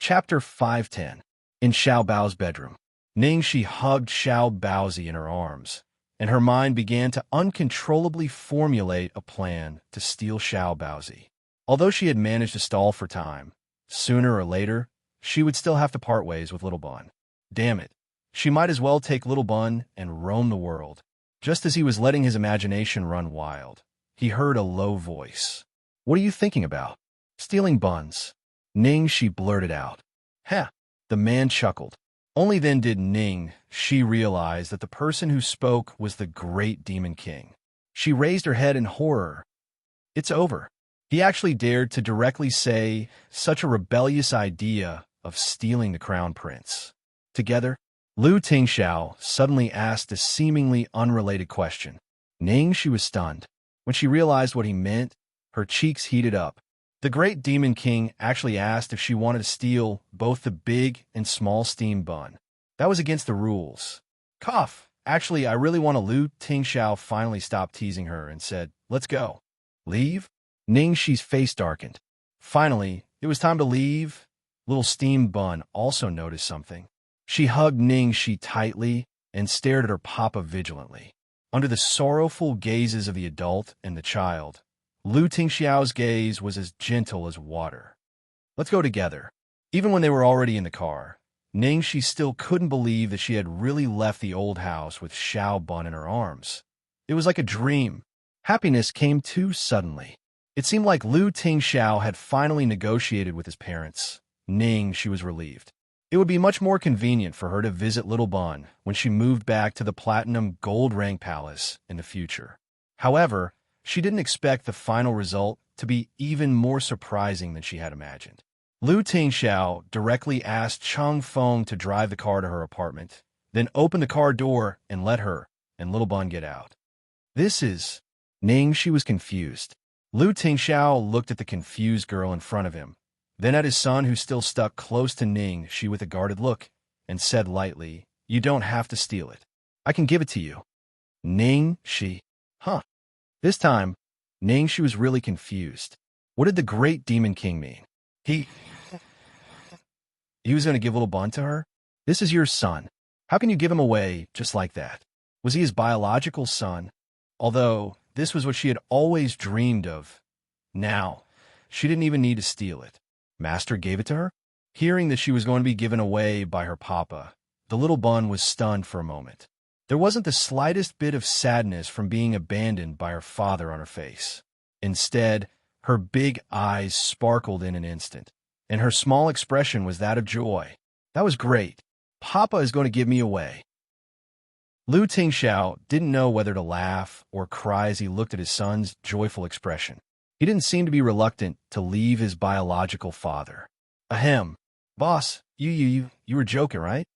Chapter 510. In Xiao Bao's bedroom. Xianxia hugged Xiao Baozi in her arms, and her mind began to uncontrollably formulate a plan to steal Xiao Baozi. Although she had managed to stall for time, sooner or later, she would still have to part ways with Little Bun. Damn it, she might as well take Little Bun and roam the world. Just as he was letting his imagination run wild, he heard a low voice. "What are you thinking about?" "Stealing buns." She blurted out. "Heh." The man chuckled. Only then did she realize that the person who spoke was the great Demon King. She raised her head in horror. "It's over." He actually dared to directly say such a rebellious idea of stealing the crown prince. Together, Lu Tingxiao suddenly asked a seemingly unrelated question. She was stunned. When she realized what he meant, her cheeks heated up. The great Demon King actually asked if she wanted to steal both the big and small steam bun. That was against the rules. Cough. "Actually, I really want to." Lu Tingxiao finally stopped teasing her and said, "Let's go." "Leave?" Xi's face darkened. Finally, it was time to leave. Little Steam Bun also noticed something. She hugged Xi tightly and stared at her papa vigilantly. Under the sorrowful gazes of the adult and the child, Lu Tingxiao's gaze was as gentle as water. "Let's go together." Even when they were already in the car, she still couldn't believe that she had really left the old house with Xiao Bun in her arms. It was like a dream. Happiness came too suddenly. It seemed like Lu Tingxiao had finally negotiated with his parents. She was relieved. It would be much more convenient for her to visit Little Bun when she moved back to the Platinum Gold Rank Palace in the future. However, she didn't expect the final result to be even more surprising than she had imagined. Lu Tingxiao directly asked Cheng Feng to drive the car to her apartment, then opened the car door and let her and Little Bun get out. "This is..." She was confused. Lu Tingxiao looked at the confused girl in front of him, then at his son who still stuck close to she with a guarded look, and said lightly, "You don't have to steal it. I can give it to you." She. Huh. This time, she was really confused. What did the great Demon King mean? He was going to give Little Bun to her? This is your son. How can you give him away just like that? Was he his biological son? Although, this was what she had always dreamed of. Now, she didn't even need to steal it. Master gave it to her? Hearing that she was going to be given away by her papa, the Little Bun was stunned for a moment. There wasn't the slightest bit of sadness from being abandoned by her father on her face. Instead, her big eyes sparkled in an instant, and her small expression was that of joy. "That was great. Papa is going to give me away." Lu Tingxiao didn't know whether to laugh or cry as he looked at his son's joyful expression. He didn't seem to be reluctant to leave his biological father. "Ahem. Boss, you were joking, right?"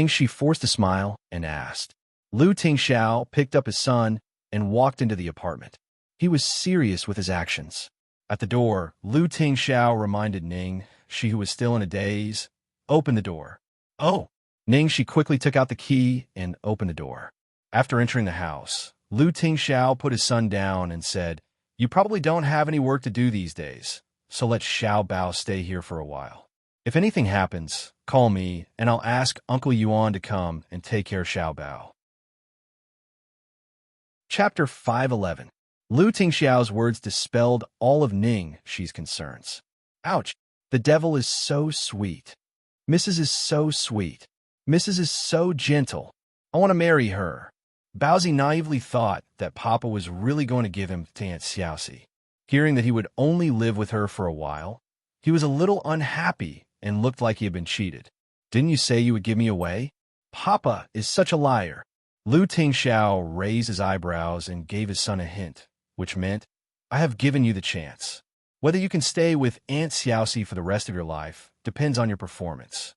She forced a smile and asked. Lu Tingxiao picked up his son and walked into the apartment. He was serious with his actions. At the door, Lu Tingxiao reminded she who was still in a daze, "Open the door." "Oh." She quickly took out the key and opened the door. After entering the house, Lu Tingxiao put his son down and said, "You probably don't have any work to do these days, so let Xiao Bao stay here for a while. If anything happens, call me, and I'll ask Uncle Yuan to come and take care of Xiao Bao." Chapter 511. Lu Tingxiao's words dispelled all of X's concerns. "Ouch! The devil is so sweet. Mrs. is so sweet. Mrs. is so gentle. I want to marry her." Baozi naively thought that Papa was really going to give him to Aunt Xiaoxi. Hearing that he would only live with her for a while, he was a little unhappy and looked like he had been cheated. "Didn't you say you would give me away?" "Papa is such a liar." Lu Tingxiao raised his eyebrows and gave his son a hint, which meant, "I have given you the chance. Whether you can stay with Aunt Xiaoxi for the rest of your life depends on your performance."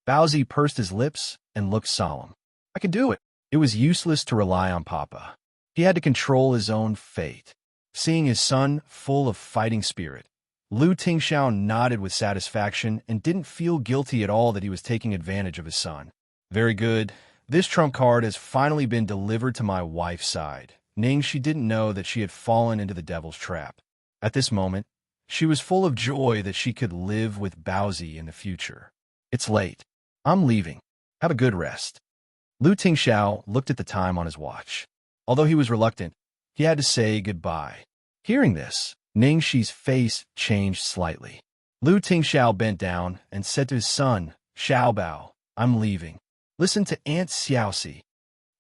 Baozi pursed his lips and looked solemn. "I can do it." It was useless to rely on Papa. He had to control his own fate. Seeing his son full of fighting spirit, Lu Tingxiao nodded with satisfaction and didn't feel guilty at all that he was taking advantage of his son. "Very good. This trump card has finally been delivered to my wife's side." She didn't know that she had fallen into the devil's trap. At this moment, She was full of joy that she could live with Baozi in the future. It's late. I'm leaving. Have a good rest. Lu Tingxiao looked at the time on his watch. Although he was reluctant, he had to say goodbye. Hearing this, Ningxi's face changed slightly. Lu Tingxiao bent down and said to his son, Xiaobao, I'm leaving. Listen to Aunt Xiaoxi.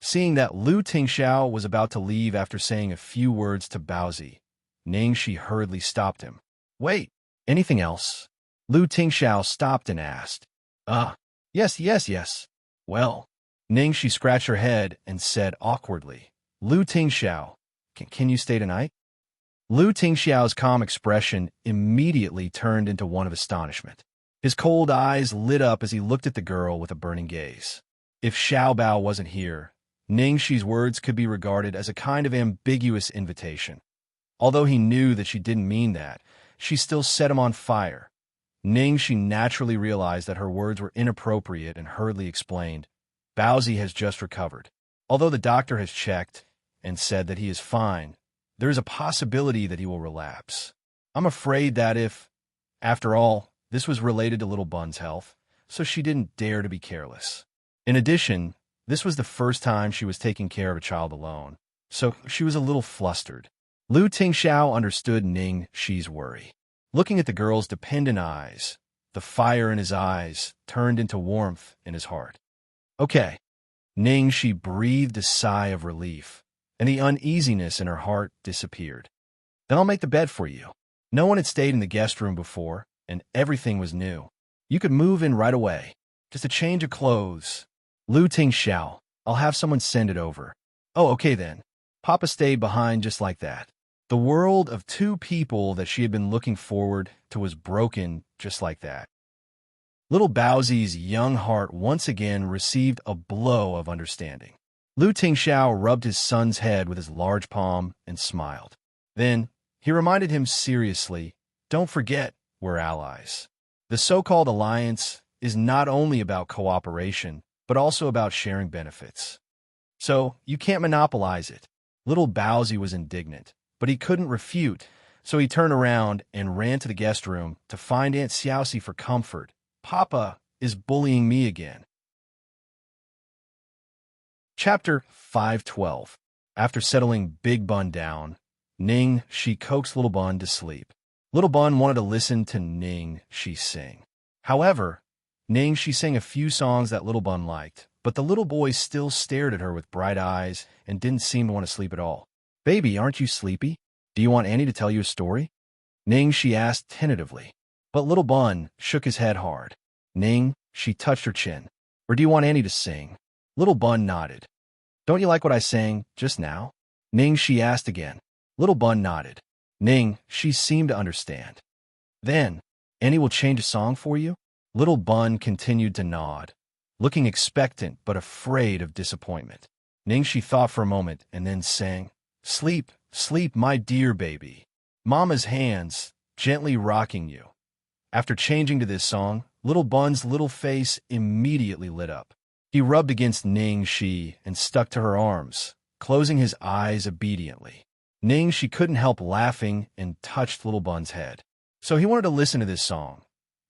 Seeing that Lu Tingxiao was about to leave after saying a few words to Baozi, Ningxi hurriedly stopped him. Wait, anything else? Lu Tingxiao stopped and asked. Yes. Well, Ningxi scratched her head and said awkwardly, Lu Tingxiao, can you stay tonight? Lu Tingxiao's calm expression immediately turned into one of astonishment. His cold eyes lit up as he looked at the girl with a burning gaze. If Xiaobao wasn't here, Ningxi's words could be regarded as a kind of ambiguous invitation. Although he knew that she didn't mean that, she still set him on fire. Ningxi naturally realized that her words were inappropriate and hurriedly explained, Baozi has just recovered. Although the doctor has checked and said that he is fine, there is a possibility that he will relapse. I'm afraid that if, after all, this was related to little Bun's health, so she didn't dare to be careless. In addition, this was the first time she was taking care of a child alone, so she was a little flustered. Lu Tingxiao understood Ningxi's worry. Looking at the girl's dependent eyes, the fire in his eyes turned into warmth in his heart. Okay. Ningxi breathed a sigh of relief, and the uneasiness in her heart disappeared. Then I'll make the bed for you. No one had stayed in the guest room before, and everything was new. You could move in right away. Just a change of clothes. Lu Tingxiao, I'll have someone send it over. Oh, okay then. Papa stayed behind just like that. The world of two people that she had been looking forward to was broken just like that. Little Baozi's young heart once again received a blow of understanding. Lu Tingxiao rubbed his son's head with his large palm and smiled. Then, he reminded him seriously, don't forget, we're allies. The so-called alliance is not only about cooperation, but also about sharing benefits. So, you can't monopolize it. Little Baozi was indignant, but he couldn't refute, so he turned around and ran to the guest room to find Aunt Xiaoxi for comfort. Papa is bullying me again. Chapter 512. After settling Big Bun down, Ningxi coaxed Little Bun to sleep. Little Bun wanted to listen to Ningxi sing. However, Ningxi sang a few songs that Little Bun liked, but the little boy still stared at her with bright eyes and didn't seem to want to sleep at all. Baby, aren't you sleepy? Do you want Annie to tell you a story? Ningxi asked tentatively. But Little Bun shook his head hard. Ningxi touched her chin. Or do you want Annie to sing? Little Bun nodded. Don't you like what I sang just now? Ningxi asked again. Little Bun nodded. Ningxi seemed to understand. Then, Annie will change a song for you? Little Bun continued to nod, looking expectant but afraid of disappointment. Ningxi thought for a moment and then sang, Sleep, sleep, my dear baby. Mama's hands gently rocking you. After changing to this song, Little Bun's little face immediately lit up. He rubbed against Ningxi and stuck to her arms, closing his eyes obediently. Ningxi couldn't help laughing and touched Little Bun's head. So he wanted to listen to this song.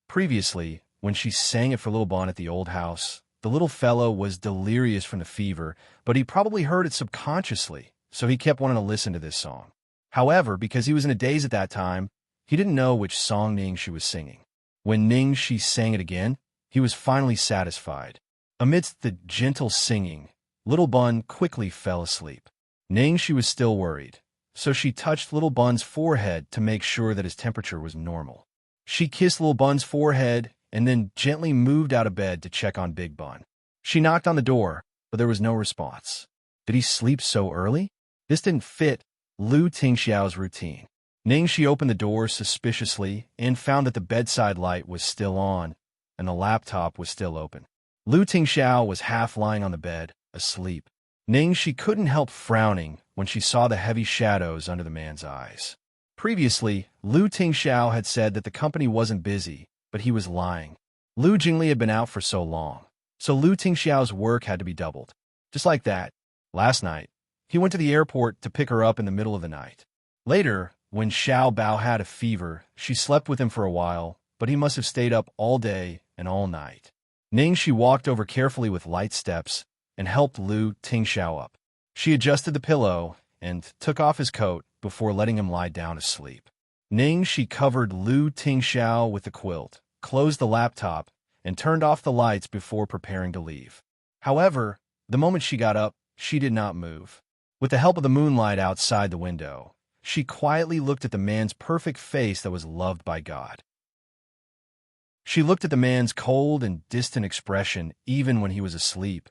Previously, when she sang it for Little Bun at the old house, the little fellow was delirious from the fever, but he probably heard it subconsciously, so he kept wanting to listen to this song. However, because he was in a daze at that time, he didn't know which song Ningxi was singing. When Ningxi sang it again, he was finally satisfied. Amidst the gentle singing, Little Bun quickly fell asleep. Ningxi was still worried, so she touched Little Bun's forehead to make sure that his temperature was normal. She kissed Little Bun's forehead and then gently moved out of bed to check on Big Bun. She knocked on the door, but there was no response. Did he sleep so early? This didn't fit Lu Tingxiao's routine. Ningxi opened the door suspiciously and found that the bedside light was still on and the laptop was still open. Lu Tingxiao was half lying on the bed, asleep. Ningxi couldn't help frowning when she saw the heavy shadows under the man's eyes. Previously, Lu Tingxiao had said that the company wasn't busy, but he was lying. Lu Jingli had been out for so long, so Lu Tingxiao's work had to be doubled. Just like that, last night, he went to the airport to pick her up in the middle of the night. Later, when Xiao Bao had a fever, she slept with him for a while, but he must have stayed up all day and all night. Ningxi walked over carefully with light steps and helped Lu Tingxiao up. She adjusted the pillow and took off his coat before letting him lie down to sleep. Ningxi covered Lu Tingxiao with the quilt, closed the laptop, and turned off the lights before preparing to leave. However, the moment she got up, she did not move. With the help of the moonlight outside the window, she quietly looked at the man's perfect face that was loved by God. She looked at the man's cold and distant expression even when he was asleep.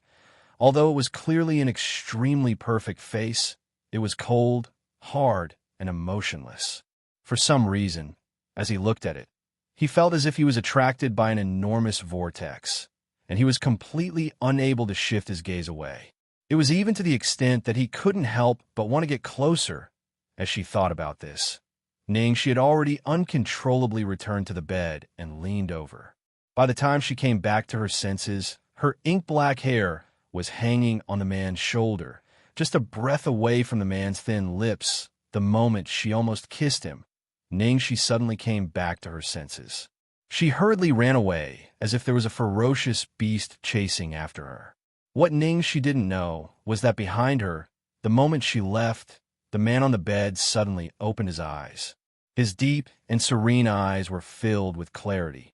Although it was clearly an extremely perfect face, it was cold, hard, and emotionless. For some reason, as he looked at it, he felt as if he was attracted by an enormous vortex, and he was completely unable to shift his gaze away. It was even to the extent that he couldn't help but want to get closer. As she thought about this, Ningxi had already uncontrollably returned to the bed and leaned over. By the time she came back to her senses, her ink-black hair was hanging on the man's shoulder, just a breath away from the man's thin lips. The moment she almost kissed him, Ningxi suddenly came back to her senses. She hurriedly ran away, as if there was a ferocious beast chasing after her. What Ningxi didn't know was that behind her, the moment she left, the man on the bed suddenly opened his eyes. His deep and serene eyes were filled with clarity.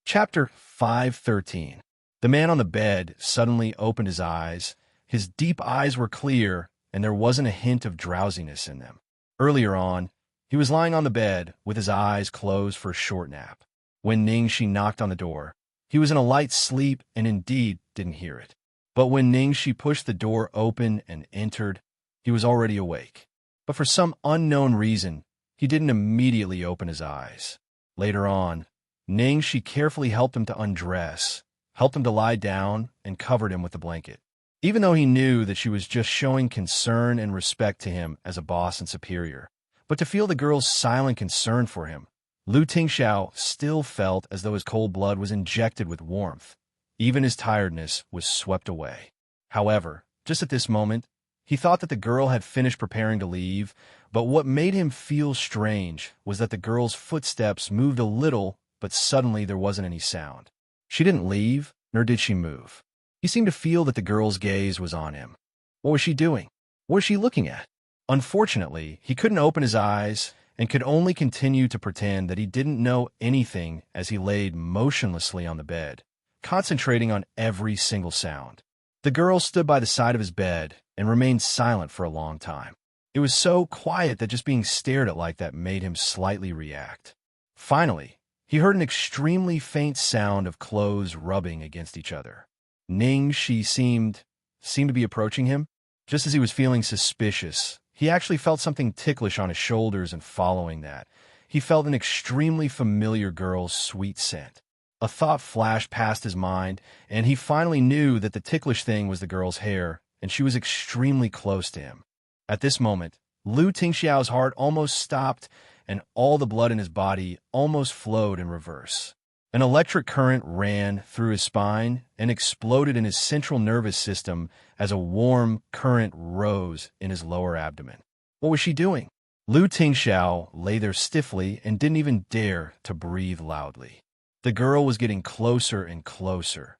Chapter 5:13. The man on the bed suddenly opened his eyes. His deep eyes were clear, and there wasn't a hint of drowsiness in them. Earlier on, he was lying on the bed with his eyes closed for a short nap. When Ningxi knocked on the door, he was in a light sleep and indeed didn't hear it. But when Ningxi pushed the door open and entered, he was already awake. But for some unknown reason, he didn't immediately open his eyes. Later on, Ningxi carefully helped him to undress, helped him to lie down, and covered him with a blanket. Even though he knew that she was just showing concern and respect to him as a boss and superior, but to feel the girl's silent concern for him, Lu Tingxiao still felt as though his cold blood was injected with warmth. Even his tiredness was swept away. However, just at this moment, he thought that the girl had finished preparing to leave, but what made him feel strange was that the girl's footsteps moved a little, but suddenly there wasn't any sound. She didn't leave, nor did she move. He seemed to feel that the girl's gaze was on him. What was she doing? What was she looking at? Unfortunately, he couldn't open his eyes and could only continue to pretend that he didn't know anything as he laid motionlessly on the bed, concentrating on every single sound. The girl stood by the side of his bed and remained silent for a long time. It was so quiet that just being stared at like that made him slightly react. Finally, he heard an extremely faint sound of clothes rubbing against each other. Ningxi seemed to be approaching him. Just as he was feeling suspicious, he actually felt something ticklish on his shoulders, and following that, he felt an extremely familiar girl's sweet scent. A thought flashed past his mind, and he finally knew that the ticklish thing was the girl's hair, and she was extremely close to him. At this moment, Lu Tingxiao's heart almost stopped, and all the blood in his body almost flowed in reverse. An electric current ran through his spine and exploded in his central nervous system as a warm current rose in his lower abdomen. What was she doing? Lu Tingxiao lay there stiffly and didn't even dare to breathe loudly. The girl was getting closer and closer,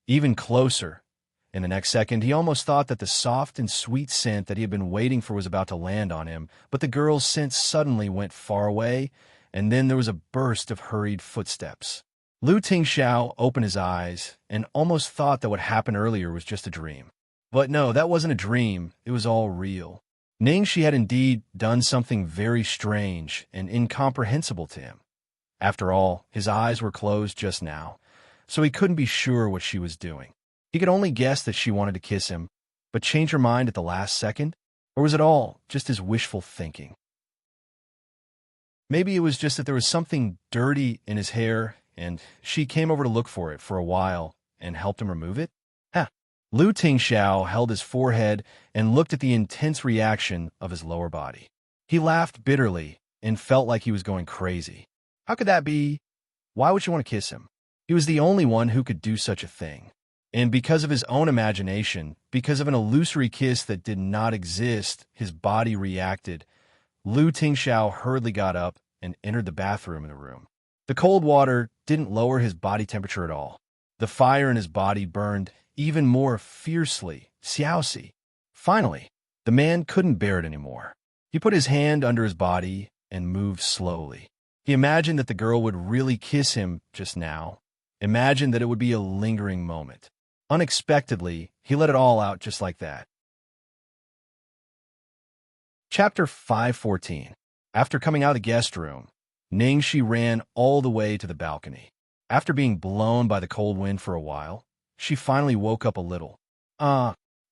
even closer. In the next second, he almost thought that the soft and sweet scent that he had been waiting for was about to land on him, but the girl's scent suddenly went far away, and then there was a burst of hurried footsteps. Lu Tingxiao opened his eyes and almost thought that what happened earlier was just a dream. But no, that wasn't a dream. It was all real. Ningxi had indeed done something very strange and incomprehensible to him. After all, his eyes were closed just now, so he couldn't be sure what she was doing. He could only guess that she wanted to kiss him, but change her mind at the last second? Or was it all just his wishful thinking? Maybe it was just that there was something dirty in his hair, and she came over to look for it for a while and helped him remove it? Lu Tingxiao held his forehead and looked at the intense reaction of his lower body. He laughed bitterly and felt like he was going crazy. How could that be? Why would she want to kiss him? He was the only one who could do such a thing. And because of his own imagination, because of an illusory kiss that did not exist, his body reacted. Lu Tingxiao hurriedly got up and entered the bathroom in the room. The cold water didn't lower his body temperature at all. The fire in his body burned even more fiercely. Xiaoxi. Finally, the man couldn't bear it anymore. He put his hand under his body and moved slowly. He imagined that the girl would really kiss him just now. Imagined that it would be a lingering moment. Unexpectedly, he let it all out just like that. Chapter 514. After coming out of the guest room, Ningxi ran all the way to the balcony. After being blown by the cold wind for a while, she finally woke up a little.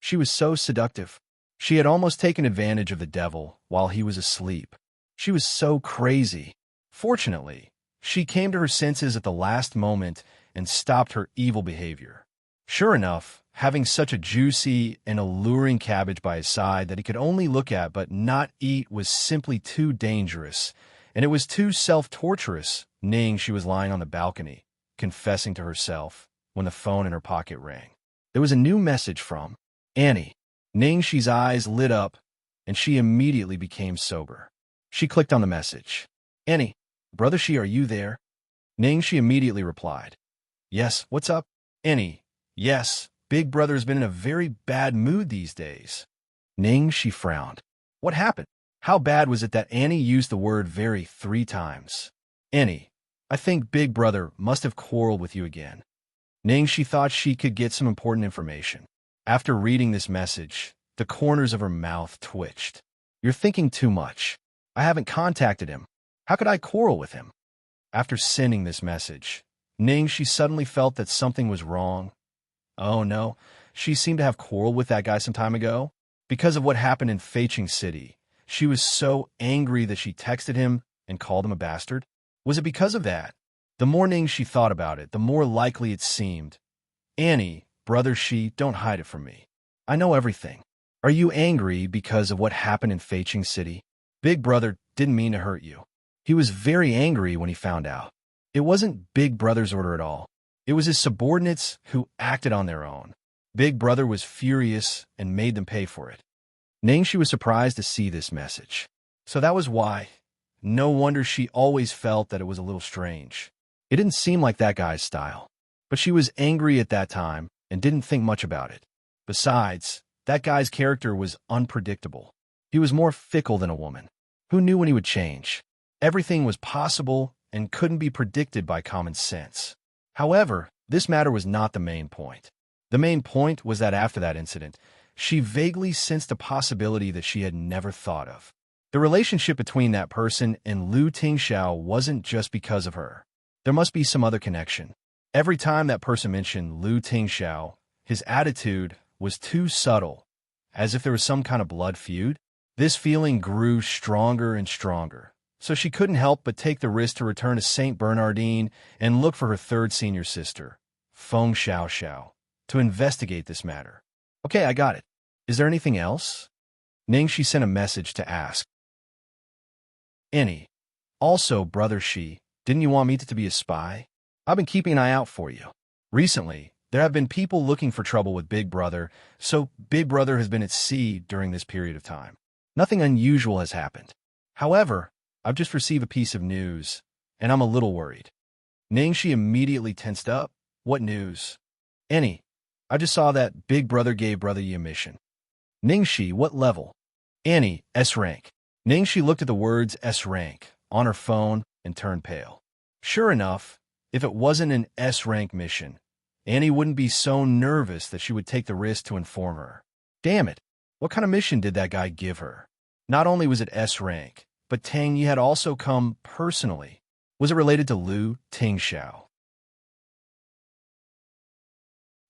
She was so seductive. She had almost taken advantage of the devil while he was asleep. She was so crazy. Fortunately, she came to her senses at the last moment and stopped her evil behavior. Sure enough, having such a juicy and alluring cabbage by his side that he could only look at but not eat was simply too dangerous, and it was too self-torturous. She was lying on the balcony, confessing to herself, when the phone in her pocket rang. There was a new message from Annie. Ningxi's eyes lit up, and she immediately became sober. She clicked on the message. Annie, brother Xi, are you there? Ningxi immediately replied. Yes, what's up? Annie, yes, big brother's been in a very bad mood these days. Ningxi frowned. What happened? How bad was it that Annie used the word very 3 times? Annie, I think big brother must have quarreled with you again. Ningxi thought she could get some important information. After reading this message, the corners of her mouth twitched. You're thinking too much. I haven't contacted him. How could I quarrel with him? After sending this message, Ningxi suddenly felt that something was wrong. Oh no, she seemed to have quarreled with that guy some time ago. Because of what happened in Feiqing City, she was so angry that she texted him and called him a bastard. Was it because of that? The more Ningxi thought about it, the more likely it seemed. Annie, brother Xi, don't hide it from me. I know everything. Are you angry because of what happened in Feiqing City? Big brother didn't mean to hurt you. He was very angry when he found out. It wasn't Big Brother's order at all. It was his subordinates who acted on their own. Big Brother was furious and made them pay for it. Ningxi was surprised to see this message. So that was why. No wonder she always felt that it was a little strange. It didn't seem like that guy's style. But she was angry at that time and didn't think much about it. Besides, that guy's character was unpredictable. He was more fickle than a woman. Who knew when he would change? Everything was possible and couldn't be predicted by common sense. However, this matter was not the main point. The main point was that after that incident, she vaguely sensed a possibility that she had never thought of. The relationship between that person and Lu Tingxiao wasn't just because of her. There must be some other connection. Every time that person mentioned Lu Tingxiao, his attitude was too subtle, as if there was some kind of blood feud. This feeling grew stronger and stronger, so she couldn't help but take the risk to return to St. Bernardine and look for her third senior sister, Feng Xiaoxiao, to investigate this matter. Okay, I got it. Is there anything else? Ningxi sent a message to ask. Annie, also, brother Xi, didn't you want me to be a spy? I've been keeping an eye out for you. Recently, there have been people looking for trouble with Big Brother, so Big Brother has been at sea during this period of time. Nothing unusual has happened. However, I've just received a piece of news, and I'm a little worried. Ningxi immediately tensed up. What news? Annie, I just saw that Big Brother gave Brother Yi a mission. Ningxi, what level? Annie, S rank. Ningxi looked at the words S rank on her phone and turned pale. Sure enough, if it wasn't an S rank mission, Annie wouldn't be so nervous that she would take the risk to inform her. Damn it, what kind of mission did that guy give her? Not only was it S rank, but Tang Yi had also come personally. Was it related to Lu Tingxiao?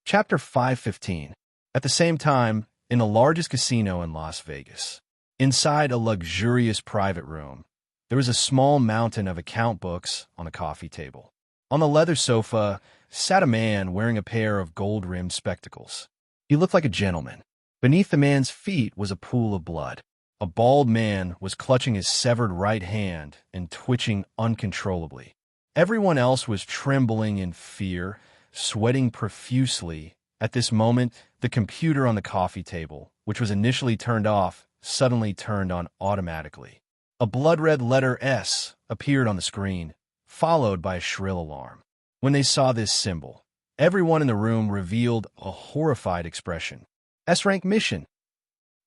Chapter 515. At the same time, in the largest casino in Las Vegas, inside a luxurious private room, there was a small mountain of account books on a coffee table. On the leather sofa sat a man wearing a pair of gold-rimmed spectacles. He looked like a gentleman. Beneath the man's feet was a pool of blood. A bald man was clutching his severed right hand and twitching uncontrollably. Everyone else was trembling in fear, sweating profusely, At this moment, the computer on the coffee table, which was initially turned off, suddenly turned on automatically. A blood-red letter S appeared on the screen, followed by a shrill alarm. When they saw this symbol, everyone in the room revealed a horrified expression. S-rank mission.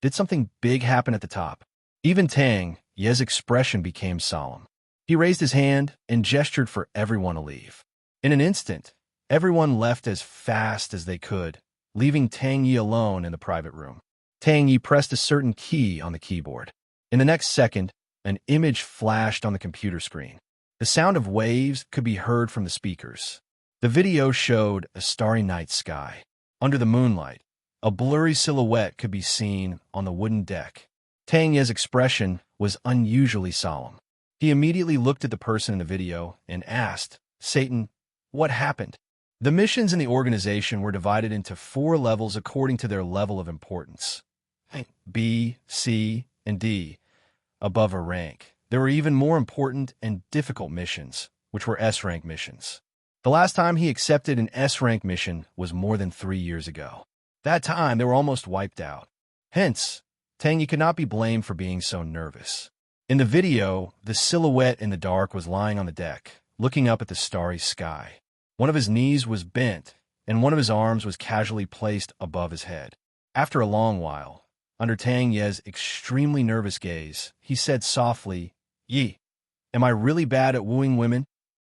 Did something big happen at the top? Even Tang Ye's expression became solemn. He raised his hand and gestured for everyone to leave. In an instant, everyone left as fast as they could, leaving Tang Yi alone in the private room. Tang Yi pressed a certain key on the keyboard. In the next second, an image flashed on the computer screen. The sound of waves could be heard from the speakers. The video showed a starry night sky. Under the moonlight, a blurry silhouette could be seen on the wooden deck. Tang Ye's expression was unusually solemn. He immediately looked at the person in the video and asked, "Satan, what happened?" The missions in the organization were divided into 4 levels according to their level of importance. B, C, and D, above a rank. There were even more important and difficult missions, which were S-rank missions. The last time he accepted an S-rank mission was more than 3 years ago. That time, they were almost wiped out. Hence, Tang Yi could not be blamed for being so nervous. In the video, the silhouette in the dark was lying on the deck, looking up at the starry sky. One of his knees was bent, and one of his arms was casually placed above his head. After a long while, under Tang Ye's extremely nervous gaze, he said softly, "Yi, am I really bad at wooing women?"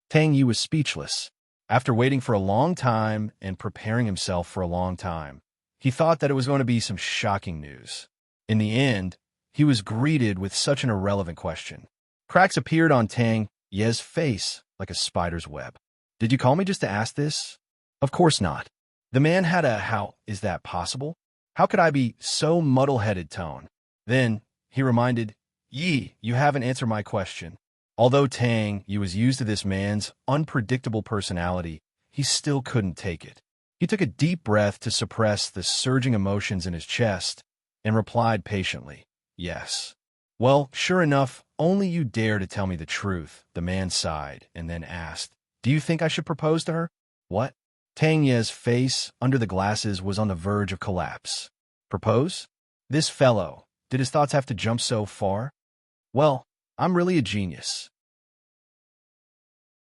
Tang Yi was speechless. After waiting for a long time and preparing himself for a long time, he thought that it was going to be some shocking news. In the end, he was greeted with such an irrelevant question. Cracks appeared on Tang Ye's face like a spider's web. "Did you call me just to ask this?" "Of course not." The man had a "how is that possible? How could I be so muddle-headed" tone. Then, he reminded, "Yi, you haven't answered my question." Although Tang Yi was used to this man's unpredictable personality, he still couldn't take it. He took a deep breath to suppress the surging emotions in his chest and replied patiently, "Yes." "Well, sure enough, only you dare to tell me the truth," the man sighed and then asked, "Do you think I should propose to her?" "What?" Tang Ye's face under the glasses was on the verge of collapse. "Propose? This fellow, did his thoughts have to jump so far? Well, I'm really a genius."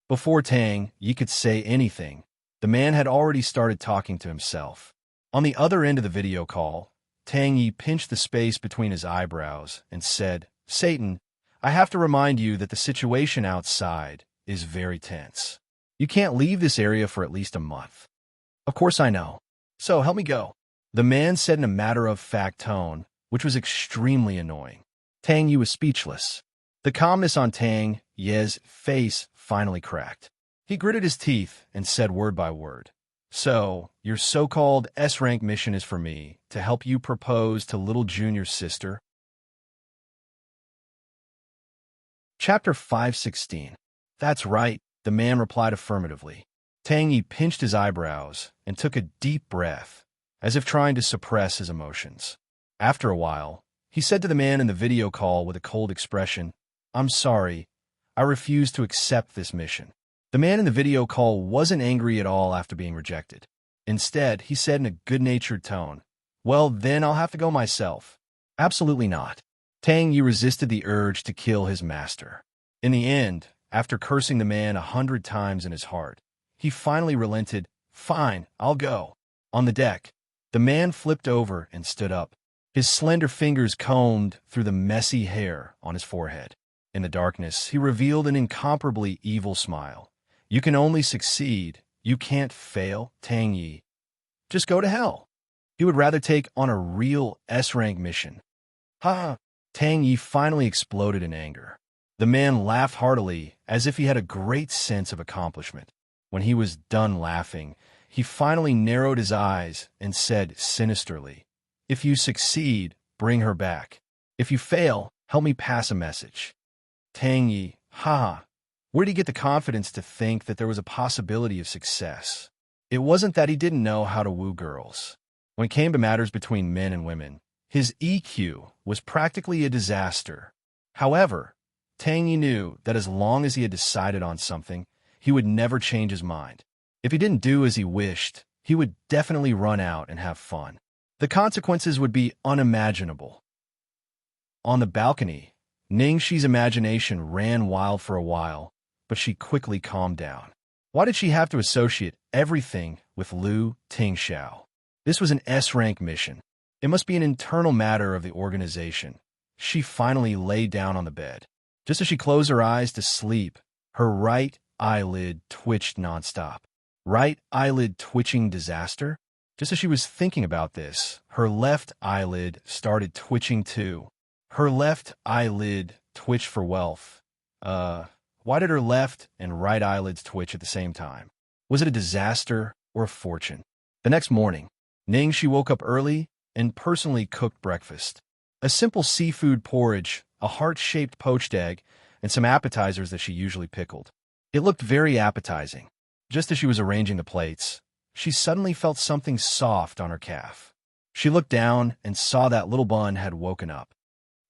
Before Tang Yi could say anything, the man had already started talking to himself. On the other end of the video call, Tang Yi pinched the space between his eyebrows and said, "Satan, I have to remind you that the situation outside is very tense. You can't leave this area for at least a month." "Of course I know. So help me go," the man said in a matter-of-fact tone, which was extremely annoying. Tang Yi was speechless. The calmness on Tang Ye's face finally cracked. He gritted his teeth and said word by word, "So, your so-called S-rank mission is for me to help you propose to little Junior's sister?" Chapter 516. "That's right," the man replied affirmatively. Tang Yi pinched his eyebrows and took a deep breath, as if trying to suppress his emotions. After a while, he said to the man in the video call with a cold expression, "I'm sorry, I refuse to accept this mission." The man in the video call wasn't angry at all after being rejected. Instead, he said in a good-natured tone, "Well, then I'll have to go myself." "Absolutely not." Tang Yi resisted the urge to kill his master. In the end, after cursing the man 100 times in his heart, he finally relented. "Fine, I'll go." On the deck, the man flipped over and stood up. His slender fingers combed through the messy hair on his forehead. In the darkness, he revealed an incomparably evil smile. "You can only succeed. You can't fail, Tang Yi. Just go to hell." He would rather take on a real S-rank mission. "Ha!" Tang Yi finally exploded in anger. The man laughed heartily, as if he had a great sense of accomplishment. When he was done laughing, he finally narrowed his eyes and said sinisterly, "If you succeed, bring her back. If you fail, help me pass a message." Tang Yi, ha! Where did he get the confidence to think that there was a possibility of success? It wasn't that he didn't know how to woo girls. When it came to matters between men and women, his EQ was practically a disaster. However, Tang Yi knew that as long as he had decided on something, he would never change his mind. If he didn't do as he wished, he would definitely run out and have fun. The consequences would be unimaginable. On the balcony, Ningxi's imagination ran wild for a while, but she quickly calmed down. Why did she have to associate everything with Lu Tingxiao? This was an S-rank mission. It must be an internal matter of the organization. She finally lay down on the bed. Just as she closed her eyes to sleep, her right eyelid twitched nonstop. Right eyelid twitching disaster? Just as she was thinking about this, her left eyelid started twitching too. Her left eyelid twitched for wealth. Why did her left and right eyelids twitch at the same time? Was it a disaster or a fortune? The next morning, Ningxi woke up early and personally cooked breakfast. A simple seafood porridge, a heart-shaped poached egg, and some appetizers that she usually pickled. It looked very appetizing. Just as she was arranging the plates, she suddenly felt something soft on her calf. She looked down and saw that little bun had woken up.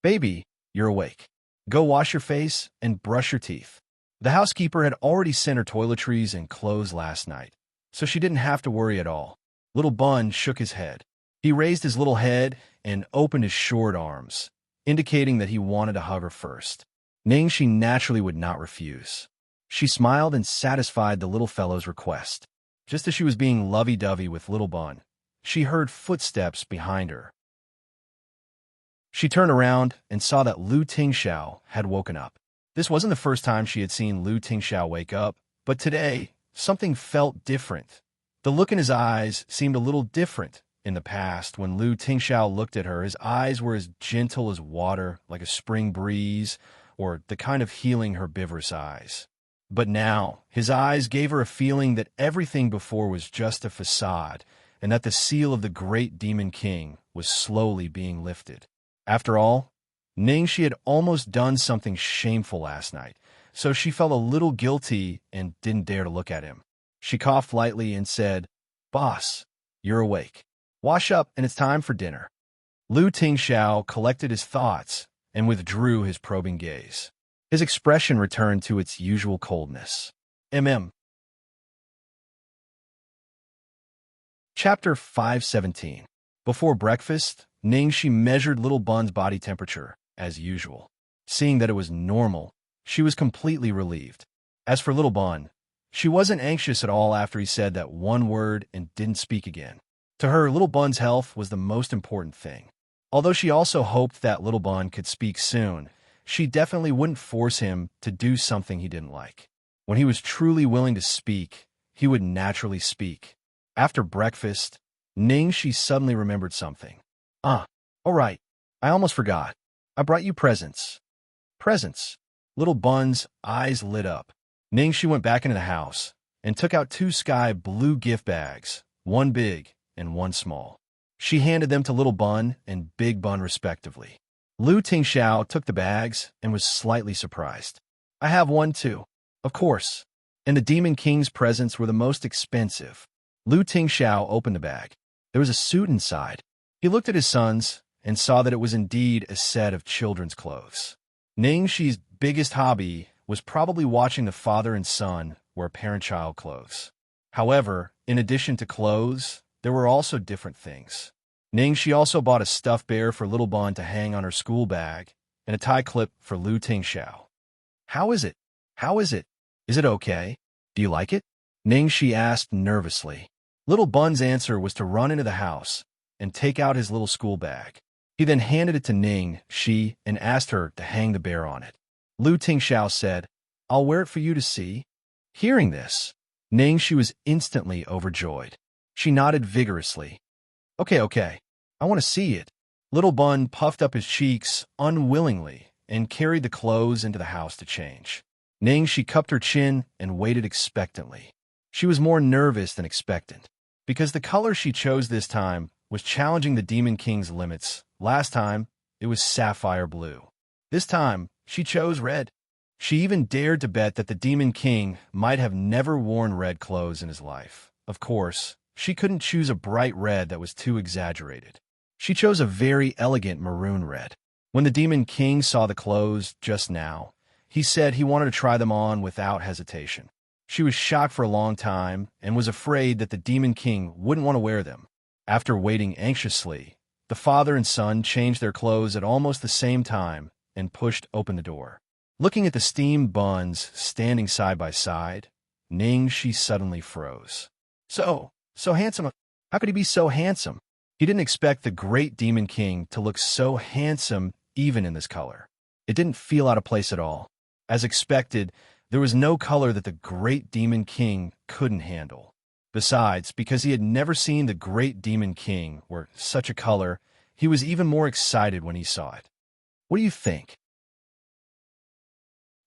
"Baby, you're awake. Go wash your face and brush your teeth." The housekeeper had already sent her toiletries and clothes last night, so she didn't have to worry at all. Little Bun shook his head. He raised his little head and opened his short arms, indicating that he wanted to hug her first. Ningxi naturally would not refuse. She smiled and satisfied the little fellow's request. Just as she was being lovey-dovey with Little Bun, she heard footsteps behind her. She turned around and saw that Lu Tingxiao had woken up. This wasn't the first time she had seen Lu Tingxiao wake up, but today, something felt different. The look in his eyes seemed a little different. In the past, when Lu Tingxiao looked at her, his eyes were as gentle as water, like a spring breeze, or the kind of healing herbivorous eyes. But now, his eyes gave her a feeling that everything before was just a facade, and that the seal of the great Demon King was slowly being lifted. After all, Ningxi had almost done something shameful last night, so she felt a little guilty and didn't dare to look at him. She coughed lightly and said, "Boss, you're awake. Wash up and it's time for dinner." Lu Tingxiao collected his thoughts and withdrew his probing gaze. His expression returned to its usual coldness. Chapter 517. Before breakfast, Ningxi measured Little Bun's body temperature, as usual. Seeing that it was normal, she was completely relieved. As for Little Bun, she wasn't anxious at all after he said that one word and didn't speak again. To her, Little Bun's health was the most important thing. Although she also hoped that Little Bun could speak soon, she definitely wouldn't force him to do something he didn't like. When he was truly willing to speak, he would naturally speak. After breakfast, Ningxi suddenly remembered something. All right, I almost forgot. I brought you presents." "Presents?" Little Bun's eyes lit up. Ningxi went back into the house and took out 2 sky blue gift bags, one big and one small. She handed them to Little Bun and Big Bun respectively. Lu Tingxiao took the bags and was slightly surprised. "I have one too." "Of course." And the Demon King's presents were the most expensive. Lu Tingxiao opened the bag. There was a suit inside. He looked at his sons and saw that it was indeed a set of children's clothes. Ningxi's biggest hobby was probably watching the father and son wear parent-child clothes. However, in addition to clothes, there were also different things. Ningxi also bought a stuffed bear for Little Bun to hang on her school bag and a tie clip for Lu Tingxiao. How is it? How is it? Is it okay? Do you like it?" Ningxi asked nervously. Little Bun's answer was to run into the house and take out his little school bag. He then handed it to Ningxi and asked her to hang the bear on it. Lu Tingxiao said, "I'll wear it for you to see." Hearing this, Ningxi was instantly overjoyed. She nodded vigorously. Okay, I want to see it." Little Bun puffed up his cheeks unwillingly and carried the clothes into the house to change. Ningxi cupped her chin and waited expectantly. She was more nervous than expectant, because the color she chose this time was challenging the Demon King's limits. Last time, it was sapphire blue. This time, she chose red. She even dared to bet that the Demon King might have never worn red clothes in his life. Of course, she couldn't choose a bright red that was too exaggerated. She chose a very elegant maroon red. When the Demon King saw the clothes just now, he said he wanted to try them on without hesitation. She was shocked for a long time and was afraid that the Demon King wouldn't want to wear them. After waiting anxiously, the father and son changed their clothes at almost the same time and pushed open the door. Looking at the steamed buns standing side by side, Xianxia suddenly froze. So handsome. How could he be so handsome? He didn't expect the great Demon King to look so handsome even in this color. It didn't feel out of place at all. As expected, there was no color that the great Demon King couldn't handle. Besides, because he had never seen the great Demon King wear such a color, he was even more excited when he saw it. What do you think?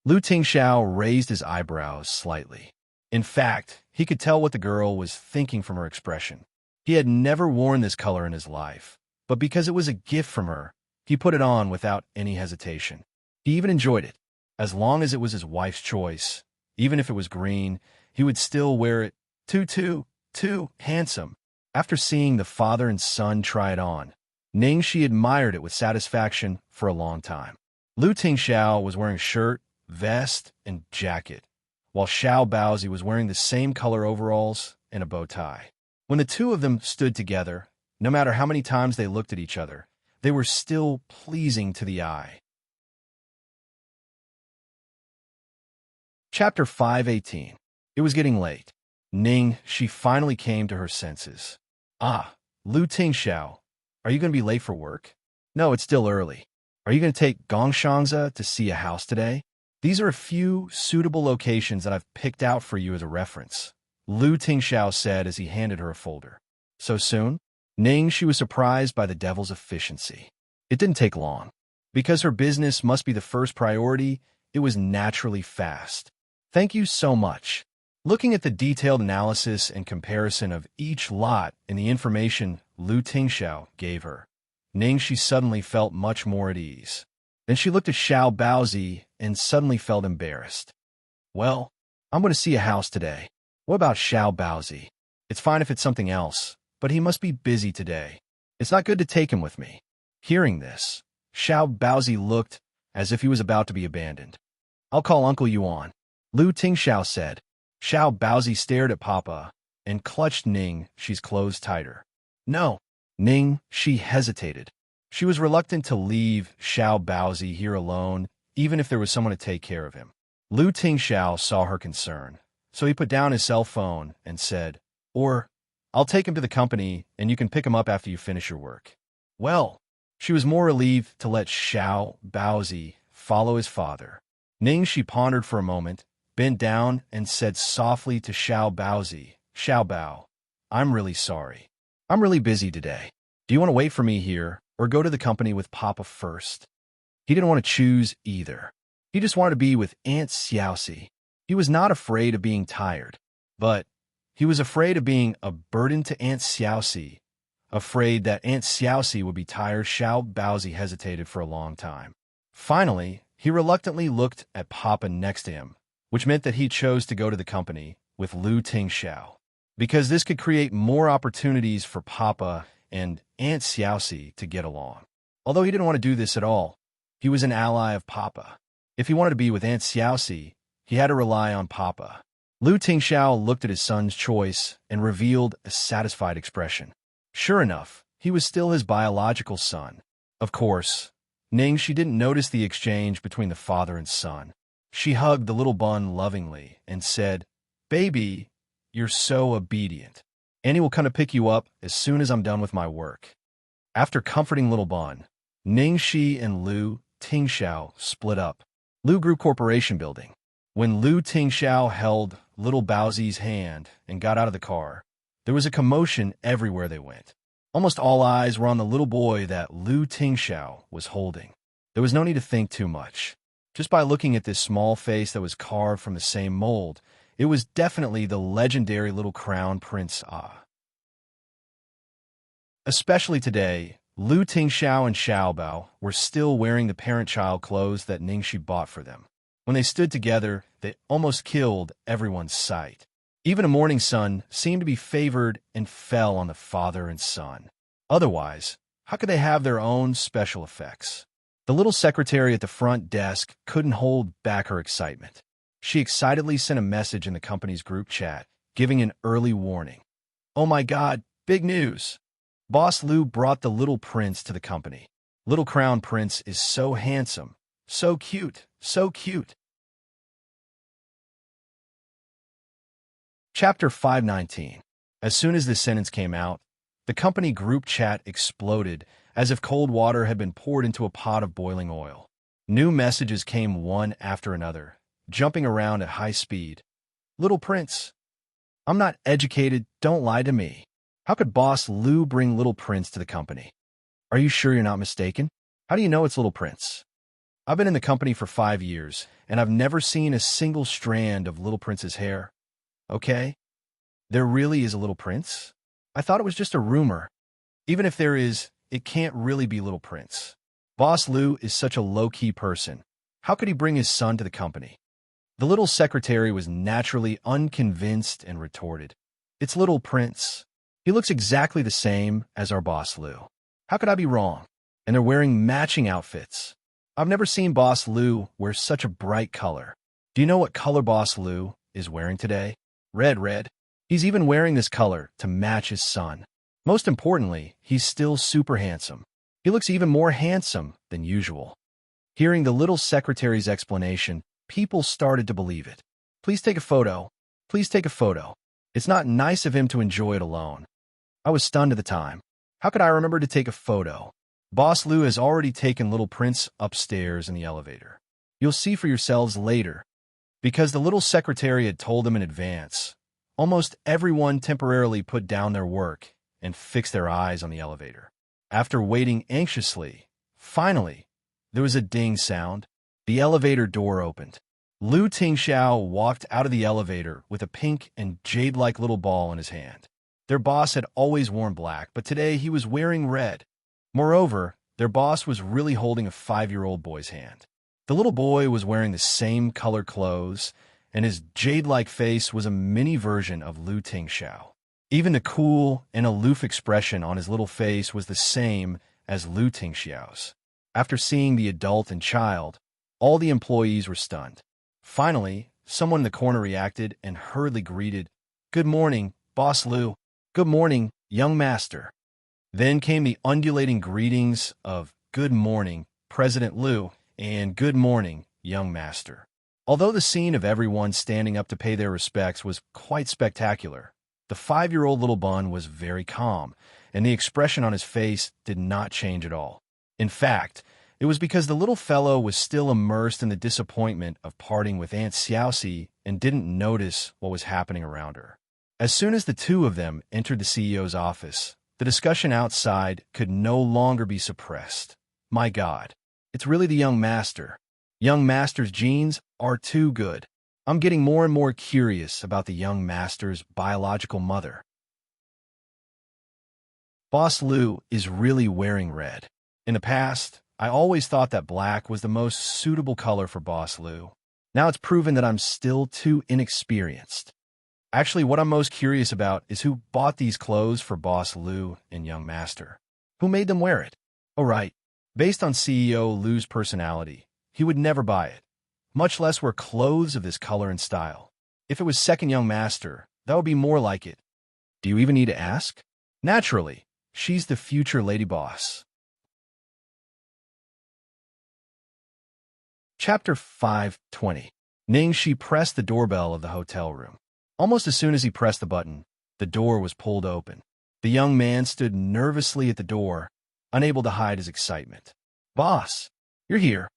Lu Tingxiao raised his eyebrows slightly. In fact, he could tell what the girl was thinking from her expression. He had never worn this color in his life, but because it was a gift from her, he put it on without any hesitation. He even enjoyed it. As long as it was his wife's choice, even if it was green, he would still wear it. Too handsome. After seeing the father and son try it on, Xianxia admired it with satisfaction for a long time. Lu Tingxiao was wearing a shirt, vest, and jacket, while Xiao Baozi was wearing the same color overalls and a bow tie. When the two of them stood together, no matter how many times they looked at each other, they were still pleasing to the eye. Chapter 518. It was getting late. She finally came to her senses. Lu Tingxiao, are you going to be late for work? No, it's still early. Are you going to take Xianxia to see a house today? These are a few suitable locations that I've picked out for you as a reference, Lu Tingxiao said as he handed her a folder. So soon? She was surprised by the devil's efficiency. It didn't take long. Because her business must be the first priority, it was naturally fast. Thank you so much. Looking at the detailed analysis and comparison of each lot and the information Lu Tingxiao gave her, she suddenly felt much more at ease. Then she looked at Xiao Baozi and suddenly felt embarrassed. Well, I'm going to see a house today. What about Xiao Baozi? It's fine if it's something else, but he must be busy today. It's not good to take him with me. Hearing this, Xiao Baozi looked as if he was about to be abandoned. I'll call Uncle Yuan, Lu Tingxiao said. Xiao Baozi stared at Papa and clutched Xi's clothes tighter. No, she hesitated. She was reluctant to leave Xiao Baozi here alone, even if there was someone to take care of him. Lu Tingxiao saw her concern, so he put down his cell phone and said, Or, I'll take him to the company and you can pick him up after you finish your work. Well, she was more relieved to let Xiao Baozi follow his father. She pondered for a moment, bent down, and said softly to Xiao Baozi, Xiao Bao, I'm really sorry. I'm really busy today. Do you want to wait for me here or go to the company with Papa first? He didn't want to choose either. He just wanted to be with Aunt Xiaoxi. He was not afraid of being tired, but he was afraid of being a burden to Aunt Xiaoxi. Afraid that Aunt Xiaoxi would be tired, Xiao Baozi hesitated for a long time. Finally, he reluctantly looked at Papa next to him, which meant that he chose to go to the company with Lu Tingxiao, because this could create more opportunities for Papa and Aunt Xiaoxi to get along. Although he didn't want to do this at all, he was an ally of Papa. If he wanted to be with Aunt Xiaoxi, he had to rely on Papa. Lu Tingxiao looked at his son's choice and revealed a satisfied expression. Sure enough, he was still his biological son. Of course, she didn't notice the exchange between the father and son. She hugged the little bun lovingly and said, Baby, you're so obedient. Annie will come to pick you up as soon as I'm done with my work. After comforting little bun, Xianxia and Lu Tingxiao split up. Lu Group Corporation building. When Lu Tingxiao held little Baozi's hand and got out of the car, there was a commotion everywhere they went. Almost all eyes were on the little boy that Lu Tingxiao was holding. There was no need to think too much. Just by looking at this small face that was carved from the same mold, it was definitely the legendary little crown prince Especially today, Lu Tingxiao and Xiao Bao were still wearing the parent-child clothes that Xianxia bought for them. When they stood together, they almost killed everyone's sight. Even a morning sun seemed to be favored and fell on the father and son. Otherwise, how could they have their own special effects? The little secretary at the front desk couldn't hold back her excitement. She excitedly sent a message in the company's group chat, giving an early warning. Oh my God, big news! Boss Lu brought the little prince to the company. Little Crown Prince is so handsome, so cute, so cute. Chapter 519. As soon as this sentence came out, the company group chat exploded as if cold water had been poured into a pot of boiling oil. New messages came one after another, jumping around at high speed. Little Prince. I'm not educated, don't lie to me. How could Boss Lu bring Little Prince to the company? Are you sure you're not mistaken? How do you know it's Little Prince? I've been in the company for 5 years, and I've never seen a single strand of Little Prince's hair. Okay? There really is a Little Prince? I thought it was just a rumor. Even if there is, it can't really be Little Prince. Boss Lu is such a low-key person. How could he bring his son to the company? The little secretary was naturally unconvinced and retorted. It's Little Prince. He looks exactly the same as our Boss Lu. How could I be wrong? And they're wearing matching outfits. I've never seen Boss Lu wear such a bright color. Do you know what color Boss Lu is wearing today? Red. He's even wearing this color to match his son. Most importantly, he's still super handsome. He looks even more handsome than usual. Hearing the little secretary's explanation, people started to believe it. Please take a photo. Please take a photo. It's not nice of him to enjoy it alone. I was stunned at the time. How could I remember to take a photo? Boss Lu has already taken Little Prince upstairs in the elevator. You'll see for yourselves later. Because the little secretary had told them in advance, almost everyone temporarily put down their work and fixed their eyes on the elevator. After waiting anxiously, finally, there was a ding sound. The elevator door opened. Lu Tingxiao walked out of the elevator with a pink and jade-like little ball in his hand. Their boss had always worn black, but today he was wearing red. Moreover, their boss was really holding a 5-year-old boy's hand. The little boy was wearing the same color clothes, and his jade-like face was a mini version of Lu Tingxiao. Even the cool and aloof expression on his little face was the same as Lu Tingxiao's. After seeing the adult and child, all the employees were stunned. Finally, someone in the corner reacted and hurriedly greeted, "Good morning, Boss Lu. Good morning, young master." Then came the undulating greetings of "Good morning, President Lu," and "Good morning, young master." Although the scene of everyone standing up to pay their respects was quite spectacular, the 5-year-old little bun was very calm, and the expression on his face did not change at all. In fact, it was because the little fellow was still immersed in the disappointment of parting with Aunt Xiaoxia and didn't notice what was happening around her. As soon as the two of them entered the CEO's office, the discussion outside could no longer be suppressed. My God, it's really the young master. Young master's genes are too good. I'm getting more and more curious about the young master's biological mother. Boss Lu is really wearing red. In the past, I always thought that black was the most suitable color for Boss Lu. Now it's proven that I'm still too inexperienced. Actually, what I'm most curious about is who bought these clothes for Boss Lu and Young Master. Who made them wear it? Oh, right. Based on CEO Lu's personality, he would never buy it, much less wear clothes of this color and style. If it was second Young Master, that would be more like it. Do you even need to ask? Naturally, she's the future lady boss. Chapter 520. Ningxi pressed the doorbell of the hotel room. Almost as soon as he pressed the button, the door was pulled open. The young man stood nervously at the door, unable to hide his excitement. "Boss, you're here."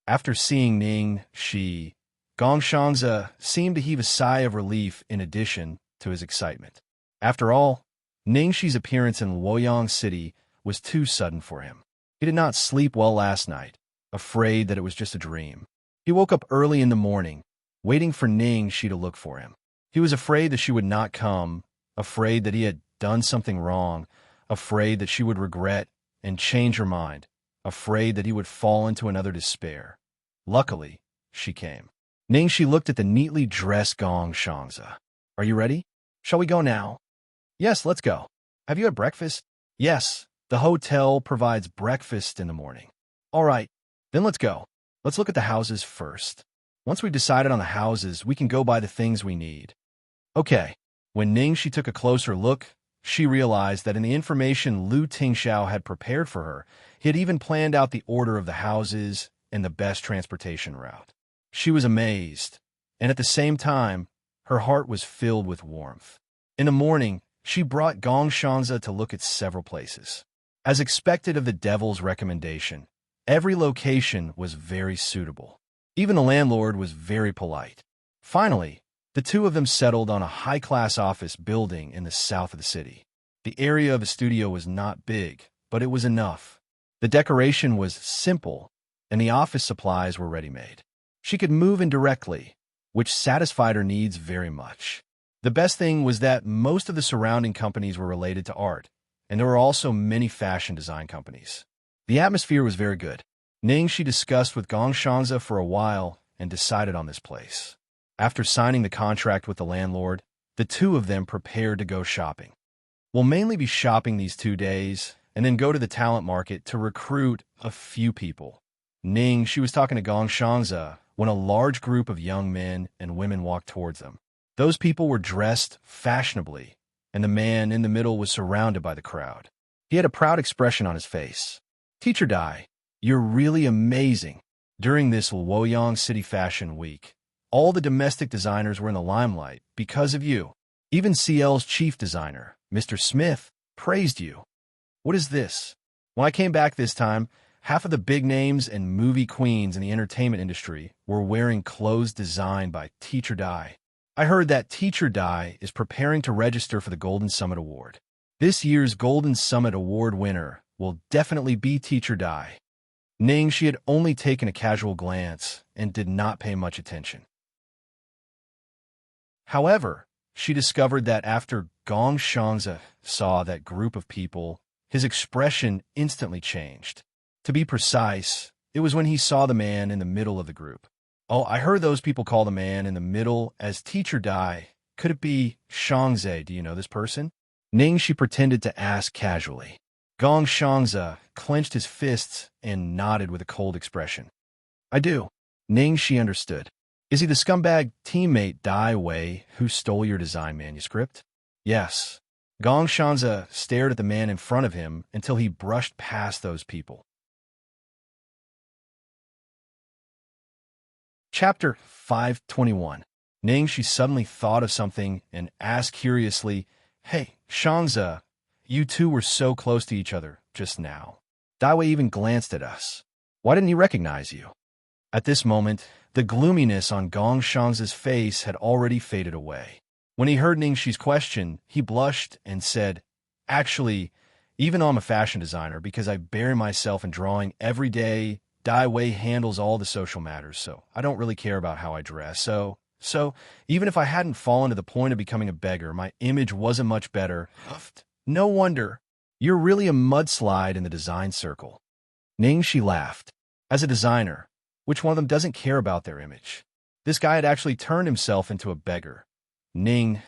After seeing Ningxi, Xianxia seemed to heave a sigh of relief in addition to his excitement. After all, Ningxi's appearance in Luoyang City was too sudden for him. He did not sleep well last night, afraid that it was just a dream. He woke up early in the morning, waiting for Ningxi to look for him. He was afraid that she would not come, afraid that he had done something wrong, afraid that she would regret and change her mind, afraid that he would fall into another despair. Luckily, she came. Ningxi looked at the neatly dressed Xianxia. "Are you ready? Shall we go now?" "Yes, let's go." "Have you had breakfast?" "Yes, the hotel provides breakfast in the morning." "All right, then let's go. Let's look at the houses first." Once we've decided on the houses, we can go buy the things we need. Okay. When Xianxia took a closer look, she realized that in the information Lu Tingxiao had prepared for her, he had even planned out the order of the houses and the best transportation route. She was amazed, and at the same time, her heart was filled with warmth. In the morning, she brought Xianxia to look at several places. As expected of the devil's recommendation, every location was very suitable. Even the landlord was very polite. Finally, the two of them settled on a high-class office building in the south of the city. The area of the studio was not big, but it was enough. The decoration was simple, and the office supplies were ready-made. She could move in directly, which satisfied her needs very much. The best thing was that most of the surrounding companies were related to art, and there were also many fashion design companies. The atmosphere was very good. Xianxia discussed with Xianxia for a while and decided on this place. After signing the contract with the landlord, the two of them prepared to go shopping. We'll mainly be shopping these 2 days and then go to the talent market to recruit a few people. She was talking to Xianxia when a large group of young men and women walked towards them. Those people were dressed fashionably, and the man in the middle was surrounded by the crowd. He had a proud expression on his face. "Teacher Dai, you're really amazing." During this Luoyang City Fashion Week, all the domestic designers were in the limelight because of you. Even CL's chief designer, Mr. Smith, praised you. What is this? When I came back this time, half of the big names and movie queens in the entertainment industry were wearing clothes designed by Teacher Dai. I heard that Teacher Dai is preparing to register for the Golden Summit Award. This year's Golden Summit Award winner will definitely be Teacher Dai. She had only taken a casual glance and did not pay much attention. However, she discovered that after Xianxia saw that group of people, his expression instantly changed. To be precise, it was when he saw the man in the middle of the group. "Oh, I heard those people call the man in the middle as Teacher Dai. Could it be Xianxia? Do you know this person?" She pretended to ask casually. Xianxia clenched his fists and nodded with a cold expression. "I do." She understood. "Is he the scumbag teammate Dai Wei who stole your design manuscript?" "Yes." Xianxia stared at the man in front of him until he brushed past those people. Chapter 521. She suddenly thought of something and asked curiously, "Hey, Xianxia, you two were so close to each other just now. Dai Wei even glanced at us. Why didn't he recognize you?" At this moment, the gloominess on Xianxia's face had already faded away. When he heard Ningxi's question, he blushed and said, "Actually, even though I'm a fashion designer, because I bury myself in drawing every day, Dai Wei handles all the social matters, so I don't really care about how I dress. So even if I hadn't fallen to the point of becoming a beggar, my image wasn't much better." "No wonder. You're really a mudslide in the design circle." Ningxi laughed. As a designer, which one of them doesn't care about their image? This guy had actually turned himself into a beggar.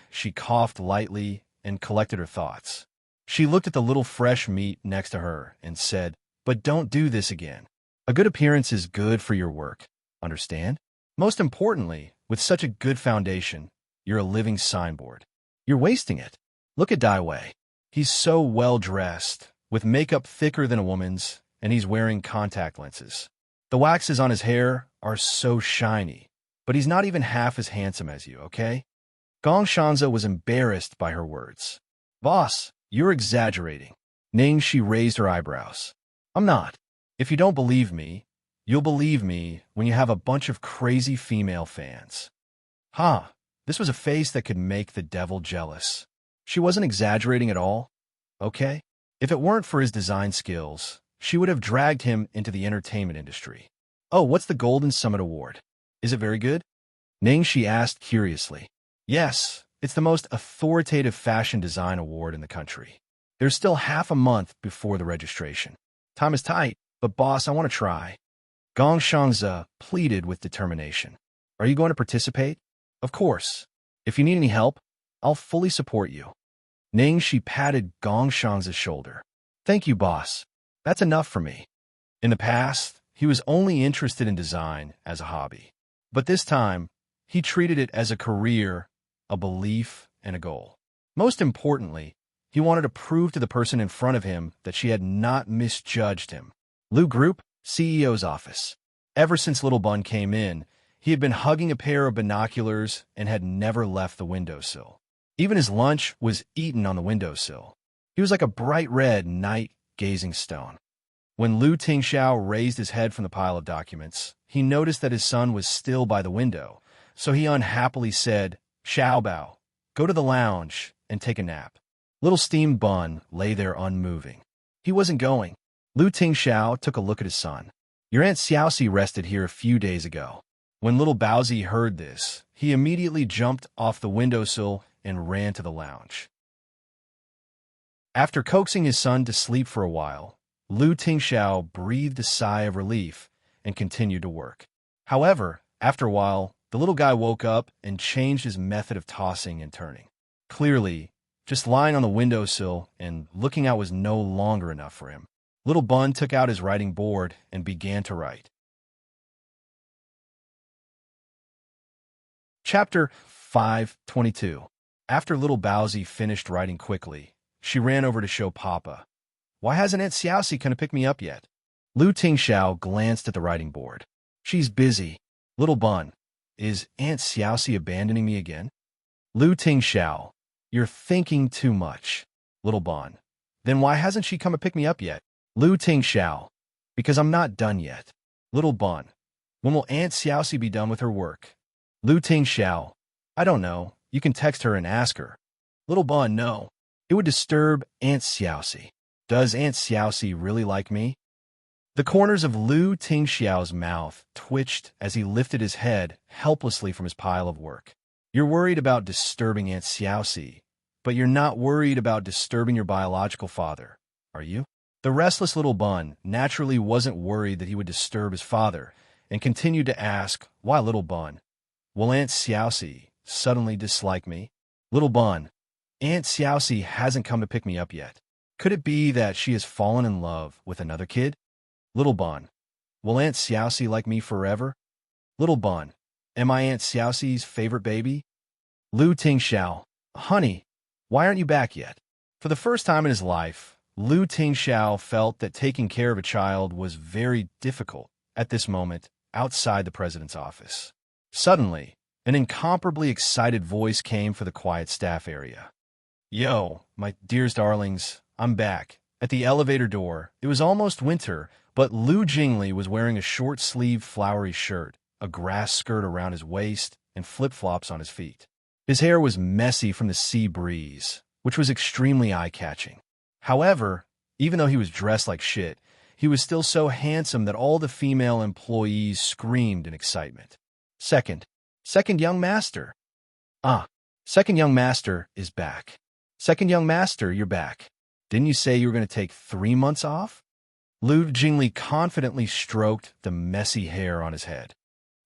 She coughed lightly and collected her thoughts. She looked at the little fresh meat next to her and said, "But don't do this again. A good appearance is good for your work. Understand? Most importantly, with such a good foundation, you're a living signboard. You're wasting it. Look at Dai Wei. He's so well-dressed, with makeup thicker than a woman's, and he's wearing contact lenses. The waxes on his hair are so shiny, but he's not even half as handsome as you, okay?" Xianxia was embarrassed by her words. "Boss, you're exaggerating." She raised her eyebrows. "I'm not. If you don't believe me, you'll believe me when you have a bunch of crazy female fans." This was a face that could make the devil jealous. She wasn't exaggerating at all. Okay? If it weren't for his design skills, she would have dragged him into the entertainment industry. "Oh, what's the Golden Summit Award? Is it very good?" She asked curiously. "Yes, it's the most authoritative fashion design award in the country. There's still half a month before the registration. Time is tight, but boss, I want to try." Xianxia pleaded with determination. "Are you going to participate?" "Of course. If you need any help, I'll fully support you." She patted Xianxia's shoulder. "Thank you, boss. That's enough for me." In the past, he was only interested in design as a hobby. But this time, he treated it as a career, a belief, and a goal. Most importantly, he wanted to prove to the person in front of him that she had not misjudged him. Lu Group, CEO's office. Ever since Little Bun came in, he had been hugging a pair of binoculars and had never left the windowsill. Even his lunch was eaten on the windowsill. He was like a bright red night-gazing stone. When Lu Tingxiao raised his head from the pile of documents, he noticed that his son was still by the window, so he unhappily said, "Xiaobao, go to the lounge and take a nap." Little Steamed Bun lay there unmoving. He wasn't going. Lu Tingxiao took a look at his son. "Your Aunt Xiaoxi rested here a few days ago." When little Baozi heard this, he immediately jumped off the windowsill and ran to the lounge. After coaxing his son to sleep for a while, Lu Tingxiao breathed a sigh of relief and continued to work. However, after a while, the little guy woke up and changed his method of tossing and turning. Clearly, just lying on the windowsill and looking out was no longer enough for him. Little Bun took out his writing board and began to write. Chapter 522. After little Baozi finished writing quickly, she ran over to show Papa. "Why hasn't Aunt Xiaoxi come to pick me up yet?" Lu Tingxiao glanced at the writing board. "She's busy." Little Bun, "Is Aunt Xiaoxi abandoning me again?" Lu Tingxiao, "You're thinking too much." Little Bun, "Then why hasn't she come to pick me up yet?" Lu Tingxiao, "Because I'm not done yet." Little Bun, "When will Aunt Xiaoxi be done with her work?" Lu Tingxiao, "I don't know. You can text her and ask her." Little Bun, "No. It would disturb Aunt Xiaoxi." "Does Aunt Xiaoxi really like me?" The corners of Lu Tingxiao's mouth twitched as he lifted his head helplessly from his pile of work. "You're worried about disturbing Aunt Xiaoxi, but you're not worried about disturbing your biological father, are you?" The restless little Bun naturally wasn't worried that he would disturb his father and continued to ask, "Why, Little Bun? Will Aunt Xiaoxi suddenly dislike me?" Little Bun, "Aunt Xiaoxi hasn't come to pick me up yet. Could it be that she has fallen in love with another kid?" Little Bun, "Will Aunt Xiaoxi like me forever?" Little Bun, "Am I Aunt Xiaoxi's favorite baby?" Lu Tingxiao, "Honey, why aren't you back yet?" For the first time in his life, Lu Tingxiao felt that taking care of a child was very difficult at this moment outside the president's office. Suddenly, an incomparably excited voice came from the quiet staff area. "Yo, my dearest darlings, I'm back." At the elevator door, it was almost winter, but Lu Jingli was wearing a short-sleeved flowery shirt, a grass skirt around his waist, and flip-flops on his feet. His hair was messy from the sea breeze, which was extremely eye-catching. However, even though he was dressed like shit, he was still so handsome that all the female employees screamed in excitement. Second young master. Second young master is back. Second young master, you're back. Didn't you say you were going to take 3 months off? Lu Jingli confidently stroked the messy hair on his head.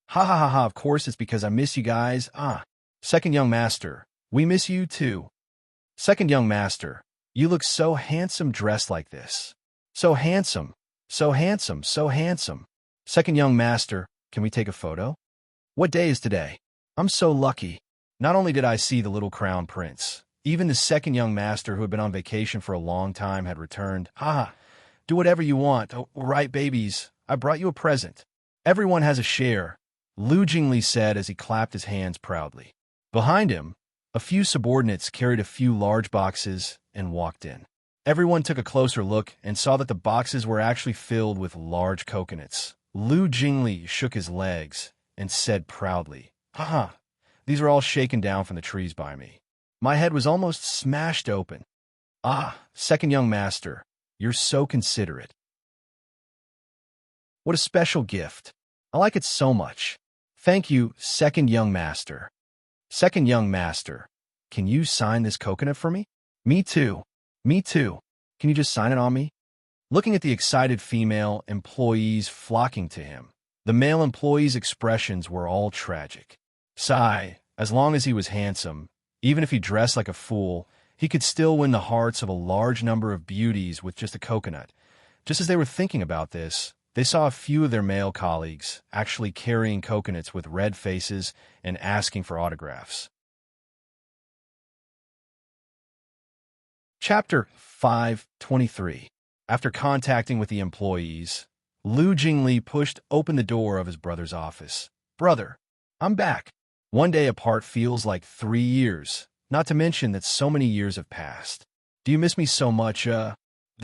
Ha ha ha ha, of course it's because I miss you guys. Second young master, we miss you too. Second young master, you look so handsome dressed like this. So handsome, so handsome, so handsome. Second young master, can we take a photo? What day is today? I'm so lucky. Not only did I see the little crown prince, even the second young master who had been on vacation for a long time had returned. Do whatever you want. Oh, right, babies. I brought you a present. Everyone has a share, Lu Jingli said as he clapped his hands proudly. Behind him, a few subordinates carried a few large boxes and walked in. Everyone took a closer look and saw that the boxes were actually filled with large coconuts. Lu Jingli shook his legs and said proudly, these are all shaken down from the trees by me. My head was almost smashed open. Second young master, you're so considerate. What a special gift. I like it so much. Thank you, second young master. Second young master, can you sign this coconut for me? Me too. Me too. Can you just sign it on me? Looking at the excited female employees flocking to him, the male employees' expressions were all tragic. Sigh, as long as he was handsome, even if he dressed like a fool, he could still win the hearts of a large number of beauties with just a coconut. Just as they were thinking about this, They saw a few of their male colleagues actually carrying coconuts with red faces and asking for autographs. Chapter 523. After contacting with the employees, Lu Jingli pushed open the door of his brother's office. "Brother, I'm back. One day apart feels like 3 years, not to mention that so many years have passed. Do you miss me so much, The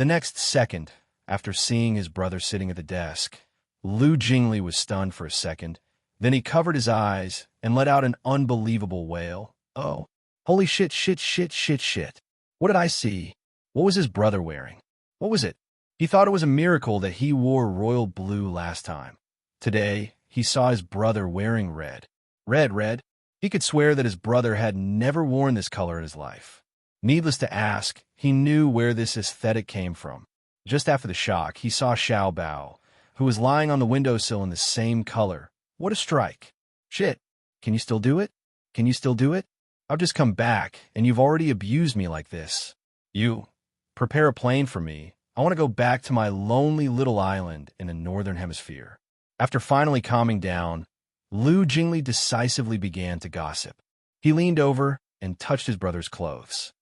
next second, after seeing his brother sitting at the desk, Lu Jingli was stunned for a second. Then he covered his eyes and let out an unbelievable wail. "Oh, holy shit, shit, shit, shit, shit. What did I see? What was his brother wearing? What was it?" He thought it was a miracle that he wore royal blue last time. Today, he saw his brother wearing red. Red. He could swear that his brother had never worn this color in his life. Needless to ask, he knew where this aesthetic came from. Just after the shock, he saw Xiao Bao, who was lying on the windowsill in the same color. What a strike. "Shit, can you still do it? Can you still do it? I've just come back, and you've already abused me like this. You, prepare a plane for me. I want to go back to my lonely little island in the northern hemisphere." After finally calming down, Lu Jingli decisively began to gossip. He leaned over and touched his brother's clothes.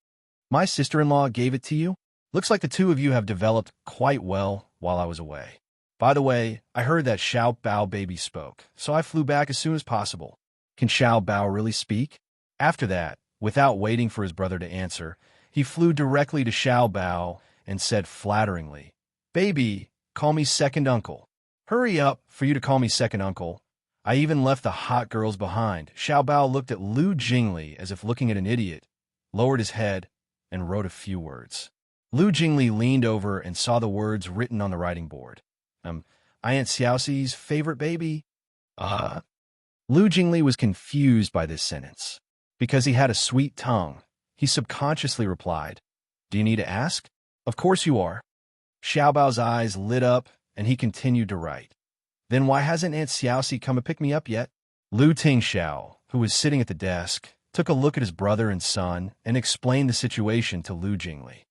"My sister-in-law gave it to you? Looks like the two of you have developed quite well while I was away. By the way, I heard that Xiao Bao baby spoke, so I flew back as soon as possible. Can Xiao Bao really speak?" After that, without waiting for his brother to answer, he flew directly to Xiao Bao and said flatteringly, "Baby, call me second uncle. Hurry up for you to call me second uncle. I even left the hot girls behind." Xiao Bao looked at Lu Jingli as if looking at an idiot, lowered his head, and wrote a few words. Lu Jingli leaned over and saw the words written on the writing board. Aunt Xiaoxi's favorite baby? Lu Jingli was confused by this sentence. Because he had a sweet tongue, he subconsciously replied, "Do you need to ask?" "Of course you are." Xiao Bao's eyes lit up, and he continued to write. "Then why hasn't Aunt Xiaoxi come to pick me up yet?" Lu Tingxiao, who was sitting at the desk, took a look at his brother and son and explained the situation to Lu Jingli.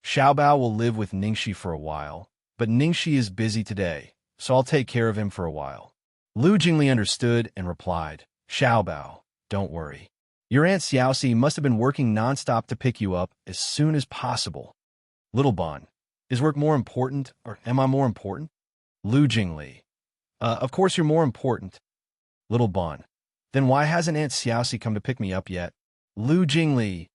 "Xiao Bao will live with Ningxi for a while, but Ningxi is busy today, so I'll take care of him for a while." Lu Jingli understood and replied, "Xiao Bao, don't worry. Your Aunt Xiaoxi must have been working nonstop to pick you up as soon as possible." "Little Bun, is work more important, or am I more important?" Lu Jingli, of course you're more important." Little Bun, then why hasn't Aunt Xiaoxi come to pick me up yet? Lu Jingli,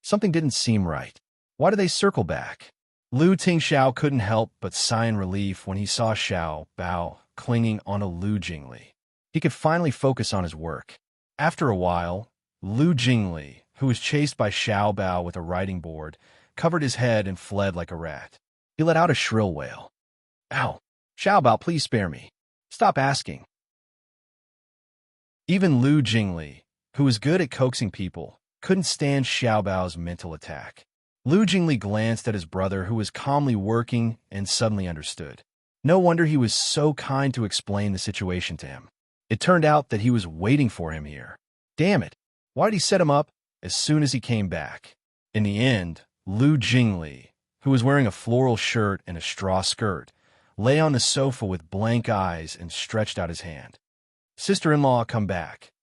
something didn't seem right. Why did they circle back? Lu Tingxiao couldn't help but sigh in relief when he saw Xiao Bao clinging onto Lu Jingli. He could finally focus on his work. After a while, Lu Jingli, who was chased by Xiao Bao with a writing board, covered his head and fled like a rat. He let out a shrill wail. "Ow! Xiao Bao, please spare me. Stop asking." Even Lu Jingli, who was good at coaxing people, couldn't stand Xiao Bao's mental attack. Lu Jingli glanced at his brother, who was calmly working, and suddenly understood. No wonder he was so kind to explain the situation to him. It turned out that he was waiting for him here. Damn it! Why did he set him up as soon as he came back? In the end, Lu Jingli, who was wearing a floral shirt and a straw skirt, lay on the sofa with blank eyes and stretched out his hand. "Sister-in-law, come back."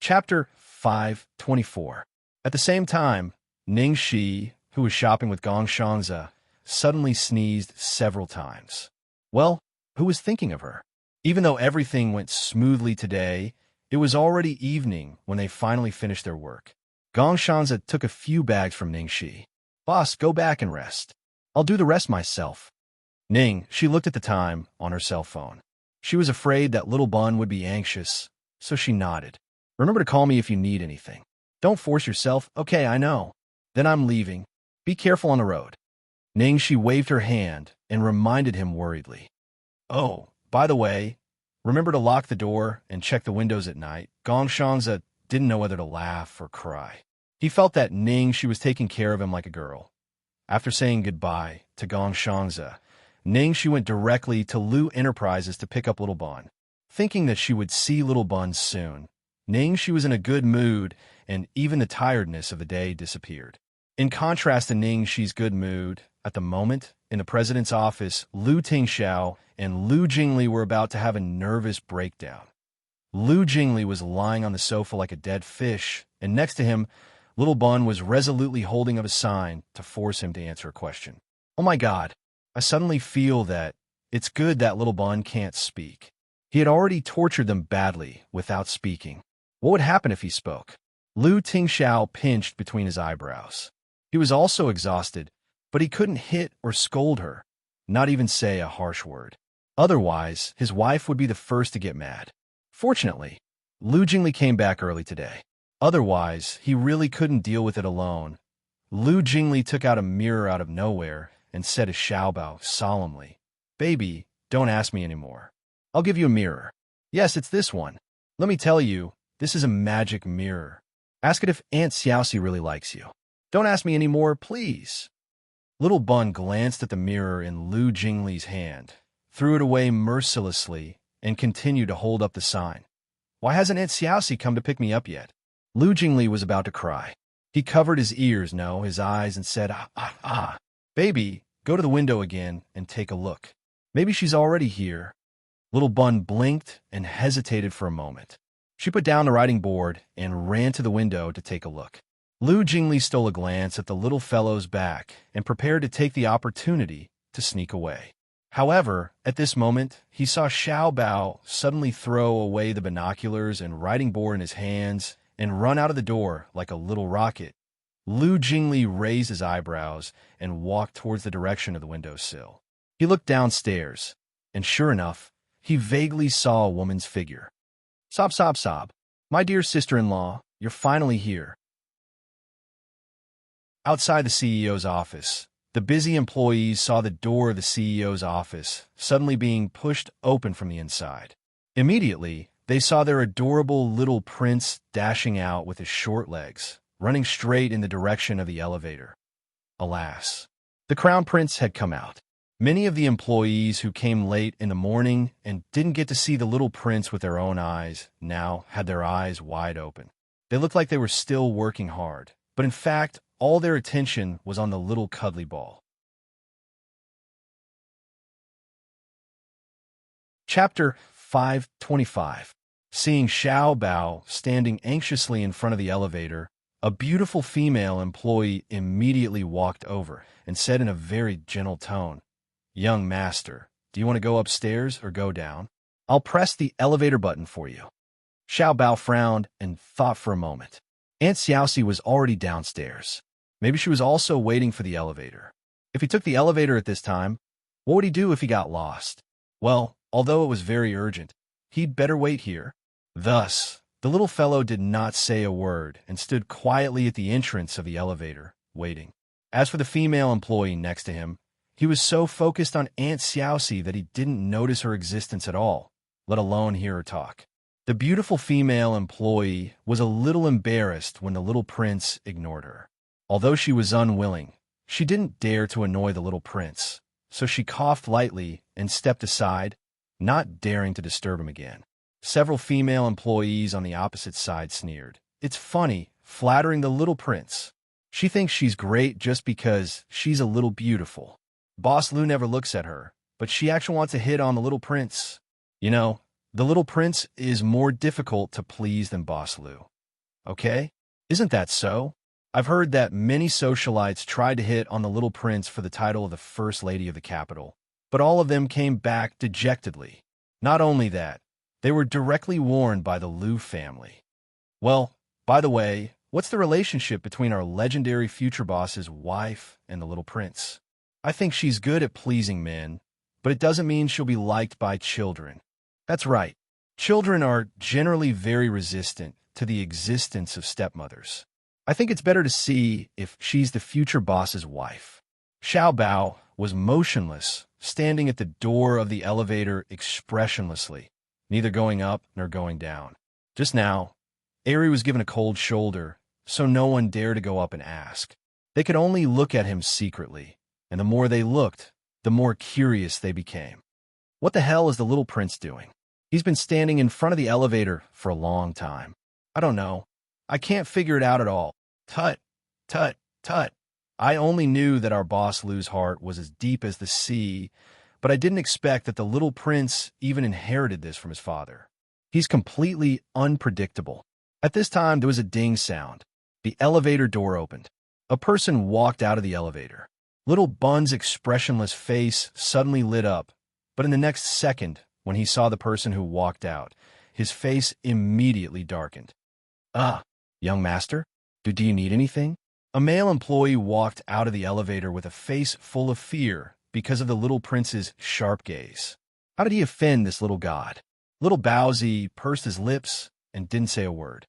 Chapter 524. At the same time, Ningxi, who was shopping with Xianxia, suddenly sneezed several times. Well, who was thinking of her? Even though everything went smoothly today, it was already evening when they finally finished their work. Xianxia took a few bags from Ningxi. "Boss, go back and rest. I'll do the rest myself." She looked at the time on her cell phone. She was afraid that little Bun would be anxious, so she nodded. "Remember to call me if you need anything. Don't force yourself." "Okay, I know. Then I'm leaving. Be careful on the road." She waved her hand and reminded him worriedly. "Oh, by the way, remember to lock the door and check the windows at night." Xianxia didn't know whether to laugh or cry. He felt that she was taking care of him like a girl. After saying goodbye to Xianxia, she went directly to Lu Enterprises to pick up Little Bun. Thinking that she would see Little Bun soon, she was in a good mood, and even the tiredness of the day disappeared. In contrast to Ningxi's good mood, At the moment, in the president's office, Lu Tingxiao and Lu Jingli were about to have a nervous breakdown. Lu Jingli was lying on the sofa like a dead fish, and next to him, Little Bun was resolutely holding up a sign to force him to answer a question. Oh my God, I suddenly feel that it's good that Little Bun can't speak. He had already tortured them badly without speaking. What would happen if he spoke? Lu Tingxiao pinched between his eyebrows. He was also exhausted, but he couldn't hit or scold her, not even say a harsh word. Otherwise, his wife would be the first to get mad. Fortunately, Lu Jingli came back early today. Otherwise, he really couldn't deal with it alone. Lu Jingli took out a mirror out of nowhere and said to Xiaobao solemnly, "Baby, don't ask me anymore. I'll give you a mirror. Yes, it's this one. Let me tell you, this is a magic mirror. Ask it if Aunt Xiaoxia really likes you. Don't ask me anymore, please." Little Bun glanced at the mirror in Lu Jingli's hand, threw it away mercilessly, and continued to hold up the sign. "Why hasn't Aunt Xiaoxia come to pick me up yet?" Lu Jingli was about to cry. He covered his ears, no, his eyes, and said, "Ah. Baby, go to the window again and take a look. Maybe she's already here." Little Bun blinked and hesitated for a moment. She put down the writing board and ran to the window to take a look. Lu Jingli stole a glance at the little fellow's back and prepared to take the opportunity to sneak away. However, at this moment, he saw Xiaobao suddenly throw away the binoculars and writing board in his hands and run out of the door like a little rocket. Lu Jingli raised his eyebrows and walked towards the direction of the windowsill. He looked downstairs, and sure enough, he vaguely saw a woman's figure. "Sob, sob, sob. My dear sister-in-law, you're finally here." Outside the CEO's office, the busy employees saw the door of the CEO's office suddenly being pushed open from the inside. Immediately, they saw their adorable little prince dashing out with his short legs, running straight in the direction of the elevator. Alas, the crown prince had come out. Many of the employees who came late in the morning and didn't get to see the little prince with their own eyes now had their eyes wide open. They looked like they were still working hard, but in fact, all their attention was on the little cuddly ball. Chapter 525. Seeing Xiaobao standing anxiously in front of the elevator, a beautiful female employee immediately walked over and said in a very gentle tone, "Young master, do you want to go upstairs or go down? I'll press the elevator button for you." Xiaobao frowned and thought for a moment. Aunt Xiaoxia was already downstairs. Maybe she was also waiting for the elevator. If he took the elevator at this time, what would he do if he got lost? Well, although it was very urgent, he'd better wait here. Thus, the little fellow did not say a word and stood quietly at the entrance of the elevator, waiting. As for the female employee next to him, he was so focused on Aunt Xiaoxia that he didn't notice her existence at all, let alone hear her talk. The beautiful female employee was a little embarrassed when the little prince ignored her. Although she was unwilling, she didn't dare to annoy the little prince, so she coughed lightly and stepped aside, not daring to disturb him again. Several female employees on the opposite side sneered. "It's funny, flattering the little prince. She thinks she's great just because she's a little beautiful. Boss Lu never looks at her, but she actually wants to hit on the little prince. You know, the little prince is more difficult to please than Boss Lu. Okay? Isn't that so? I've heard that many socialites tried to hit on the little prince for the title of the First Lady of the capital, but all of them came back dejectedly. Not only that, they were directly warned by the Lu family. Well, by the way, what's the relationship between our legendary future boss's wife and the little prince? I think she's good at pleasing men, but it doesn't mean she'll be liked by children." That's right. Children are generally very resistant to the existence of stepmothers. I think it's better to see if she's the future boss's wife. Xiaobao was motionless, standing at the door of the elevator expressionlessly, neither going up nor going down. Just now, Ari was given a cold shoulder, so no one dared to go up and ask. They could only look at him secretly, and the more they looked, the more curious they became. What the hell is the little prince doing? He's been standing in front of the elevator for a long time. I don't know. I can't figure it out at all. Tut, tut, tut. I only knew that our boss Lu's heart was as deep as the sea, but I didn't expect that the little prince even inherited this from his father. He's completely unpredictable. At this time, there was a ding sound. The elevator door opened. A person walked out of the elevator. Little Bun's expressionless face suddenly lit up, but in the next second, when he saw the person who walked out, his face immediately darkened. "Ah, young master, do you need anything?" A male employee walked out of the elevator with a face full of fear because of the little prince's sharp gaze. How did he offend this little god? Little Bowsy pursed his lips and didn't say a word.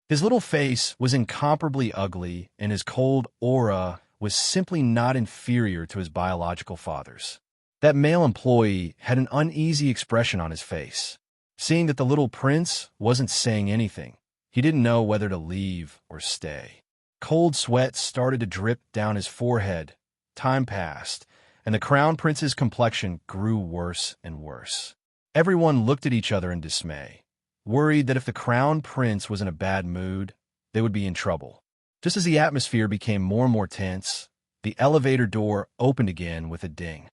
His little face was incomparably ugly, and his cold aura was simply not inferior to his biological father's. That male employee had an uneasy expression on his face. Seeing that the little prince wasn't saying anything, he didn't know whether to leave or stay. Cold sweat started to drip down his forehead. Time passed, and the crown prince's complexion grew worse and worse. Everyone looked at each other in dismay, worried that if the crown prince was in a bad mood, they would be in trouble. Just as the atmosphere became more and more tense, the elevator door opened again with a ding.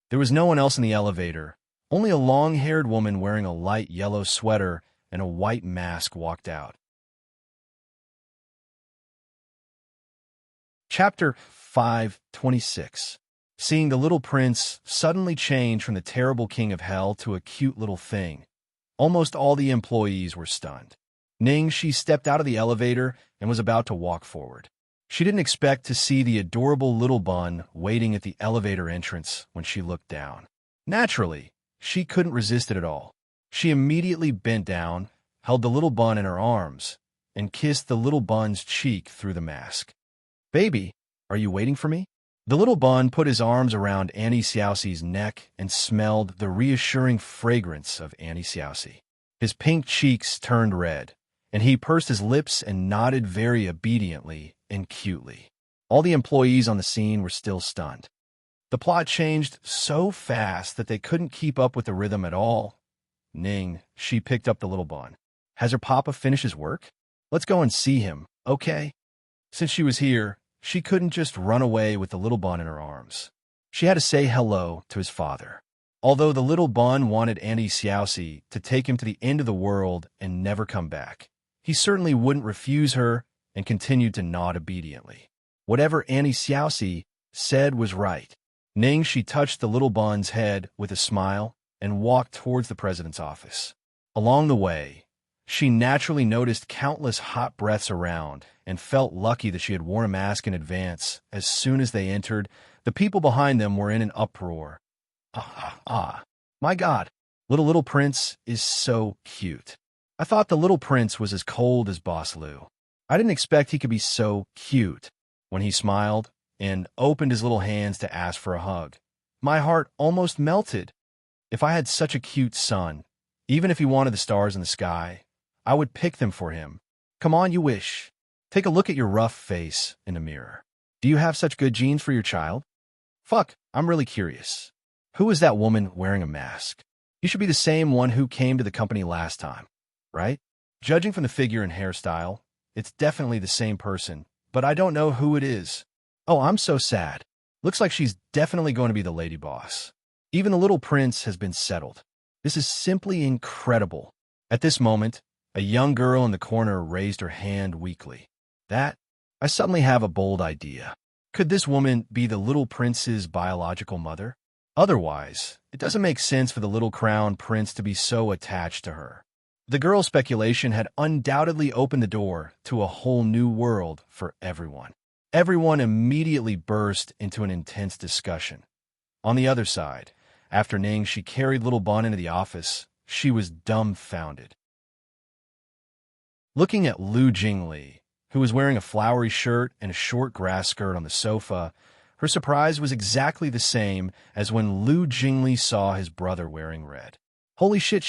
There was no one else in the elevator. Only a long-haired woman wearing a light yellow sweater and a white mask walked out. Chapter 5:26. Seeing the little prince suddenly change from the terrible king of hell to a cute little thing, almost all the employees were stunned. Xianxia stepped out of the elevator and was about to walk forward. She didn't expect to see the adorable little bun waiting at the elevator entrance when she looked down. Naturally, she couldn't resist it at all. She immediately bent down, held the little bun in her arms, and kissed the little bun's cheek through the mask. "Baby, are you waiting for me?" The little bun put his arms around Annie Xiaoxi's neck and smelled the reassuring fragrance of Annie Xiaoxi. His pink cheeks turned red, and he pursed his lips and nodded very obediently and cutely. All the employees on the scene were still stunned. The plot changed so fast that they couldn't keep up with the rhythm at all. She picked up the little bun. "Has her papa finished his work? Let's go and see him, okay?" Since she was here, she couldn't just run away with the little bun in her arms. She had to say hello to his father. Although the little bun wanted Annie Xiaoxi to take him to the end of the world and never come back, he certainly wouldn't refuse her and continued to nod obediently. Whatever Annie Xiaoxi said was right. She touched the little bun's head with a smile and walked towards the president's office. Along the way, she naturally noticed countless hot breaths around and felt lucky that she had worn a mask in advance. As soon as they entered, the people behind them were in an uproar. My God, little prince is so cute. I thought the little prince was as cold as Boss Lu. I didn't expect he could be so cute. When he smiled and opened his little hands to ask for a hug, my heart almost melted. If I had such a cute son, even if he wanted the stars in the sky, I would pick them for him. Come on, you wish. Take a look at your rough face in the mirror. Do you have such good genes for your child? Fuck, I'm really curious. Who is that woman wearing a mask? You should be the same one who came to the company last time, right? Judging from the figure and hairstyle, it's definitely the same person, but I don't know who it is. Oh, I'm so sad. Looks like she's definitely going to be the lady boss. Even the little prince has been settled. This is simply incredible. At this moment, a young girl in the corner raised her hand weakly. I suddenly have a bold idea. Could this woman be the little prince's biological mother? Otherwise, it doesn't make sense for the little crown prince to be so attached to her. The girl's speculation had undoubtedly opened the door to a whole new world for everyone. Everyone immediately burst into an intense discussion. On the other side, after she carried little Bun into the office, she was dumbfounded. Looking at Lu Jingli, who was wearing a flowery shirt and a short grass skirt on the sofa, her surprise was exactly the same as when Lu Jingli saw his brother wearing red. Holy shit.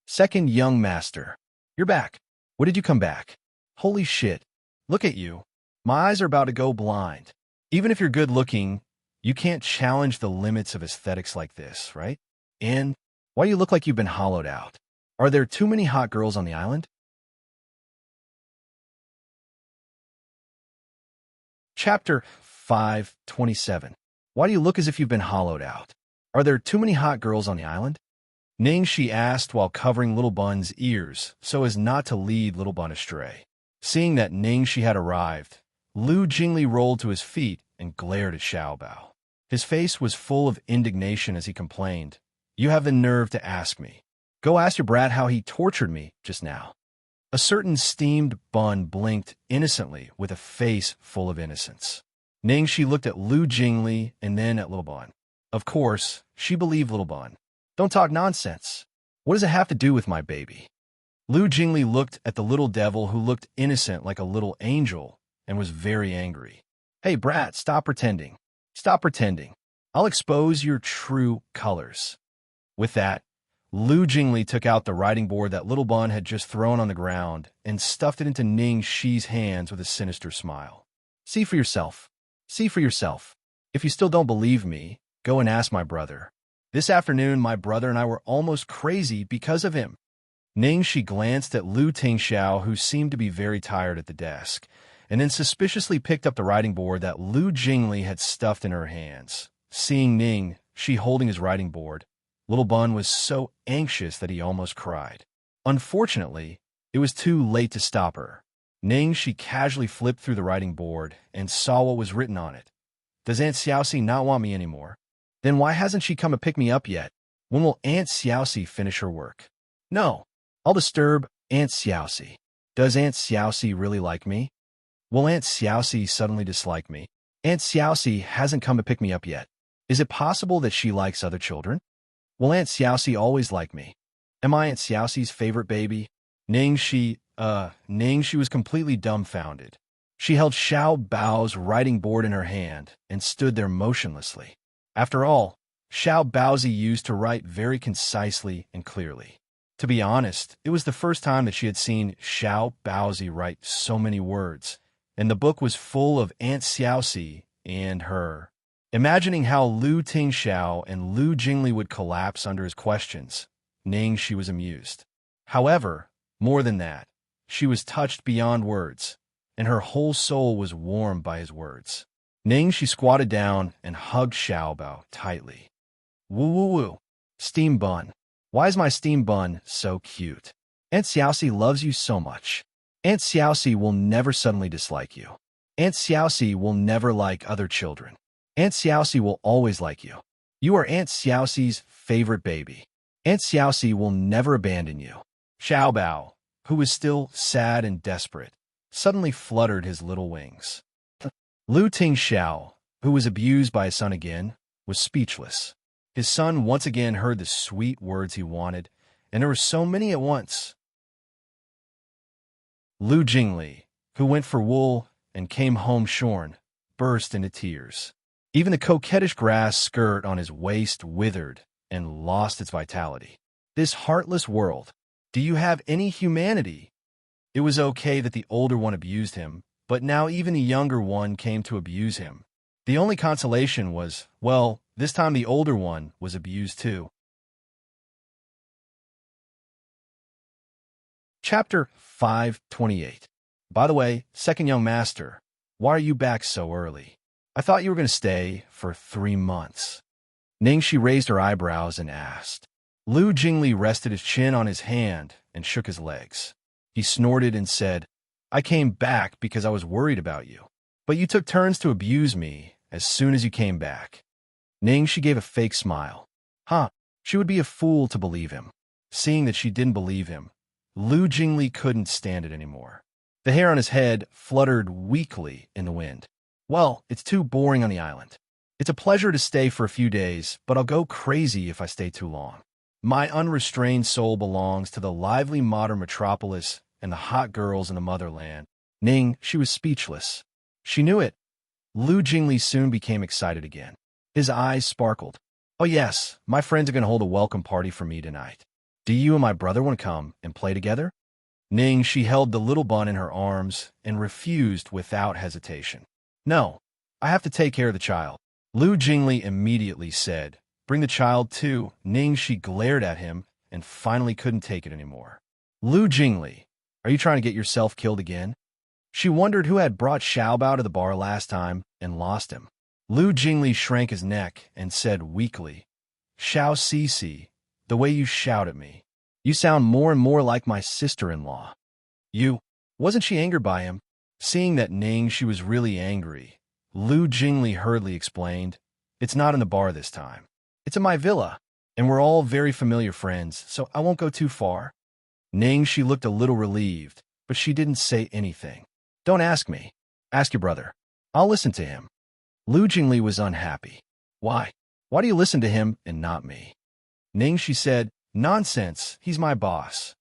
Second young master. You're back. When did you come back? Holy shit. Look at you. My eyes are about to go blind. Even if you're good looking, you can't challenge the limits of aesthetics like this, right? And why do you look like you've been hollowed out? Are there too many hot girls on the island? Chapter 527. Why do you look as if you've been hollowed out? Are there too many hot girls on the island? Ningxi asked while covering Little Bun's ears so as not to lead Little Bun astray. Seeing that Ningxi had arrived, Lu Jingli rolled to his feet and glared at Xiaobao. His face was full of indignation as he complained, "You have the nerve to ask me. Go ask your brat how he tortured me just now." A certain steamed bun blinked innocently with a face full of innocence. Ningxi looked at Lu Jingli and then at Little Bun. Of course, she believed Little Bun. "Don't talk nonsense. What does it have to do with my baby?" Lu Jingli looked at the little devil who looked innocent like a little angel and was very angry. "Hey, brat, stop pretending. Stop pretending. I'll expose your true colors." With that, Lu Jingli took out the writing board that Little Bun had just thrown on the ground and stuffed it into Ning Shi's hands with a sinister smile. "See for yourself. See for yourself. If you still don't believe me, go and ask my brother. This afternoon, my brother and I were almost crazy because of him." Ning Shi glanced at Lu Tingxiao, who seemed to be very tired at the desk, and then suspiciously picked up the writing board that Lu Jingli had stuffed in her hands. Seeing Ning Shi holding his writing board, Little Bun was so anxious that he almost cried. Unfortunately, it was too late to stop her. Ning Shi casually flipped through the writing board and saw what was written on it. "Does Aunt Xiaoxi not want me anymore? Then why hasn't she come to pick me up yet? When will Aunt Xiaoxi finish her work? No, I'll disturb Aunt Xiaoxi. Does Aunt Xiaoxi really like me? Will Aunt Xiaoxi suddenly dislike me? Aunt Xiaoxi hasn't come to pick me up yet. Is it possible that she likes other children? Will Aunt Xiaoxi always like me? Am I Aunt Xiaoxi's favorite baby?" Ningxi was completely dumbfounded. She held Xiao Bao's writing board in her hand and stood there motionlessly. After all, Xiao Baozi used to write very concisely and clearly. To be honest, it was the first time that she had seen Xiao Baozi write so many words, and the book was full of Aunt Xiaoxi and her. Imagining how Lu Tingxiao and Lu Jingli would collapse under his questions, Ningxi was amused. However, more than that, she was touched beyond words, and her whole soul was warmed by his words. Ningxi squatted down and hugged Xiaobao tightly. "Woo woo woo, steam bun. Why is my steam bun so cute? Aunt Xiaoxi loves you so much. Aunt Xiaoxi will never suddenly dislike you. Aunt Xiaoxi will never like other children. Aunt Xiaoxi will always like you. You are Aunt Xiaoxi's favorite baby. Aunt Xiaoxi will never abandon you." Xiaobao, who was still sad and desperate, suddenly fluttered his little wings. Lu Tingxiao, who was abused by his son again, was speechless. His son once again heard the sweet words he wanted, and there were so many at once. Lu Jingli, who went for wool and came home shorn, burst into tears. Even the coquettish grass skirt on his waist withered and lost its vitality. This heartless world. Do you have any humanity? It was okay that the older one abused him, but now even the younger one came to abuse him. The only consolation was, well, this time the older one was abused too. Chapter 528. By the way, second young master, why are you back so early? I thought you were going to stay for 3 months. Ningxi raised her eyebrows and asked. Lu Jingli rested his chin on his hand and shook his legs. He snorted and said, "I came back because I was worried about you, but you took turns to abuse me as soon as you came back." Ningxi gave a fake smile. She would be a fool to believe him. Seeing that she didn't believe him, Lu Jingli couldn't stand it anymore. The hair on his head fluttered weakly in the wind. "Well, it's too boring on the island. It's a pleasure to stay for a few days, but I'll go crazy if I stay too long. My unrestrained soul belongs to the lively modern metropolis and the hot girls in the motherland." She was speechless. She knew it. Lu Jingli soon became excited again. His eyes sparkled. "Oh yes, my friends are going to hold a welcome party for me tonight. Do you and my brother want to come and play together?" She held the little bun in her arms and refused without hesitation. "No, I have to take care of the child." Lu Jingli immediately said, "Bring the child too." She glared at him and finally couldn't take it anymore. "Lu Jingli, are you trying to get yourself killed again? She wondered who had brought Xiaobao to the bar last time and lost him. Lu Jingli shrank his neck and said weakly, "Xiao Cici, the way you shout at me. You sound more and more like my sister-in-law." You. Wasn't she angered by him? Seeing that Ning, she was really angry, Lu Jingli hurriedly explained, "It's not in the bar this time. It's in my villa, and we're all very familiar friends, so I won't go too far." Ning, she looked a little relieved, but she didn't say anything. "Don't ask me. Ask your brother. I'll listen to him." Lu Jingli was unhappy. "Why? Why do you listen to him and not me?" Ning, she said, "Nonsense, he's my boss."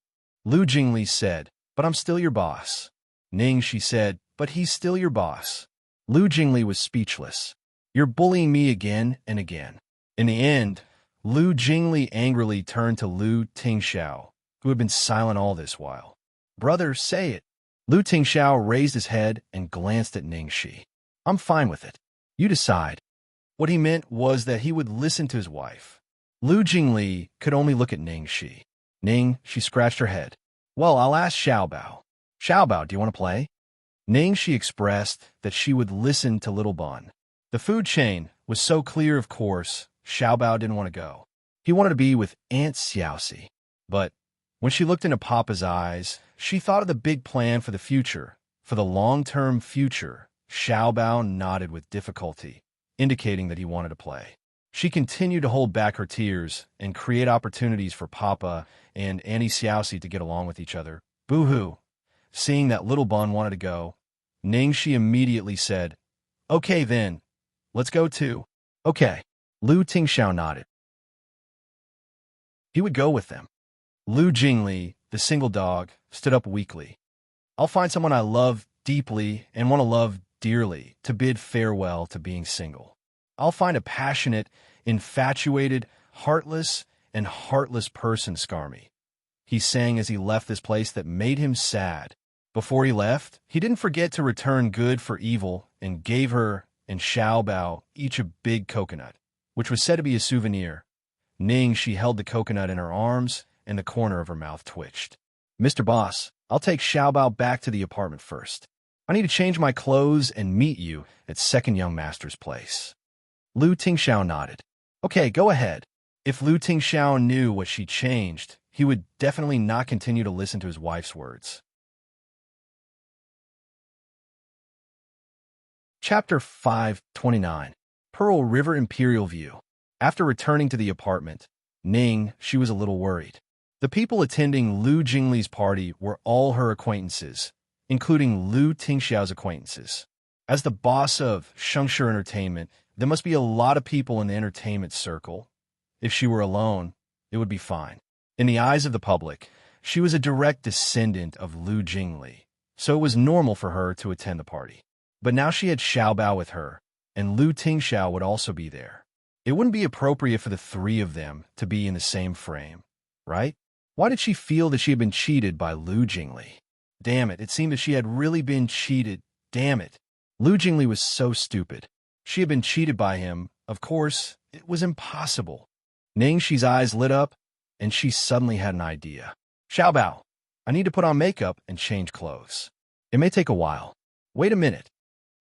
Lu Jingli said, "But I'm still your boss." Ning, she said, "But he's still your boss." Lu Jingli was speechless. "You're bullying me again and again." In the end, Lu Jingli angrily turned to Lu Tingxiao, who had been silent all this while. "Brother, say it." Lu Tingxiao raised his head and glanced at Ningxi. "I'm fine with it. You decide." What he meant was that he would listen to his wife. Lu Jingli could only look at Ningxi. Ning, she scratched her head. "Well, I'll ask Xiaobao. Xiaobao, do you want to play?" Ning, she expressed that she would listen to Little Bun. The food chain was so clear, of course, Xiaobao didn't want to go. He wanted to be with Aunt Xiaoxi. But when she looked into Papa's eyes, she thought of the big plan for the future, for the long-term future. Xiaobao nodded with difficulty, indicating that he wanted to play. She continued to hold back her tears and create opportunities for Papa and Auntie Xiaoxi to get along with each other. Boo-hoo. Seeing that Little Bun wanted to go, Ningxi immediately said, "Okay then, let's go too." "Okay." Lu Tingxiao nodded. He would go with them. Lu Jingli, the single dog, stood up weakly. "I'll find someone I love deeply and want to love dearly to bid farewell to being single. I'll find a passionate, infatuated, heartless person, Skarmy," he sang as he left this place that made him sad. Before he left, he didn't forget to return good for evil and gave her and Xiaobao each a big coconut, which was said to be a souvenir. Ning, she held the coconut in her arms, and the corner of her mouth twitched. "Mr. Boss, I'll take Xiaobao back to the apartment first. I need to change my clothes and meet you at second young master's place." Lu Tingxiao nodded. "Okay, go ahead." If Lu Tingxiao knew what she changed, he would definitely not continue to listen to his wife's words. Chapter 529. Pearl River Imperial View. After returning to the apartment, Ning, she was a little worried. The people attending Lu Jingli's party were all her acquaintances, including Lu Tingxiao's acquaintances. As the boss of Xianxia Entertainment, there must be a lot of people in the entertainment circle. If she were alone, it would be fine. In the eyes of the public, she was a direct descendant of Lu Jingli, so it was normal for her to attend the party. But now she had Xiaobao with her, and Lu Tingxiao would also be there. It wouldn't be appropriate for the three of them to be in the same frame, right? Why did she feel that she had been cheated by Lu Jingli? Damn it, it seemed that she had really been cheated. Damn it. Lu Jingli was so stupid. She had been cheated by him. Of course, it was impossible. Ningxi's eyes lit up, and she suddenly had an idea. "Xiaobao, I need to put on makeup and change clothes. It may take a while. Wait a minute."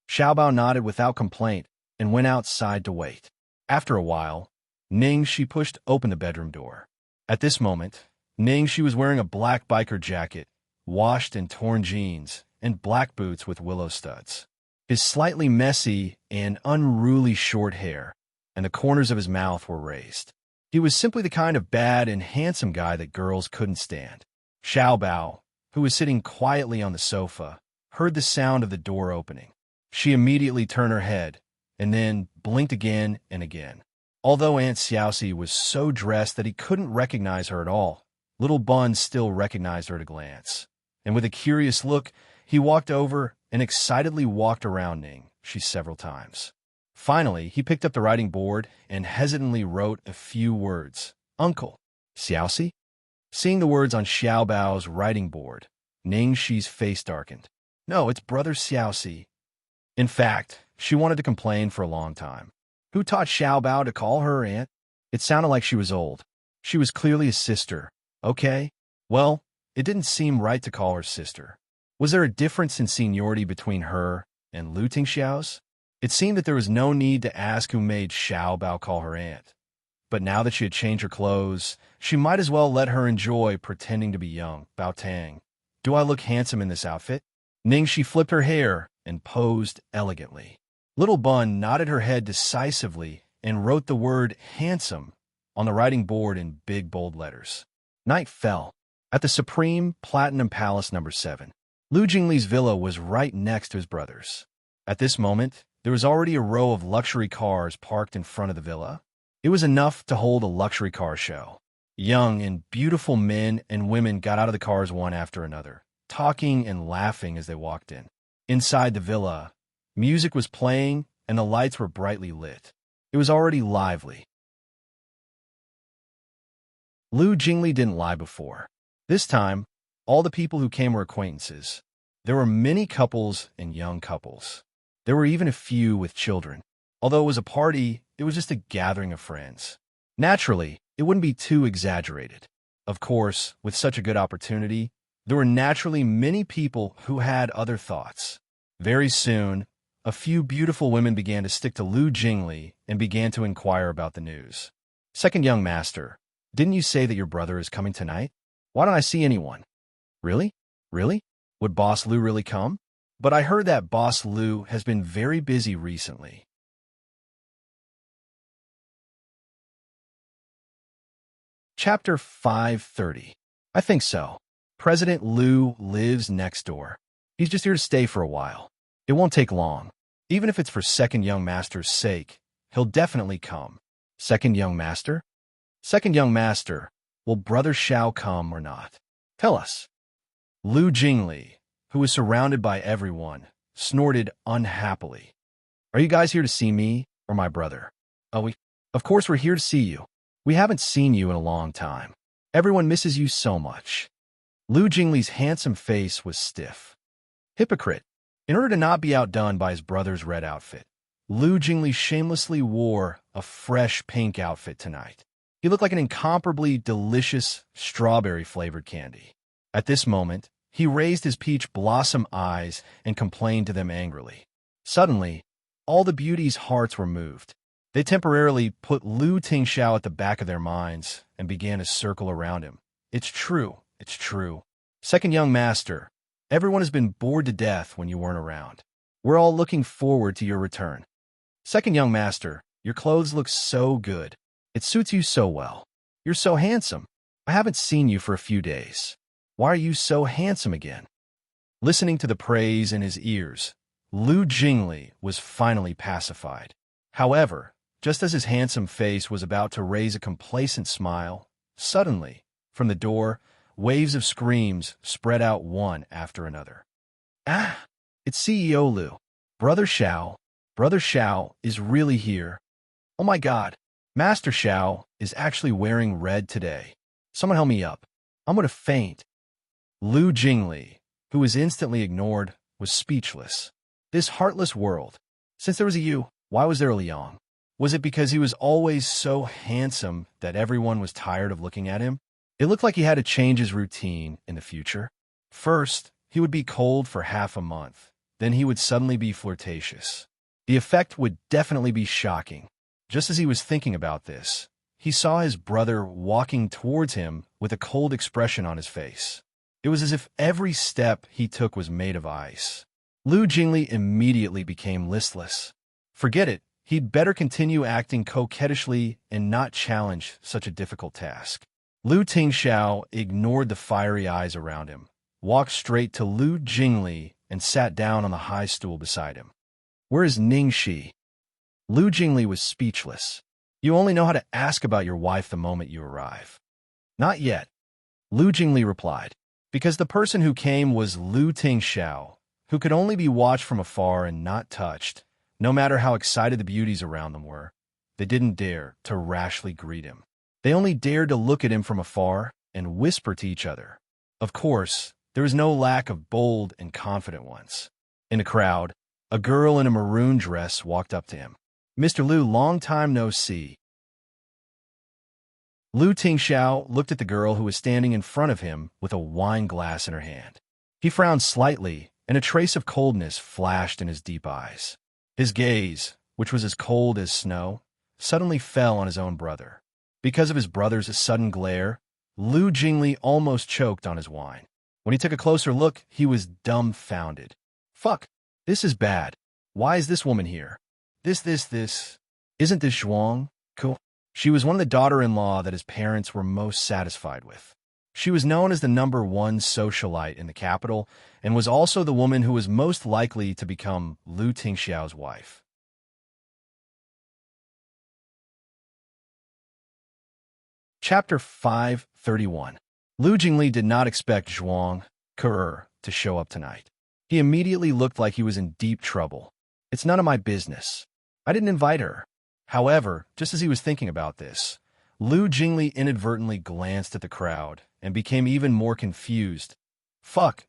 Xiaobao nodded without complaint and went outside to wait. After a while, Ning, she pushed open the bedroom door. At this moment, Ning, she was wearing a black biker jacket, washed and torn jeans, and black boots with willow studs. His slightly messy and unruly short hair, and the corners of his mouth were raised. He was simply the kind of bad and handsome guy that girls couldn't stand. Xiaobao, who was sitting quietly on the sofa, heard the sound of the door opening. She immediately turned her head, and then blinked again and again. Although Aunt Xiaoxi was so dressed that he couldn't recognize her at all, Little Bun still recognized her at a glance. And with a curious look, he walked over and excitedly walked around Ningxi several times. Finally, he picked up the writing board and hesitantly wrote a few words. "Uncle Xiaoxi?" Seeing the words on Xiaobao's writing board, Ningxi's face darkened. "No, it's Brother Xiaoxi." In fact, she wanted to complain for a long time. Who taught Xiaobao to call her aunt? It sounded like she was old. She was clearly a sister. Okay? Well, it didn't seem right to call her sister. Was there a difference in seniority between her and Lu Tingxiao's? It seemed that there was no need to ask who made Xiao Bao call her aunt. But now that she had changed her clothes, she might as well let her enjoy pretending to be young. Bao Tang, do I look handsome in this outfit? Ningxi flipped her hair and posed elegantly. Little Bun nodded her head decisively and wrote the word handsome on the writing board in big bold letters. Night fell. At the Supreme Platinum Palace No. 7, Lu Jingli's villa was right next to his brother's. At this moment, there was already a row of luxury cars parked in front of the villa. It was enough to hold a luxury car show. Young and beautiful men and women got out of the cars one after another, talking and laughing as they walked in. Inside the villa, music was playing and the lights were brightly lit. It was already lively. Lu Jingli didn't lie before. This time, all the people who came were acquaintances. There were many couples and young couples. There were even a few with children. Although it was a party, it was just a gathering of friends. Naturally, it wouldn't be too exaggerated. Of course, with such a good opportunity, there were naturally many people who had other thoughts. Very soon, a few beautiful women began to stick to Lu Jingli and began to inquire about the news. Second young master, didn't you say that your brother is coming tonight? Why don't I see anyone? Really? Really? Would Boss Lu really come? But I heard that Boss Lu has been very busy recently. Chapter 530. I think so. President Lu lives next door. He's just here to stay for a while. It won't take long. Even if it's for second young master's sake, he'll definitely come. Second young master? Second young master, will Brother Xiao come or not? Tell us. Lu Jingli, who was surrounded by everyone, snorted unhappily. Are you guys here to see me or my brother? Of course we're here to see you. We haven't seen you in a long time. Everyone misses you so much. Lu Jingli's handsome face was stiff. Hypocrite. In order to not be outdone by his brother's red outfit, Lu Jingli shamelessly wore a fresh pink outfit tonight. He looked like an incomparably delicious strawberry-flavored candy. At this moment, he raised his peach blossom eyes and complained to them angrily. Suddenly, all the beauties' hearts were moved. They temporarily put Lu Tingxiao at the back of their minds and began to circle around him. It's true, it's true. Second young master, everyone has been bored to death when you weren't around. We're all looking forward to your return. Second young master, your clothes look so good. It suits you so well. You're so handsome. I haven't seen you for a few days. Why are you so handsome again? Listening to the praise in his ears, Lu Jingli was finally pacified. However, just as his handsome face was about to raise a complacent smile, suddenly, from the door, waves of screams spread out one after another. Ah! It's CEO Lu. Brother Xiao is really here. Oh my God! Master Xiao is actually wearing red today. Someone help me up. I'm going to faint. Lu Jingli, who was instantly ignored, was speechless. This heartless world. Since there was a Yu, why was there a Liang? Was it because he was always so handsome that everyone was tired of looking at him? It looked like he had to change his routine in the future. First, he would be cold for half a month. Then he would suddenly be flirtatious. The effect would definitely be shocking. Just as he was thinking about this, he saw his brother walking towards him with a cold expression on his face. It was as if every step he took was made of ice. Lu Jingli immediately became listless. Forget it, he'd better continue acting coquettishly and not challenge such a difficult task. Lu Tingxiao ignored the fiery eyes around him, walked straight to Lu Jingli, and sat down on the high stool beside him. Where is Ningxi? Lu Jingli was speechless. You only know how to ask about your wife the moment you arrive. Not yet, Lu Jingli replied, because the person who came was Lu Tingxiao, who could only be watched from afar and not touched. No matter how excited the beauties around them were, they didn't dare to rashly greet him. They only dared to look at him from afar and whisper to each other. Of course, there was no lack of bold and confident ones. In the crowd, a girl in a maroon dress walked up to him. Mr. Lu, long time no see. Lu Tingxiao looked at the girl who was standing in front of him with a wine glass in her hand. He frowned slightly, and a trace of coldness flashed in his deep eyes. His gaze, which was as cold as snow, suddenly fell on his own brother. Because of his brother's sudden glare, Lu Jingli almost choked on his wine. When he took a closer look, he was dumbfounded. Fuck, this is bad. Why is this woman here? This. Isn't this Zhuang? Cool. She was one of the daughter-in-law that his parents were most satisfied with. She was known as the #1 socialite in the capital and was also the woman who was most likely to become Lu Tingxiao's wife. Chapter 531. Lu Jingli did not expect Zhuang Ke to show up tonight. He immediately looked like he was in deep trouble. It's none of my business. I didn't invite her. However, just as he was thinking about this, Lu Jingli inadvertently glanced at the crowd and became even more confused. Fuck,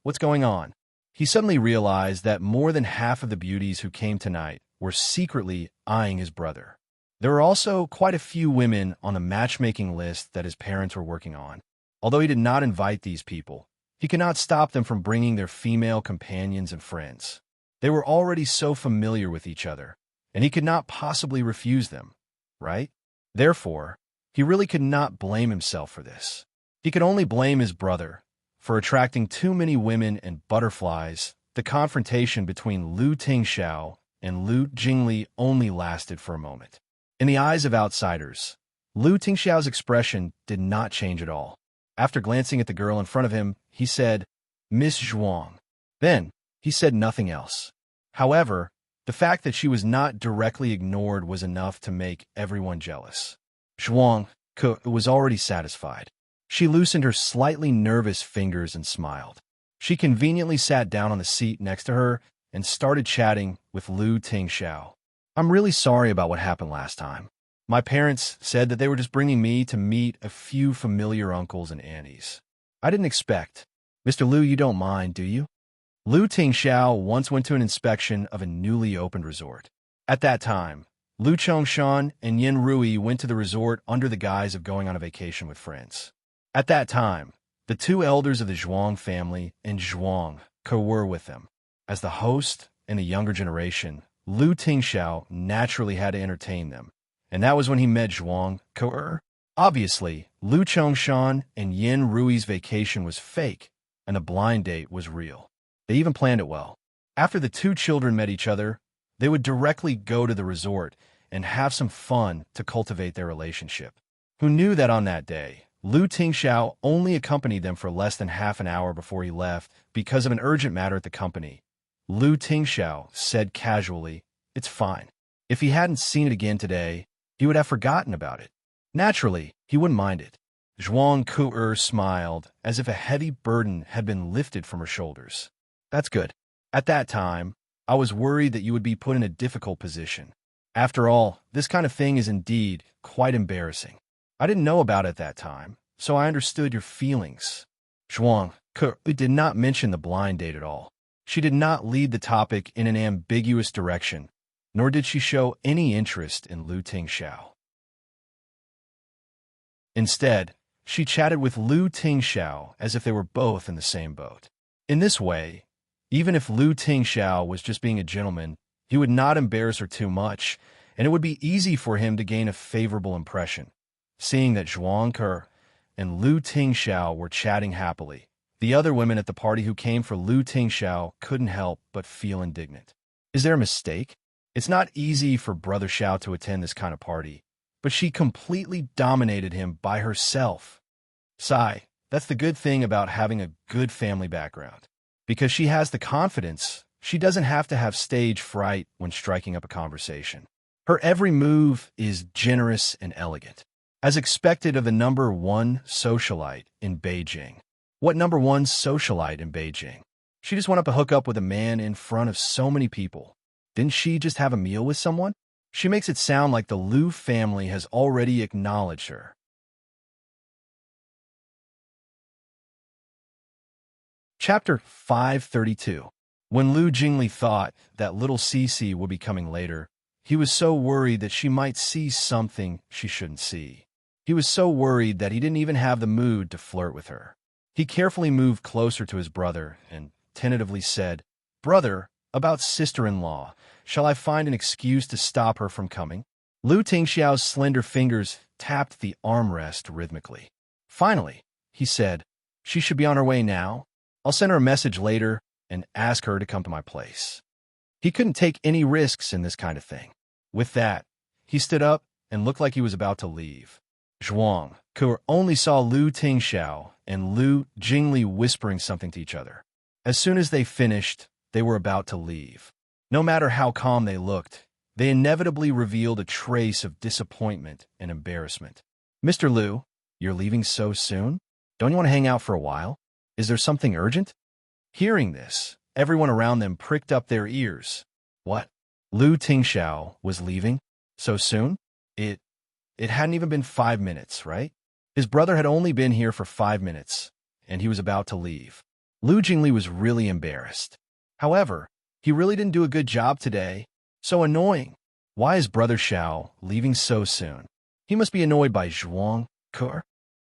what's going on? He suddenly realized that more than half of the beauties who came tonight were secretly eyeing his brother. There were also quite a few women on the matchmaking list that his parents were working on. Although he did not invite these people, he could not stop them from bringing their female companions and friends. They were already so familiar with each other, and he could not possibly refuse them, right? Therefore, he really could not blame himself for this. He could only blame his brother for attracting too many women and butterflies. The confrontation between Lu Tingxiao and Lu Jingli only lasted for a moment. In the eyes of outsiders, Lu Tingxiao's expression did not change at all. After glancing at the girl in front of him, he said, "Miss Zhuang." Then, he said nothing else. However, the fact that she was not directly ignored was enough to make everyone jealous. Zhuang Ke was already satisfied. She loosened her slightly nervous fingers and smiled. She conveniently sat down on the seat next to her and started chatting with Lu Tingxiao. I'm really sorry about what happened last time. My parents said that they were just bringing me to meet a few familiar uncles and aunties. I didn't expect. Mr. Lu, you don't mind, do you? Lu Tingxiao once went to an inspection of a newly opened resort. At that time, Lu Chongshan and Yin Rui went to the resort under the guise of going on a vacation with friends. At that time, the two elders of the Zhuang family and Zhuang Ke were with them. As the host and the younger generation, Lu Tingxiao naturally had to entertain them, and that was when he met Zhuang Ke. Obviously, Lu Chongshan and Yin Rui's vacation was fake, and the blind date was real. They even planned it well. After the two children met each other, they would directly go to the resort and have some fun to cultivate their relationship. Who knew that on that day, Lu Tingxiao only accompanied them for less than half an hour before he left because of an urgent matter at the company. Lu Tingxiao said casually, "It's fine." If he hadn't seen it again today, he would have forgotten about it. Naturally, he wouldn't mind it. Zhuang Ke smiled as if a heavy burden had been lifted from her shoulders. That's good. At that time, I was worried that you would be put in a difficult position. After all, this kind of thing is indeed quite embarrassing. I didn't know about it at that time, so I understood your feelings. Zhuang Ke did not mention the blind date at all. She did not lead the topic in an ambiguous direction, nor did she show any interest in Lu Tingxiao. Instead, she chatted with Lu Tingxiao as if they were both in the same boat. In this way, even if Lu Tingxiao was just being a gentleman, he would not embarrass her too much, and it would be easy for him to gain a favorable impression. Seeing that Zhuang Ke and Lu Tingxiao were chatting happily, the other women at the party who came for Lu Tingxiao couldn't help but feel indignant. Is there a mistake? It's not easy for Brother Xiao to attend this kind of party, but she completely dominated him by herself. Sigh, that's the good thing about having a good family background. Because she has the confidence, she doesn't have to have stage fright when striking up a conversation. Her every move is generous and elegant, as expected of the #1 socialite in Beijing. What #1 socialite in Beijing? She just went up to hook up with a man in front of so many people. Didn't she just have a meal with someone? She makes it sound like the Lu family has already acknowledged her. Chapter 532. When Lu Jingli thought that little Cici would be coming later, he was so worried that she might see something she shouldn't see. He was so worried that he didn't even have the mood to flirt with her. He carefully moved closer to his brother and tentatively said, "Brother, about sister-in-law, shall I find an excuse to stop her from coming?" Lu Tingxiao's slender fingers tapped the armrest rhythmically. Finally, he said, "She should be on her way now. I'll send her a message later and ask her to come to my place." He couldn't take any risks in this kind of thing. With that, he stood up and looked like he was about to leave. Zhuang Ke only saw Lu Tingxiao and Lu Jingli whispering something to each other. As soon as they finished, they were about to leave. No matter how calm they looked, they inevitably revealed a trace of disappointment and embarrassment. "Mr. Lu, you're leaving so soon? Don't you want to hang out for a while? Is there something urgent?" Hearing this, everyone around them pricked up their ears. What? Lu Tingxiao was leaving? So soon? It hadn't even been 5 minutes, right? His brother had only been here for 5 minutes, and he was about to leave. Lu Jingli was really embarrassed. However, he really didn't do a good job today. So annoying. Why is Brother Xiao leaving so soon? He must be annoyed by Zhuang Ke.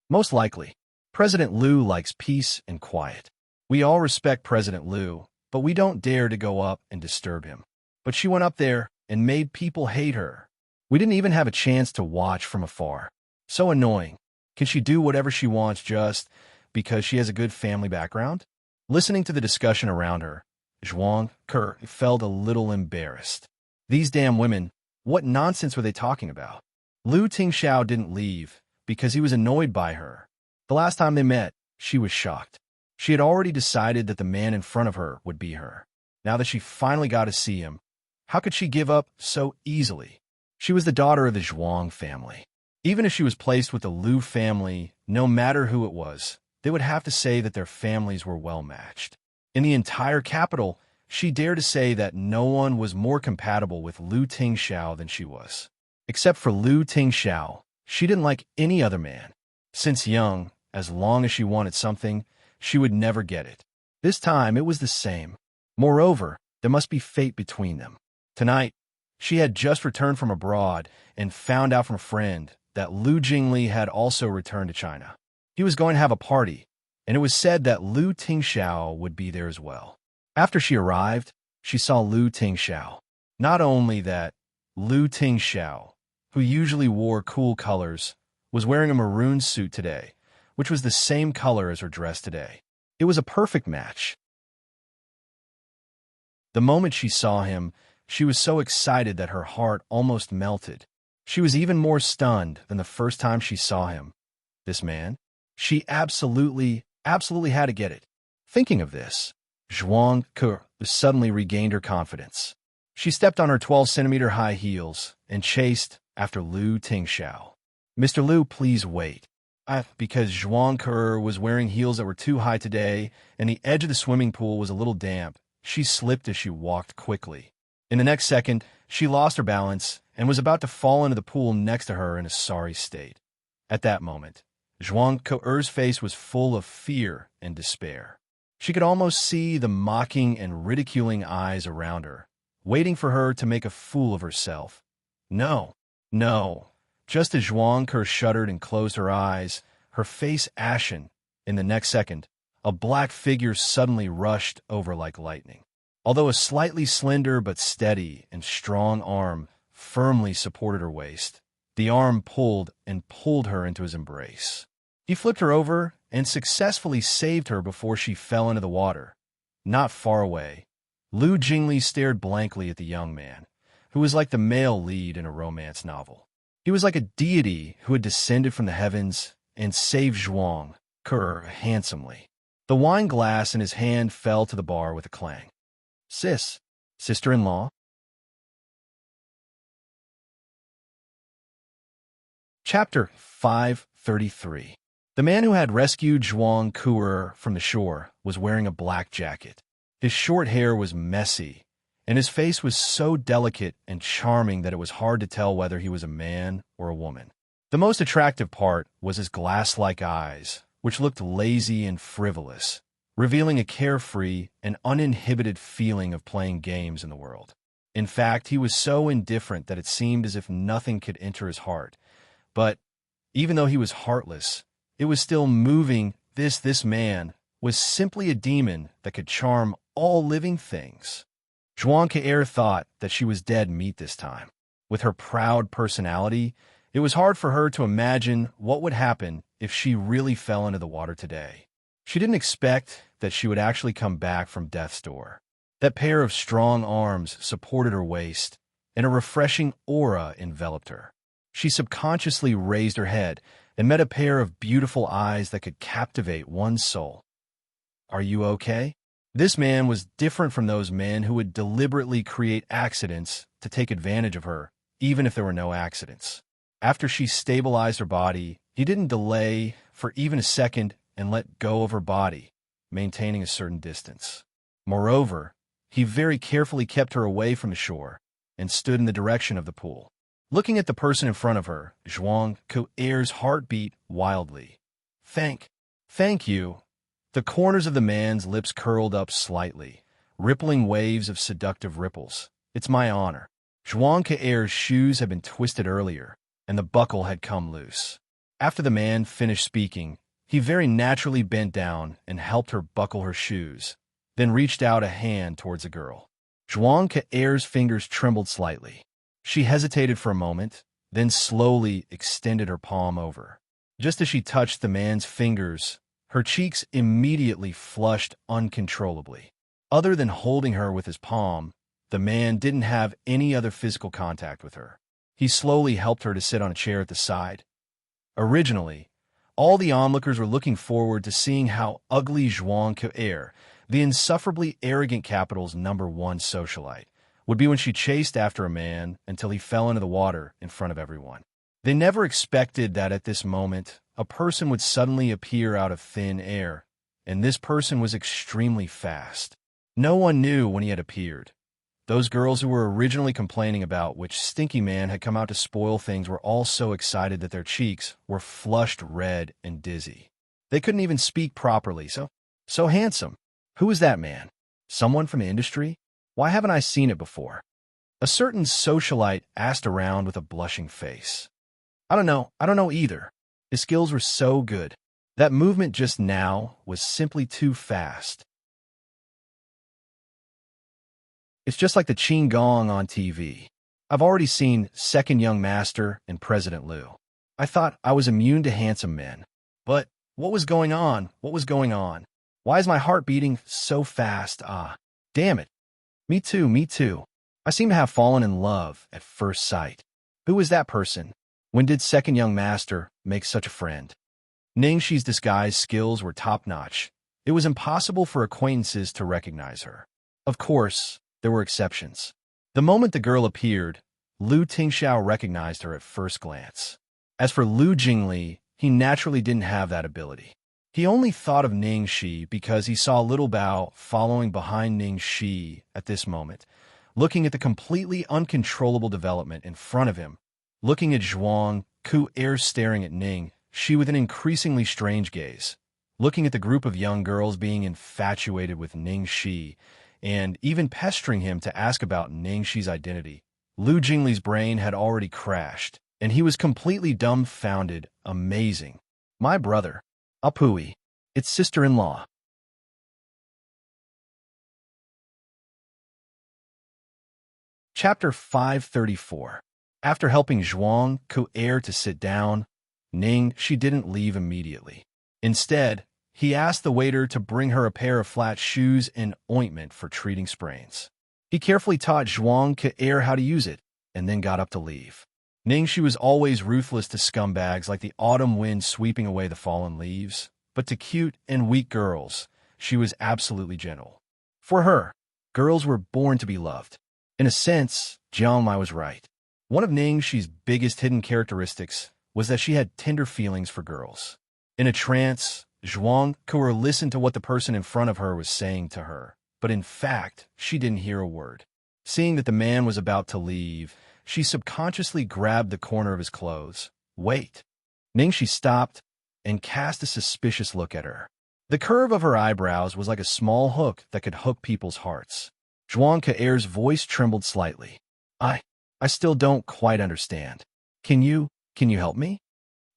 Most likely. President Lu likes peace and quiet. We all respect President Lu, but we don't dare to go up and disturb him. But she went up there and made people hate her. We didn't even have a chance to watch from afar. So annoying. Can she do whatever she wants just because she has a good family background? Listening to the discussion around her, Zhuang Ke felt a little embarrassed. These damn women, what nonsense were they talking about? Lu Tingxiao didn't leave because he was annoyed by her. The last time they met, she was shocked. She had already decided that the man in front of her would be her. Now that she finally got to see him, how could she give up so easily? She was the daughter of the Zhuang family. Even if she was placed with the Lu family, no matter who it was, they would have to say that their families were well-matched. In the entire capital, she dared to say that no one was more compatible with Lu Tingxiao than she was. Except for Lu Tingxiao, she didn't like any other man. Since young, as long as she wanted something, she would never get it. This time, it was the same. Moreover, there must be fate between them. Tonight, she had just returned from abroad and found out from a friend that Lu Jingli had also returned to China. He was going to have a party, and it was said that Lu Tingxiao would be there as well. After she arrived, she saw Lu Tingxiao. Not only that, Lu Tingxiao, who usually wore cool colors, was wearing a maroon suit today, which was the same color as her dress today. It was a perfect match. The moment she saw him, she was so excited that her heart almost melted. She was even more stunned than the first time she saw him. This man? She absolutely had to get it. Thinking of this, Zhuang Ke suddenly regained her confidence. She stepped on her 12-centimeter high heels and chased after Lu Tingxiao. "Mr. Lu, please wait." Because Zhuang Ke was wearing heels that were too high today, and the edge of the swimming pool was a little damp, she slipped as she walked quickly. In the next second, she lost her balance and was about to fall into the pool next to her in a sorry state. At that moment, Zhuang Ke's face was full of fear and despair. She could almost see the mocking and ridiculing eyes around her, waiting for her to make a fool of herself. No. Just as Zhuang Ke shuddered and closed her eyes, her face ashen, in the next second, a black figure suddenly rushed over like lightning. Although a slightly slender but steady and strong arm firmly supported her waist, the arm pulled her into his embrace. He flipped her over and successfully saved her before she fell into the water. Not far away, Lu Jingli stared blankly at the young man, who was like the male lead in a romance novel. He was like a deity who had descended from the heavens and saved Zhuang Ke handsomely. The wine glass in his hand fell to the bar with a clang. Sister-in-law? Chapter 533. The man who had rescued Zhuang Ke from the shore was wearing a black jacket. His short hair was messy, and his face was so delicate and charming that it was hard to tell whether he was a man or a woman. The most attractive part was his glass-like eyes, which looked lazy and frivolous, revealing a carefree and uninhibited feeling of playing games in the world. In fact, he was so indifferent that it seemed as if nothing could enter his heart. But even though he was heartless, it was still moving This man was simply a demon that could charm all living things. Xianxia thought that she was dead meat this time. With her proud personality, it was hard for her to imagine what would happen if she really fell into the water today. She didn't expect that she would actually come back from death's door. That pair of strong arms supported her waist, and a refreshing aura enveloped her. She subconsciously raised her head and met a pair of beautiful eyes that could captivate one's soul. "Are you okay?" This man was different from those men who would deliberately create accidents to take advantage of her, even if there were no accidents. After she stabilized her body, he didn't delay for even a second and let go of her body, maintaining a certain distance. Moreover, he very carefully kept her away from the shore and stood in the direction of the pool. Looking at the person in front of her, Xianxia's heart beat wildly. Thank you." The corners of the man's lips curled up slightly, rippling waves of seductive ripples. "It's my honor." Xianxia's shoes had been twisted earlier, and the buckle had come loose. After the man finished speaking, he very naturally bent down and helped her buckle her shoes, then reached out a hand towards the girl. Xianxia's fingers trembled slightly. She hesitated for a moment, then slowly extended her palm over. Just as she touched the man's fingers, her cheeks immediately flushed uncontrollably. Other than holding her with his palm, the man didn't have any other physical contact with her. He slowly helped her to sit on a chair at the side. Originally, all the onlookers were looking forward to seeing how ugly Xianxia, the insufferably arrogant capital's #1 socialite, would be when she chased after a man until he fell into the water in front of everyone. They never expected that at this moment, a person would suddenly appear out of thin air, and this person was extremely fast. No one knew when he had appeared. Those girls who were originally complaining about which stinky man had come out to spoil things were all so excited that their cheeks were flushed red and dizzy. They couldn't even speak properly. So handsome. Who was that man? Someone from the industry? Why haven't I seen it before? A certain socialite asked around with a blushing face. I don't know either. His skills were so good. That movement just now was simply too fast. It's just like the Qinggong on TV. I've already seen Second Young Master and President Liu. I thought I was immune to handsome men. But what was going on? Why is my heart beating so fast? Damn it. Me too. I seem to have fallen in love at first sight. Who is that person? When did Second Young Master make such a friend? Ningxi's disguise skills were top-notch. It was impossible for acquaintances to recognize her. Of course, there were exceptions. The moment the girl appeared, Lu Tingxiao recognized her at first glance. As for Lu Jingli, he naturally didn't have that ability. He only thought of Ningxi because he saw Little Bao following behind Ningxi at this moment, looking at the completely uncontrollable development in front of him, looking at Xianxia staring at Ningxi with an increasingly strange gaze, looking at the group of young girls being infatuated with Ningxi, and even pestering him to ask about Ningxi's identity. Lu Jingli's brain had already crashed, and he was completely dumbfounded. Amazing. My brother. Apui. It's sister-in-law. Chapter 534. After helping Xianxia to sit down, she didn't leave immediately. Instead, he asked the waiter to bring her a pair of flat shoes and ointment for treating sprains. He carefully taught Xianxia how to use it, and then got up to leave. Ningxi was always ruthless to scumbags like the autumn wind sweeping away the fallen leaves, but to cute and weak girls, she was absolutely gentle. For her, girls were born to be loved. In a sense, Jiangmai was right. One of Ningxi's biggest hidden characteristics was that she had tender feelings for girls. In a trance, Xianxia listened to what the person in front of her was saying to her, but in fact, she didn't hear a word. Seeing that the man was about to leave, she subconsciously grabbed the corner of his clothes. Wait. Ningxi stopped and cast a suspicious look at her. The curve of her eyebrows was like a small hook that could hook people's hearts. Xianxia's voice trembled slightly. I still don't quite understand. Can you help me?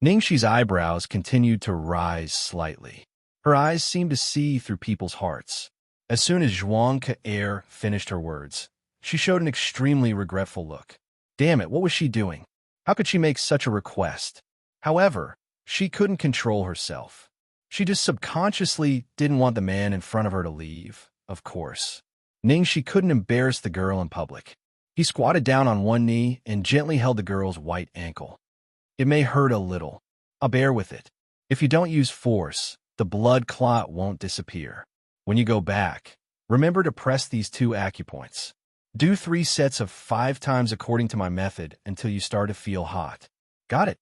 Ningxi's eyebrows continued to rise slightly. Her eyes seemed to see through people's hearts. As soon as Xianxia finished her words, she showed an extremely regretful look. Damn it, what was she doing? How could she make such a request? However, she couldn't control herself. She just subconsciously didn't want the man in front of her to leave, of course. She couldn't embarrass the girl in public. He squatted down on one knee and gently held the girl's white ankle. It may hurt a little. I'll bear with it. If you don't use force, the blood clot won't disappear. When you go back, remember to press these 2 acupoints. Do 3 sets of 5 times according to my method until you start to feel hot. Got it?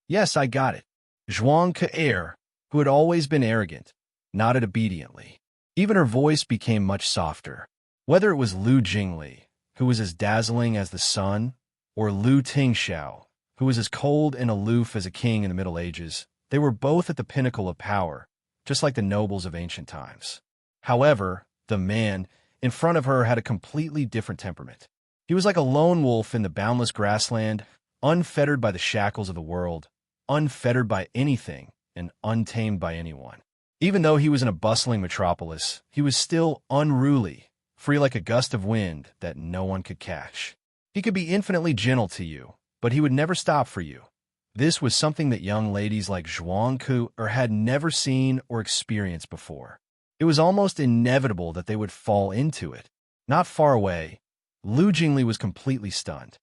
Yes, I got it. Xianxia, who had always been arrogant, nodded obediently. Even her voice became much softer. Whether it was Lu Jingli, who was as dazzling as the sun, or Lu Tingxiao, who was as cold and aloof as a king in the Middle Ages, they were both at the pinnacle of power, just like the nobles of ancient times. However, the man in front of her had a completely different temperament. He was like a lone wolf in the boundless grassland, unfettered by the shackles of the world, unfettered by anything, and untamed by anyone. Even though he was in a bustling metropolis, he was still unruly, free like a gust of wind that no one could catch. He could be infinitely gentle to you, but he would never stop for you. This was something that young ladies like Xianxia had never seen or experienced before. It was almost inevitable that they would fall into it. Not far away, Lu Jingli was completely stunned.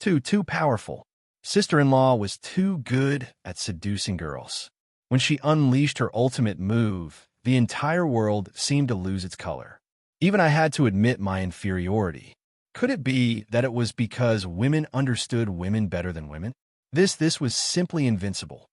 Too powerful. Sister-in-law was too good at seducing girls. When she unleashed her ultimate move, the entire world seemed to lose its color. Even I had to admit my inferiority. Could it be that it was because women understood women better than women? This was simply invincible.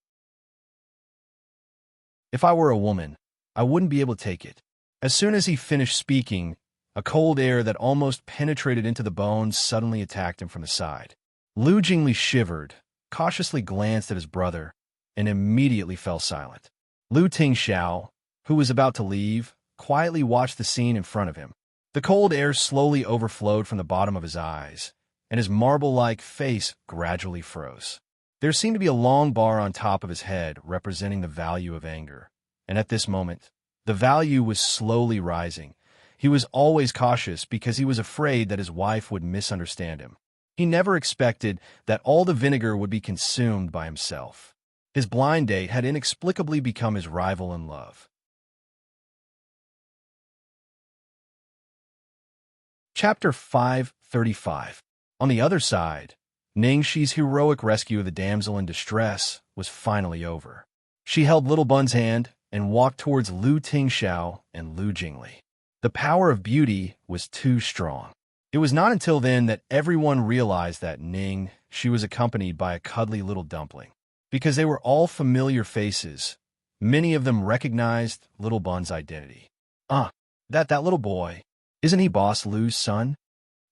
If I were a woman, I wouldn't be able to take it. As soon as he finished speaking, a cold air that almost penetrated into the bones suddenly attacked him from the side. Lu Jingli shivered, cautiously glanced at his brother, and immediately fell silent. Lu Tingxiao, who was about to leave, quietly watched the scene in front of him. The cold air slowly overflowed from the bottom of his eyes, and his marble-like face gradually froze. There seemed to be a long bar on top of his head representing the value of anger, and at this moment, the value was slowly rising. He was always cautious because he was afraid that his wife would misunderstand him. He never expected that all the vinegar would be consumed by himself. His blind date had inexplicably become his rival in love. Chapter 535. On the other side, Ningxi's heroic rescue of the damsel in distress was finally over. She held Little Bun's hand and walked towards Lu Tingxiao and Lu Jingli. The power of beauty was too strong. It was not until then that everyone realized that she was accompanied by a cuddly little dumpling. Because they were all familiar faces, many of them recognized Little Bun's identity. That little boy. Isn't he Boss Lu's son?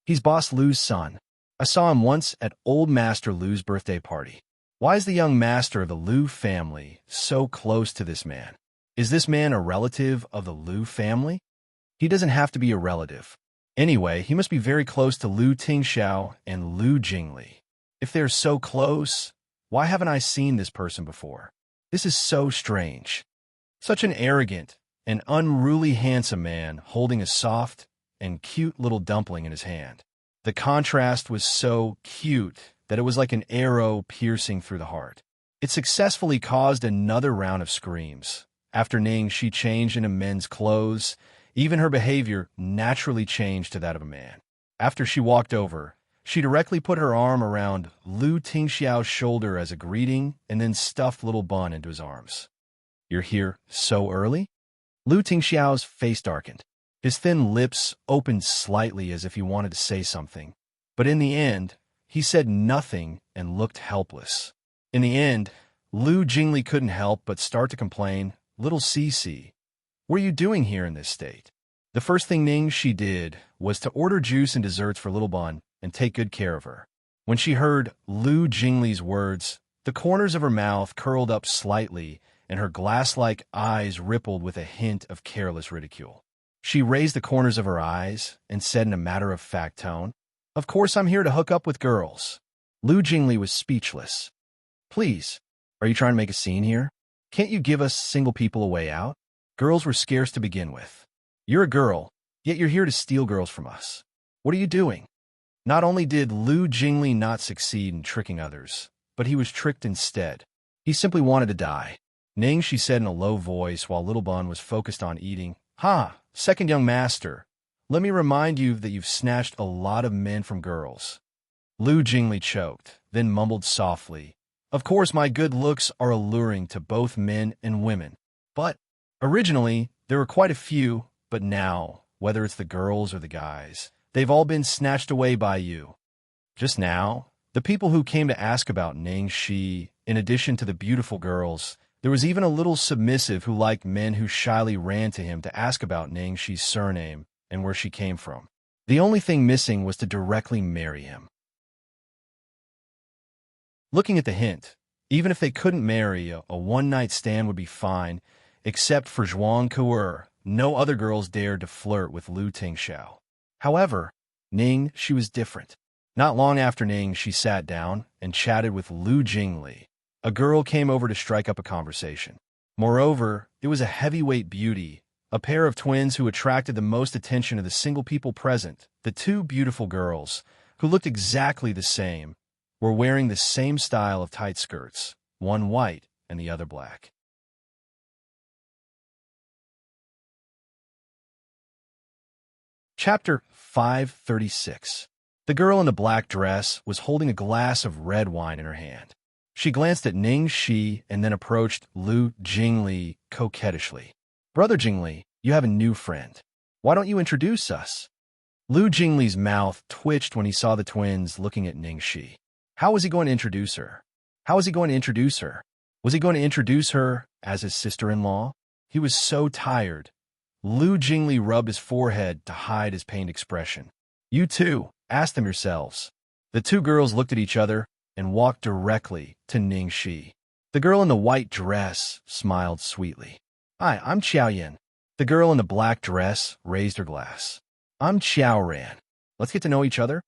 He's Boss Lu's son. I saw him once at old Master Lu's birthday party. Why is the young master of the Lu family so close to this man? Is this man a relative of the Lu family? He doesn't have to be a relative. Anyway, he must be very close to Lu Tingxiao and Lu Jingli. If they're so close, why haven't I seen this person before? This is so strange. Such an arrogant and unruly handsome man holding a soft and cute little dumpling in his hand. The contrast was so cute that it was like an arrow piercing through the heart. It successfully caused another round of screams. After she changed into men's clothes, even her behavior naturally changed to that of a man. After she walked over, she directly put her arm around Lu Tingxiao's shoulder as a greeting and then stuffed Little Bun into his arms. You're here so early? Lu Tingxiao's face darkened. His thin lips opened slightly as if he wanted to say something, but in the end, he said nothing and looked helpless. In the end, Lu Jingli couldn't help but start to complain, Little Cici, what are you doing here in this state? The first thing she did was to order juice and desserts for Little Bun and take good care of her. When she heard Lu Jingli's words, the corners of her mouth curled up slightly and her glass-like eyes rippled with a hint of careless ridicule. She raised the corners of her eyes and said in a matter-of-fact tone, Of course I'm here to hook up with girls. Lu Jingli was speechless. Please, are you trying to make a scene here? Can't you give us single people a way out? Girls were scarce to begin with. You're a girl, yet you're here to steal girls from us. What are you doing? Not only did Lu Jingli not succeed in tricking others, but he was tricked instead. He simply wanted to die. Ning, she said in a low voice while Little Bun was focused on eating. Ha, second young master. Let me remind you that you've snatched a lot of men from girls. Lu Jingli choked, then mumbled softly. Of course, my good looks are alluring to both men and women. But originally, there were quite a few, but now, whether it's the girls or the guys, they've all been snatched away by you. Just now, the people who came to ask about Ning Shi, in addition to the beautiful girls, there was even a little submissive who liked men who shyly ran to him to ask about Ning Shi's surname and where she came from. The only thing missing was to directly marry him. Looking at the hint, even if they couldn't marry, a one-night stand would be fine, except for Zhuang Kuer. No other girls dared to flirt with Lu Tingxiao. However, Ning, she was different. Not long after Ning, she sat down and chatted with Lu Jingli. A girl came over to strike up a conversation. Moreover, it was a heavyweight beauty, a pair of twins who attracted the most attention of the single people present. The two beautiful girls, who looked exactly the same, were wearing the same style of tight skirts, one white and the other black. Chapter 536. The girl in the black dress was holding a glass of red wine in her hand. She glanced at Ning Shi and then approached Lu Jingli coquettishly. Brother Jingli, you have a new friend. Why don't you introduce us? Lu Jingli's mouth twitched when he saw the twins looking at Ning Shi. How was he going to introduce her? How was he going to introduce her? Was he going to introduce her as his sister-in-law? He was so tired. Lu Jingli rubbed his forehead to hide his pained expression. You two, ask them yourselves. The two girls looked at each other and walked directly to Ning Shi. The girl in the white dress smiled sweetly. Hi, I'm Xiaoyan. The girl in the black dress raised her glass. I'm Xiaoran. Let's get to know each other.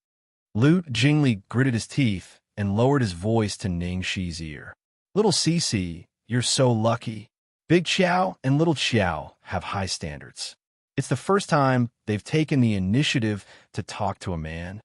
Lu Jingli gritted his teeth and lowered his voice to Ning Shi's ear. Little Cici, you're so lucky. Big Qiao and Little Qiao have high standards. It's the first time they've taken the initiative to talk to a man.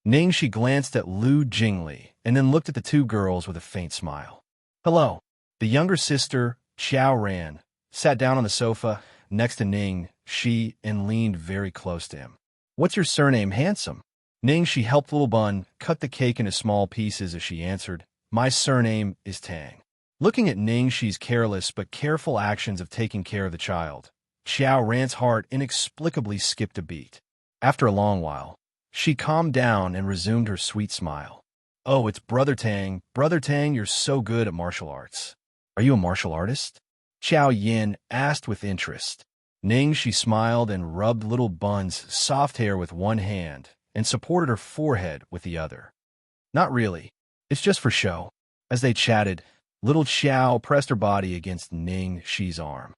Ning Shi glanced at Lu Jingli and then looked at the two girls with a faint smile. Hello. The younger sister, Xiaoran, sat down on the sofa next to Ning Shi and leaned very close to him. What's your surname, handsome? Ning Shi helped Little Bun cut the cake into small pieces as she answered, My surname is Tang. Looking at Ning Shi's careless but careful actions of taking care of the child, Xiaoran's heart inexplicably skipped a beat. After a long while, she calmed down and resumed her sweet smile. Oh, it's Brother Tang. Brother Tang, you're so good at martial arts. Are you a martial artist? Xiao Yin asked with interest. Ning Shi smiled and rubbed Little Bun's soft hair with one hand and supported her forehead with the other. Not really. It's just for show. As they chatted, Little Xiao pressed her body against Ning Shi's arm.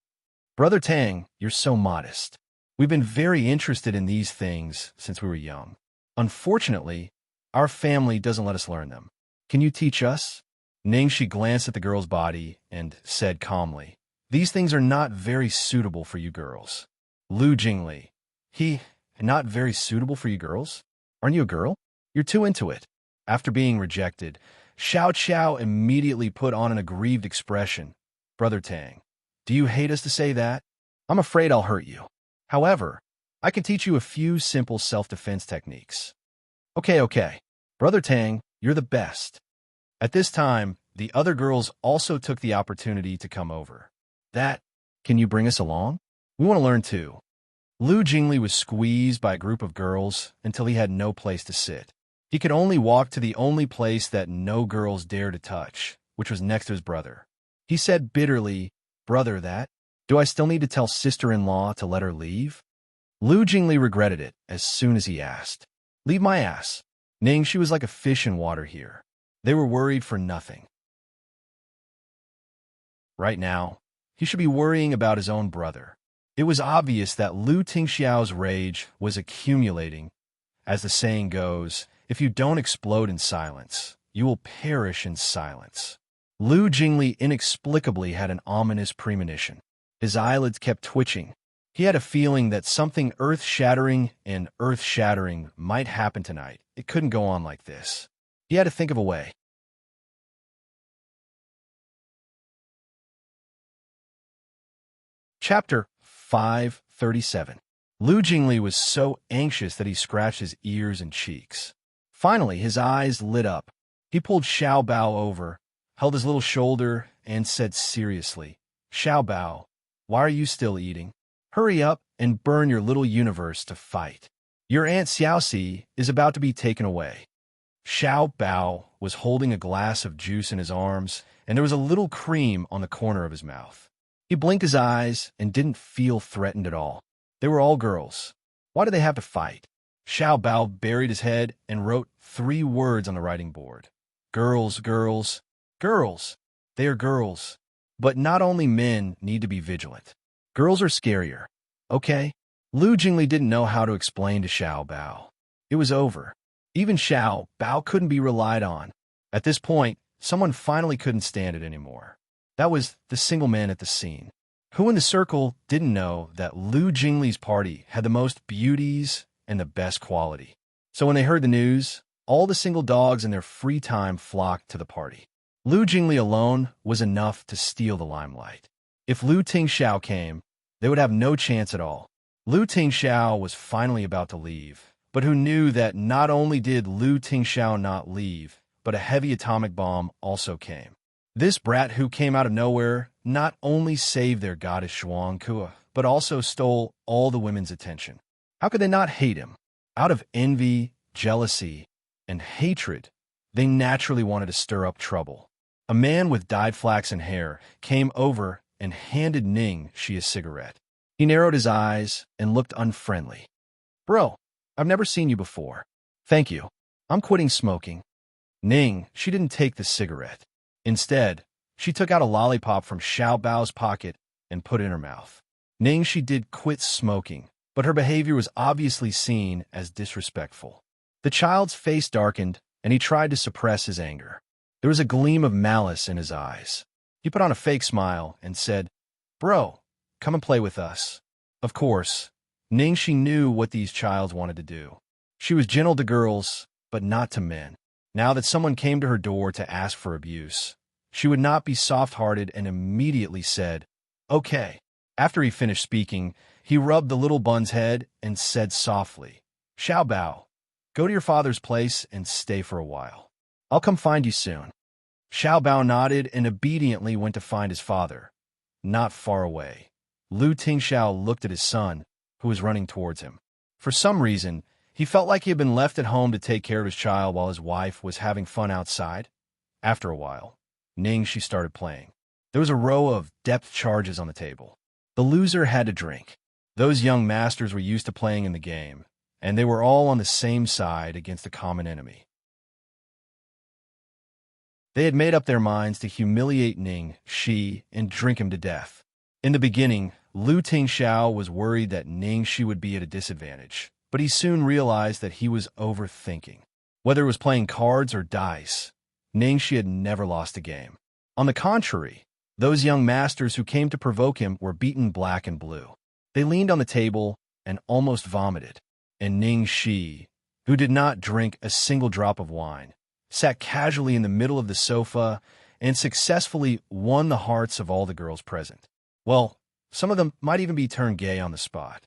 Brother Tang, you're so modest. We've been very interested in these things since we were young. Unfortunately, our family doesn't let us learn them. Can you teach us? Ning Shi glanced at the girl's body and said calmly, These things are not very suitable for you girls. Lu Jingli, not very suitable for you girls? Aren't you a girl? You're too into it. After being rejected, Xiao Qiao immediately put on an aggrieved expression. Brother Tang, do you hate us to say that? I'm afraid I'll hurt you. However, I can teach you a few simple self-defense techniques. Okay. Brother Tang, you're the best. At this time, the other girls also took the opportunity to come over. Can you bring us along? We want to learn too. Lu Jingli was squeezed by a group of girls until he had no place to sit. He could only walk to the only place that no girls dared to touch, which was next to his brother. He said bitterly, Brother, do I still need to tell sister-in-law to let her leave? Lu Jingli regretted it as soon as he asked. Leave my ass. Ning, she was like a fish in water here. They were worried for nothing. Right now, he should be worrying about his own brother. It was obvious that Lu Tingxiao's rage was accumulating. As the saying goes, if you don't explode in silence, you will perish in silence. Lu Jingli inexplicably had an ominous premonition. His eyelids kept twitching. He had a feeling that something earth-shattering might happen tonight. It couldn't go on like this. He had to think of a way. Chapter 537. Lu Jingli was so anxious that he scratched his ears and cheeks. Finally, his eyes lit up. He pulled Xiao Bao over, held his little shoulder, and said seriously, "Xiao Bao, why are you still eating? Hurry up and burn your little universe to fight. Your Aunt Xiaoxi is about to be taken away." Xiao Bao was holding a glass of juice in his arms, and there was a little cream on the corner of his mouth. He blinked his eyes and didn't feel threatened at all. They were all girls. Why did they have to fight? Xiao Bao buried his head and wrote 3 words on the writing board. Girls, girls, girls. They are girls. But not only men need to be vigilant. Girls are scarier. Okay? Lu Jingli didn't know how to explain to Xiao Bao. It was over. Even Xiao Bao couldn't be relied on. At this point, someone finally couldn't stand it anymore. That was the single man at the scene. Who in the circle didn't know that Lu Jingli's party had the most beauties and the best quality? So when they heard the news, all the single dogs in their free time flocked to the party. Lu Jingli alone was enough to steal the limelight. If Lu Tingxiao came, they would have no chance at all. Lu Tingxiao was finally about to leave, but who knew that not only did Lu Tingxiao not leave, but a heavy atomic bomb also came. This brat who came out of nowhere not only saved their goddess Xianxia, but also stole all the women's attention. How could they not hate him? Out of envy, jealousy, and hatred, they naturally wanted to stir up trouble. A man with dyed flaxen hair came over and handed Xianxia a cigarette. He narrowed his eyes and looked unfriendly. "Bro, I've never seen you before." "Thank you. I'm quitting smoking." She didn't take the cigarette. Instead, she took out a lollipop from Xiao Bao's pocket and put it in her mouth. She did quit smoking, but her behavior was obviously seen as disrespectful. The child's face darkened, and he tried to suppress his anger. There was a gleam of malice in his eyes. He put on a fake smile and said, "Bro, come and play with us." Of course, she knew what these childs wanted to do. She was gentle to girls, but not to men. Now that someone came to her door to ask for abuse, she would not be soft-hearted and immediately said, "Okay." After he finished speaking, he rubbed the little bun's head and said softly, "Xiao Bao, go to your father's place and stay for a while. I'll come find you soon." Xiao Bao nodded and obediently went to find his father. Not far away, Lu Tingxiao looked at his son, who was running towards him. For some reason, he felt like he had been left at home to take care of his child while his wife was having fun outside. After a while, she started playing. There was a row of depth charges on the table. The loser had to drink. Those young masters were used to playing in the game, and they were all on the same side against a common enemy. They had made up their minds to humiliate Shi and drink him to death. In the beginning, Lu Tingxiao was worried that Shi would be at a disadvantage, but he soon realized that he was overthinking. Whether it was playing cards or dice, Shi had never lost a game. On the contrary, those young masters who came to provoke him were beaten black and blue. They leaned on the table and almost vomited, and Shi, who did not drink a single drop of wine, sat casually in the middle of the sofa and successfully won the hearts of all the girls present. Well, some of them might even be turned gay on the spot.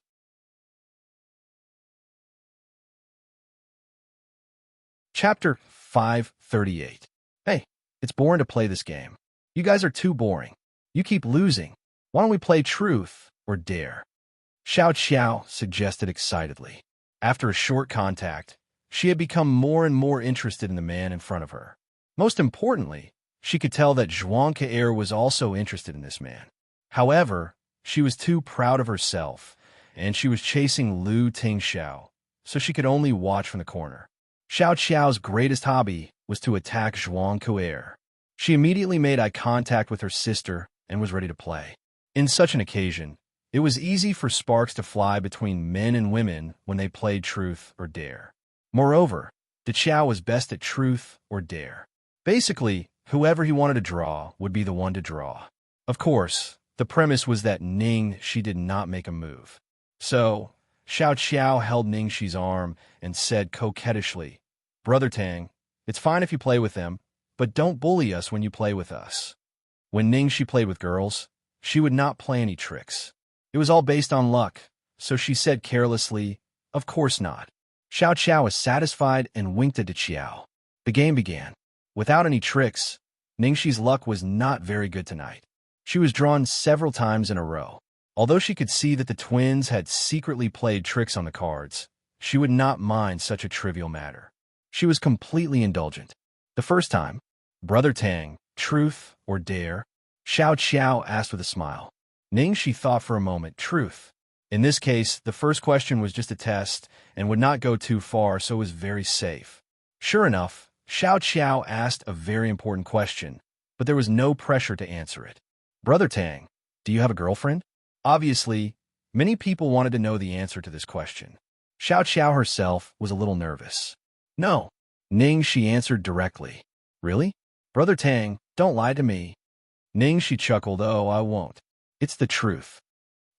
Chapter 538. Hey, it's boring to play this game. You guys are too boring. You keep losing. Why don't we play truth or dare? Xiao suggested excitedly. After a short contact, she had become more and more interested in the man in front of her. Most importantly, she could tell that Xianxia was also interested in this man. However, she was too proud of herself, and she was chasing Lu Tingxiao, so she could only watch from the corner. Xiao's greatest hobby was to attack Xianxia. She immediately made eye contact with her sister and was ready to play. In such an occasion, it was easy for sparks to fly between men and women when they played truth or dare. Moreover, Xiao was best at truth or dare. Basically, whoever he wanted to draw would be the one to draw. Of course, The premise was that Xianxia did not make a move. So, Xiao held Ningxi's arm and said coquettishly, "Brother Tang, it's fine if you play with them, but don't bully us when you play with us." When Ningxi played with girls, she would not play any tricks. It was all based on luck, so she said carelessly, "Of course not." Xiao was satisfied and winked at Xiao. The game began. Without any tricks, Ningxi's luck was not very good tonight. She was drawn several times in a row. Although she could see that the twins had secretly played tricks on the cards, she would not mind such a trivial matter. She was completely indulgent. The first time, "Brother Tang, truth or dare?" Xiao asked with a smile. Ningxi thought for a moment, truth. In this case, the first question was just a test and would not go too far, so it was very safe. Sure enough, Xiao asked a very important question, but there was no pressure to answer it. "Brother Tang, do you have a girlfriend?" Obviously, many people wanted to know the answer to this question. Xiao herself was a little nervous. "No." Ningxi answered directly. "Really? Brother Tang, don't lie to me." Ningxi chuckled, "Oh, I won't. It's the truth."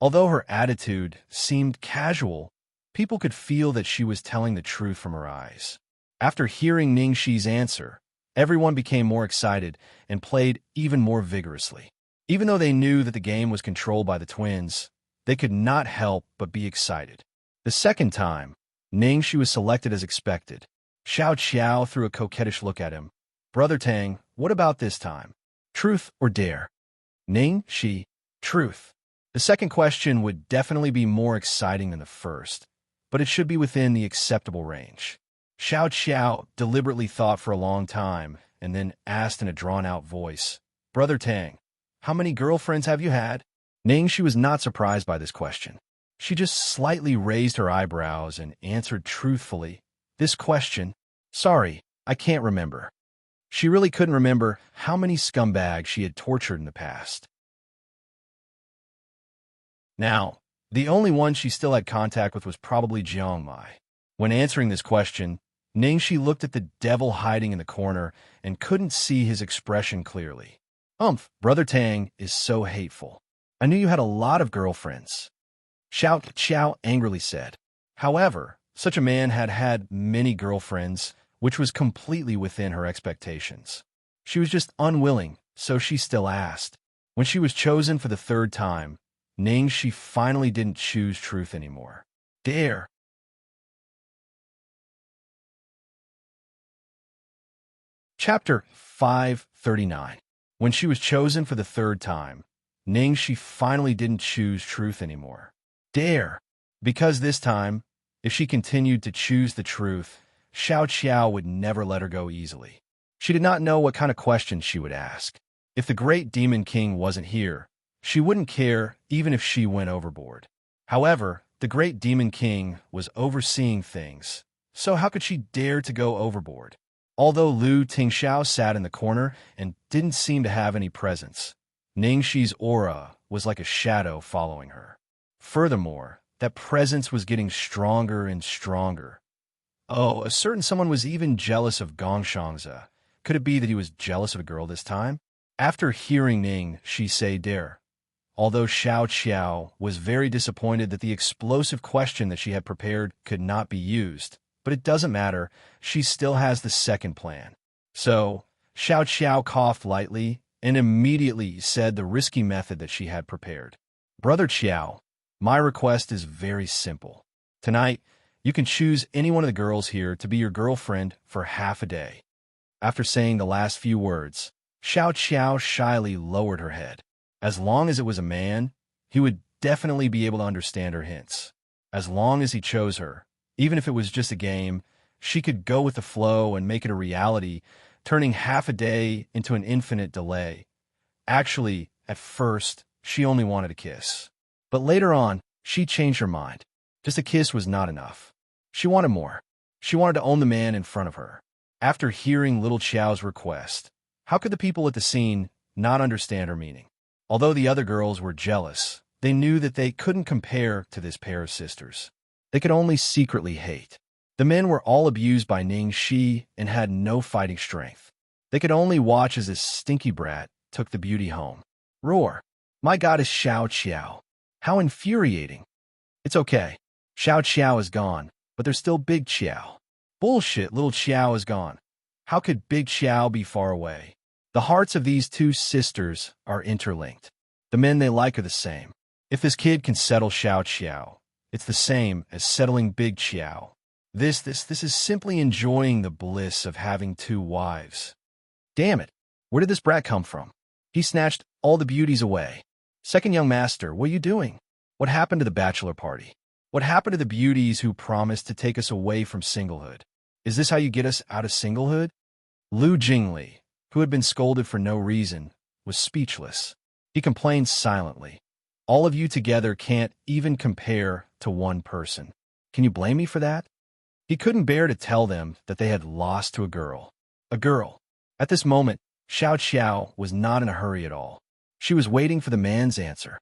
Although her attitude seemed casual, people could feel that she was telling the truth from her eyes. After hearing Ningxi's answer, everyone became more excited and played even more vigorously. Even though they knew that the game was controlled by the twins, they could not help but be excited. The second time, Ningxi was selected as expected. Xiao threw a coquettish look at him. "Brother Tang, what about this time? Truth or dare?" Ningxi, truth. The second question would definitely be more exciting than the first, but it should be within the acceptable range. Xiao deliberately thought for a long time and then asked in a drawn-out voice, "Brother Tang, how many girlfriends have you had?" Ningxi was not surprised by this question. She just slightly raised her eyebrows and answered truthfully, "This question? Sorry, I can't remember." She really couldn't remember how many scumbags she had tortured in the past. Now, the only one she still had contact with was probably Jiangmai. When answering this question, Ningxi looked at the devil hiding in the corner and couldn't see his expression clearly. Brother Tang is so hateful. I knew you had a lot of girlfriends." Xiao angrily said. However, such a man had had many girlfriends, which was completely within her expectations. She was just unwilling, so she still asked. When she was chosen for the third time, Ningxi finally didn't choose truth anymore. Dare. Chapter 539. When she was chosen for the third time, Ningxi finally didn't choose truth anymore. Dare. Because this time, if she continued to choose the truth, Xiao would never let her go easily. She did not know what kind of questions she would ask. If the great demon king wasn't here, she wouldn't care even if she went overboard. However, the great demon king was overseeing things, so how could she dare to go overboard? Although Lu Tingxiao sat in the corner and didn't seem to have any presence, Ningxi's aura was like a shadow following her. Furthermore, that presence was getting stronger and stronger. Oh, a certain someone was even jealous of Xianxia. Could it be that he was jealous of a girl this time? After hearing Ningxi say dare, although Xiao was very disappointed that the explosive question that she had prepared could not be used, but it doesn't matter, she still has the second plan. So, Xiao coughed lightly and immediately said the risky method that she had prepared. "Brother Qiao, my request is very simple. Tonight, you can choose any one of the girls here to be your girlfriend for half a day." After saying the last few words, Xiao shyly lowered her head. As long as it was a man, he would definitely be able to understand her hints. As long as he chose her, even if it was just a game, she could go with the flow and make it a reality, turning half a day into an infinite delay. Actually, at first, she only wanted a kiss. But later on, she changed her mind. Just a kiss was not enough. She wanted more. She wanted to own the man in front of her. After hearing little Qiao's request, how could the people at the scene not understand her meaning? Although the other girls were jealous, they knew that they couldn't compare to this pair of sisters. They could only secretly hate. The men were all abused by Ningxi and had no fighting strength. They could only watch as this stinky brat took the beauty home. Roar. My god is Xiao. How infuriating. It's okay. Xiao is gone, but there's still Big Xiao. Bullshit, little Xiao is gone. How could Big Xiao be far away? The hearts of these two sisters are interlinked. The men they like are the same. If this kid can settle Xiao, it's the same as settling Big Xiao. This is simply enjoying the bliss of having two wives. Damn it, where did this brat come from? He snatched all the beauties away. Second young master, what are you doing? What happened to the bachelor party? What happened to the beauties who promised to take us away from singlehood? Is this how you get us out of singlehood? Lu Jingli, who had been scolded for no reason, was speechless. He complained silently. All of you together can't even compare to one person. Can you blame me for that? He couldn't bear to tell them that they had lost to a girl. A girl. At this moment, Xiao was not in a hurry at all. She was waiting for the man's answer.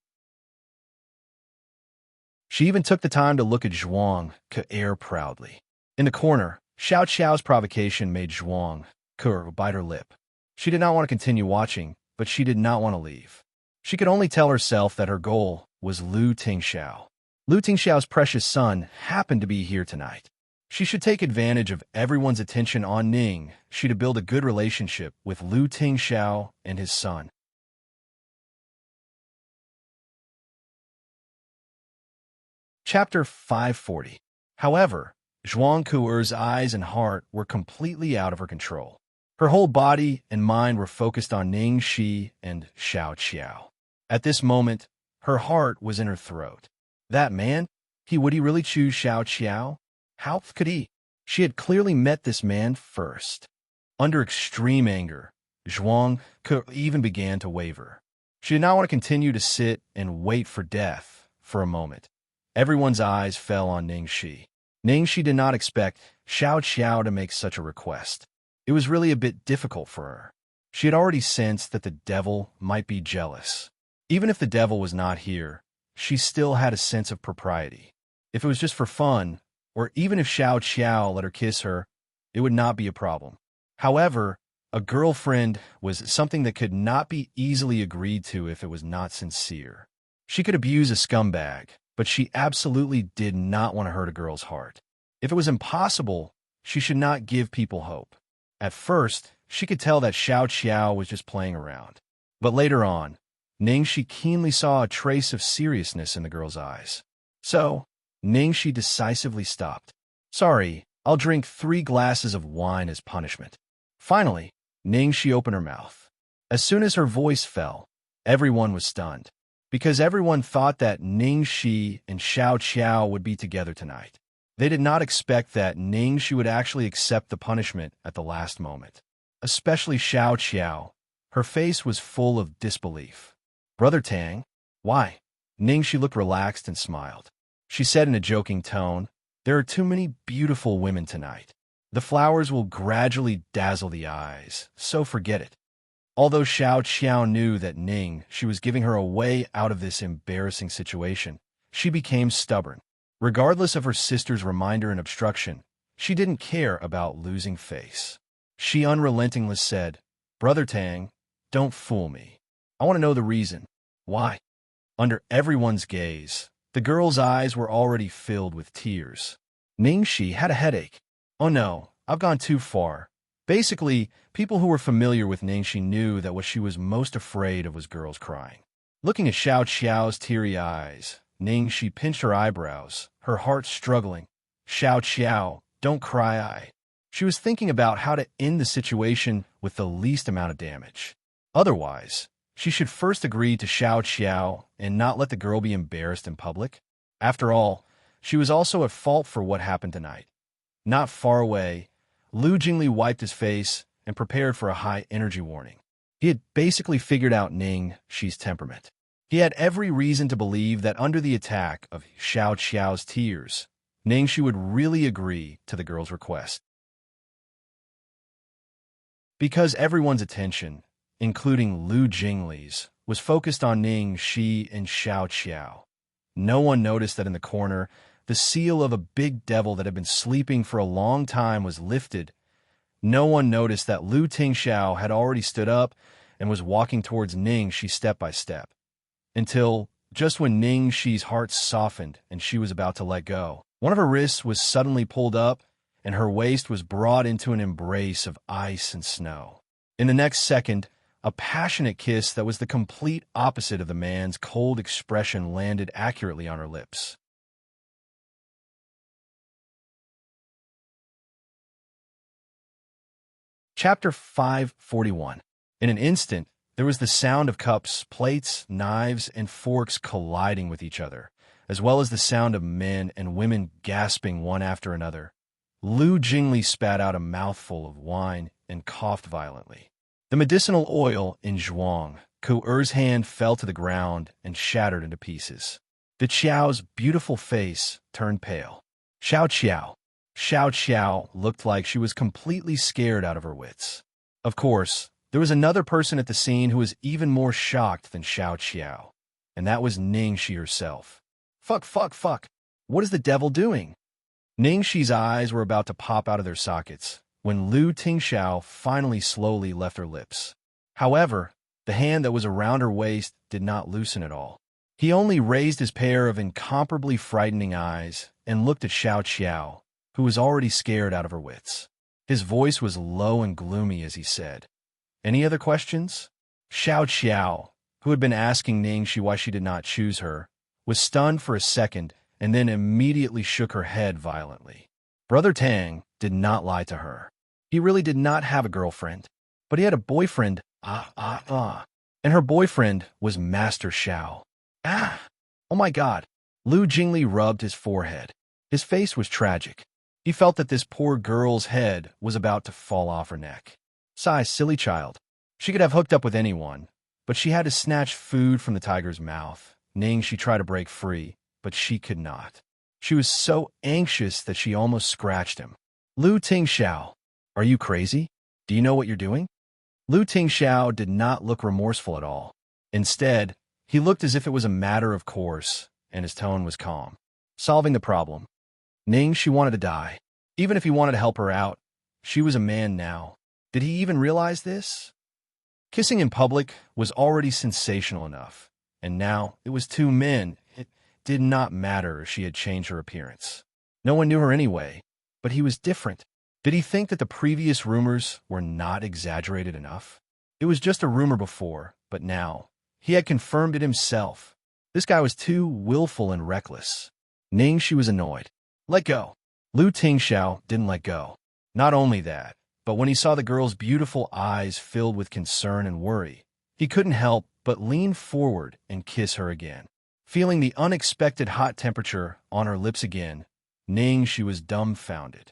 She even took the time to look at Zhuang Ke proudly. In the corner, Xiao's provocation made Zhuang Ke bite her lip. She did not want to continue watching, but she did not want to leave. She could only tell herself that her goal was Lu Tingxiao. Lu Tingxiao's precious son happened to be here tonight. She should take advantage of everyone's attention on Ning. She to build a good relationship with Lu Tingxiao and his son. Chapter 540. However, Zhuang Ke's eyes and heart were completely out of her control. Her whole body and mind were focused on Ning Shi and Xiao. At this moment, her heart was in her throat. That man? Would he really choose Xiao? How could he? She had clearly met this man first. Under extreme anger, Zhuang Ke even began to waver. She did not want to continue to sit and wait for death for a moment. Everyone's eyes fell on Ning Shi. Ning Shi did not expect Xiao to make such a request. It was really a bit difficult for her. She had already sensed that the devil might be jealous. Even if the devil was not here, she still had a sense of propriety. If it was just for fun, or even if Xiao let her kiss her, it would not be a problem. However, a girlfriend was something that could not be easily agreed to if it was not sincere. She could abuse a scumbag, but she absolutely did not want to hurt a girl's heart. If it was impossible, she should not give people hope. At first, she could tell that Xiao was just playing around. But later on, Ning Shi keenly saw a trace of seriousness in the girl's eyes. So, Ning Shi decisively stopped. Sorry, I'll drink 3 glasses of wine as punishment. Finally, Ning Shi opened her mouth. As soon as her voice fell, everyone was stunned, because everyone thought that Ning Shi and Xiao would be together tonight. They did not expect that Ning Shi would actually accept the punishment at the last moment. Especially Xiao. Her face was full of disbelief. Brother Tang? Why? Ning Shi looked relaxed and smiled. She said in a joking tone, there are too many beautiful women tonight. The flowers will gradually dazzle the eyes, so forget it. Although Xiao knew that Ning Shi was giving her a way out of this embarrassing situation, she became stubborn. Regardless of her sister's reminder and obstruction, she didn't care about losing face. She unrelentingly said, Brother Tang, don't fool me. I want to know the reason. Why? Under everyone's gaze, the girl's eyes were already filled with tears. Ning Shi had a headache. Oh no, I've gone too far. Basically, people who were familiar with Ning Shi knew that what she was most afraid of was girls crying. Looking at Xiao's teary eyes, Ning Shi pinched her eyebrows, her heart struggling. Xiao, don't cry. She was thinking about how to end the situation with the least amount of damage. Otherwise, she should first agree to Xiao and not let the girl be embarrassed in public. After all, she was also at fault for what happened tonight. Not far away, Lu Jingli wiped his face and prepared for a high-energy warning. He had basically figured out Ning Shi's temperament. He had every reason to believe that under the attack of Xiao's tears, Ning Shi would really agree to the girl's request. Because everyone's attention, including Lu Jingli's, was focused on Ning Shi and Xiao, no one noticed that in the corner, the seal of a big devil that had been sleeping for a long time was lifted. No one noticed that Lu Tingxiao had already stood up and was walking towards Ning Shi step by step. until, just when Ning Shi's heart softened and she was about to let go, one of her wrists was suddenly pulled up and her waist was brought into an embrace of ice and snow. In the next second, a passionate kiss that was the complete opposite of the man's cold expression landed accurately on her lips. Chapter 541. In an instant, there was the sound of cups, plates, knives, and forks colliding with each other, as well as the sound of men and women gasping one after another. Lu Jingli spat out a mouthful of wine and coughed violently. The medicinal oil in Zhuang Ku'er's hand fell to the ground and shattered into pieces. The Qiao's beautiful face turned pale. Xiao looked like she was completely scared out of her wits. Of course, there was another person at the scene who was even more shocked than Xiao, and that was Ning Shi herself. Fuck. What is the devil doing? Ning Shi's eyes were about to pop out of their sockets when Lu Tingxiao finally slowly left her lips. However, the hand that was around her waist did not loosen at all. He only raised his pair of incomparably frightening eyes and looked at Xiao, who was already scared out of her wits. His voice was low and gloomy as he said, "Any other questions?" Xiao, who had been asking Ning Shi why she did not choose her, was stunned for a second and then immediately shook her head violently. Brother Tang did not lie to her. He really did not have a girlfriend, but he had a boyfriend, and her boyfriend was Master Xiao. Oh my God. Lu Jingli rubbed his forehead. His face was tragic. He felt that this poor girl's head was about to fall off her neck. Sigh, silly child. She could have hooked up with anyone, but she had to snatch food from the tiger's mouth. Ning Shi tried to break free, but she could not. She was so anxious that she almost scratched him. Lu Tingxiao, are you crazy? Do you know what you're doing? Lu Tingxiao did not look remorseful at all. Instead, he looked as if it was a matter of course, and his tone was calm. Solving the problem. Ning, she wanted to die. Even if he wanted to help her out, she was a man now. Did he even realize this? Kissing in public was already sensational enough, and now it was two men. It did not matter if she had changed her appearance. No one knew her anyway, but he was different. Did he think that the previous rumors were not exaggerated enough? It was just a rumor before, but now he had confirmed it himself. This guy was too willful and reckless. Ning, she was annoyed. Let go. Lu Tingxiao didn't let go. Not only that, but when he saw the girl's beautiful eyes filled with concern and worry, he couldn't help but lean forward and kiss her again. Feeling the unexpected hot temperature on her lips again, Ning, she was dumbfounded.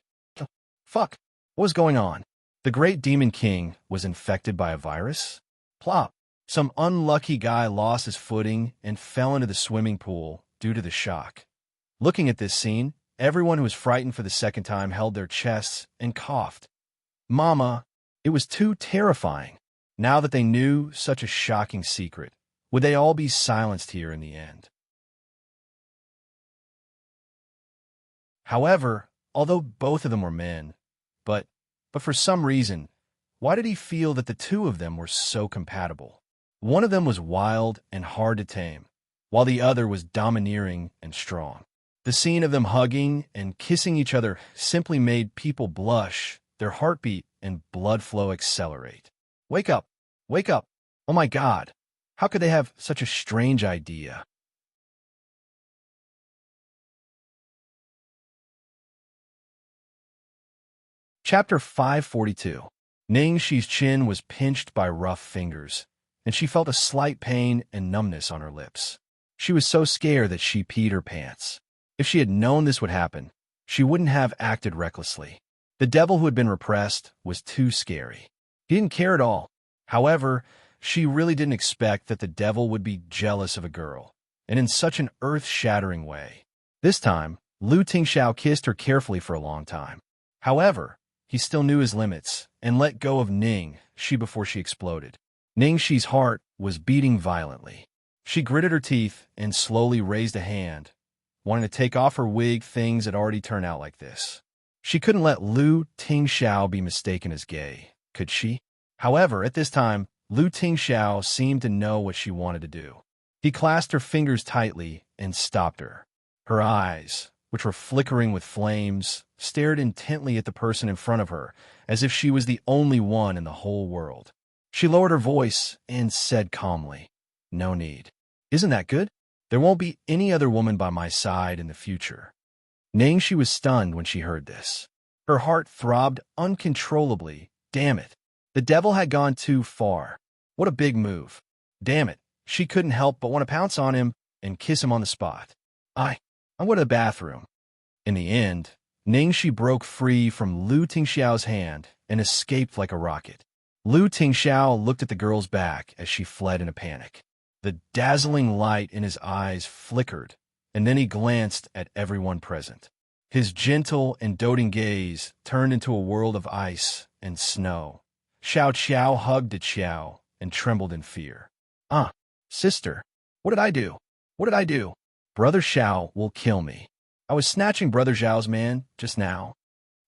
Fuck, what was going on? The great demon king was infected by a virus? Plop. Some unlucky guy lost his footing and fell into the swimming pool due to the shock. Looking at this scene, everyone who was frightened for the second time held their chests and coughed. Mama, it was too terrifying. Now that they knew such a shocking secret, would they all be silenced here in the end? However, although both of them were men, but for some reason, why did he feel that the two of them were so compatible? One of them was wild and hard to tame, while the other was domineering and strong. The scene of them hugging and kissing each other simply made people blush, their heartbeat and blood flow accelerate. Wake up! Wake up! Oh my God! How could they have such a strange idea? Chapter 542. Ning Shi's chin was pinched by rough fingers, and she felt a slight pain and numbness on her lips. She was so scared that she peed her pants. If she had known this would happen, she wouldn't have acted recklessly. The devil who had been repressed was too scary. He didn't care at all. However, she really didn't expect that the devil would be jealous of a girl, and in such an earth-shattering way. This time, Lu Tingxiao kissed her carefully for a long time. However, he still knew his limits and let go of Ning Shi before she exploded. Ning Shi's heart was beating violently. She gritted her teeth and slowly raised a hand, wanting to take off her wig. Things had already turned out like this. She couldn't let Lu Tingxiao be mistaken as gay, could she? However, at this time, Lu Tingxiao seemed to know what she wanted to do. He clasped her fingers tightly and stopped her. Her eyes, which were flickering with flames, stared intently at the person in front of her, as if she was the only one in the whole world. She lowered her voice and said calmly, "No need. Isn't that good? There won't be any other woman by my side in the future." Xianxia was stunned when she heard this. Her heart throbbed uncontrollably. Damn it. The devil had gone too far. What a big move. Damn it. She couldn't help but want to pounce on him and kiss him on the spot. I'm going to the bathroom. In the end, Xianxia broke free from Lu Tingxiao's hand and escaped like a rocket. Lu Tingxiao looked at the girl's back as she fled in a panic. The dazzling light in his eyes flickered, and then he glanced at everyone present. His gentle and doting gaze turned into a world of ice and snow. Xiao hugged at Xiao and trembled in fear. Sister, what did I do? What did I do? Brother Xiao will kill me. I was snatching Brother Xiao's man just now.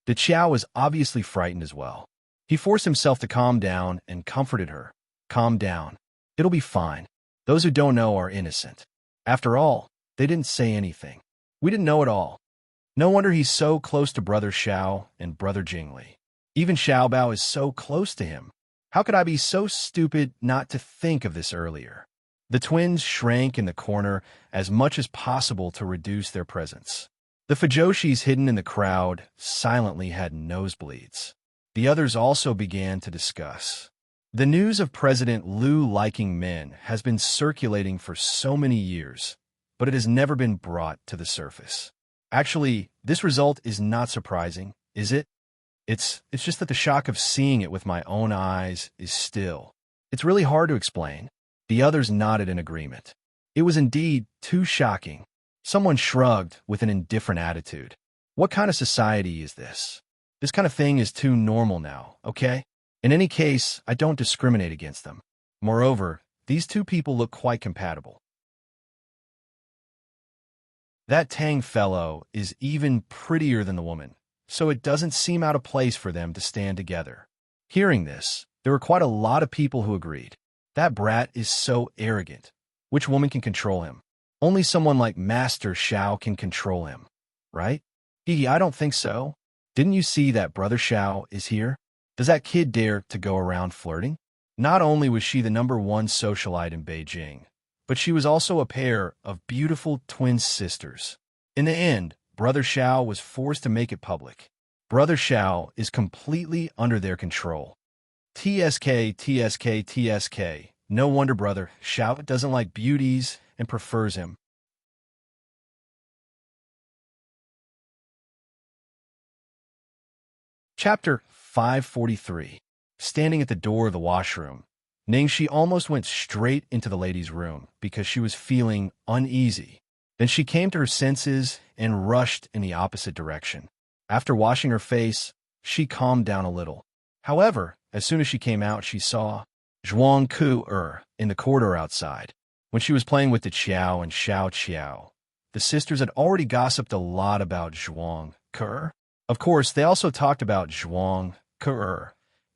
The Xiao was obviously frightened as well. He forced himself to calm down and comforted her. Calm down. It'll be fine. Those who don't know are innocent. After all, they didn't say anything. We didn't know it all. No wonder he's so close to Brother Xiao and Brother Jingli. Even Xiaobao is so close to him. How could I be so stupid not to think of this earlier? The twins shrank in the corner as much as possible to reduce their presence. The Fujoshis hidden in the crowd silently had nosebleeds. The others also began to discuss. The news of President Lu liking men has been circulating for so many years, but it has never been brought to the surface. Actually, this result is not surprising, is it? It's just that the shock of seeing it with my own eyes is still. It's really hard to explain. The others nodded in agreement. It was indeed too shocking. Someone shrugged with an indifferent attitude. What kind of society is this? This kind of thing is too normal now, okay? In any case, I don't discriminate against them. Moreover, these two people look quite compatible. That Tang fellow is even prettier than the woman, so it doesn't seem out of place for them to stand together. Hearing this, there were quite a lot of people who agreed. That brat is so arrogant. Which woman can control him? Only someone like Master Xiao can control him, right? I don't think so. Didn't you see that Brother Xiao is here? Does that kid dare to go around flirting? Not only was she the #1 socialite in Beijing, but she was also a pair of beautiful twin sisters. In the end, Brother Xiao was forced to make it public. Brother Xiao is completely under their control. TSK. No wonder Brother Xiao doesn't like beauties and prefers him. Chapter 543. Standing at the door of the washroom, Xianxia almost went straight into the ladies' room because she was feeling uneasy. Then she came to her senses and rushed in the opposite direction. After washing her face, she calmed down a little. However, as soon as she came out, she saw Zhuang in the corridor outside. When she was playing with the Qiao and Xiao, the sisters had already gossiped a lot about Zhuang. Of course, they also talked about Zhuang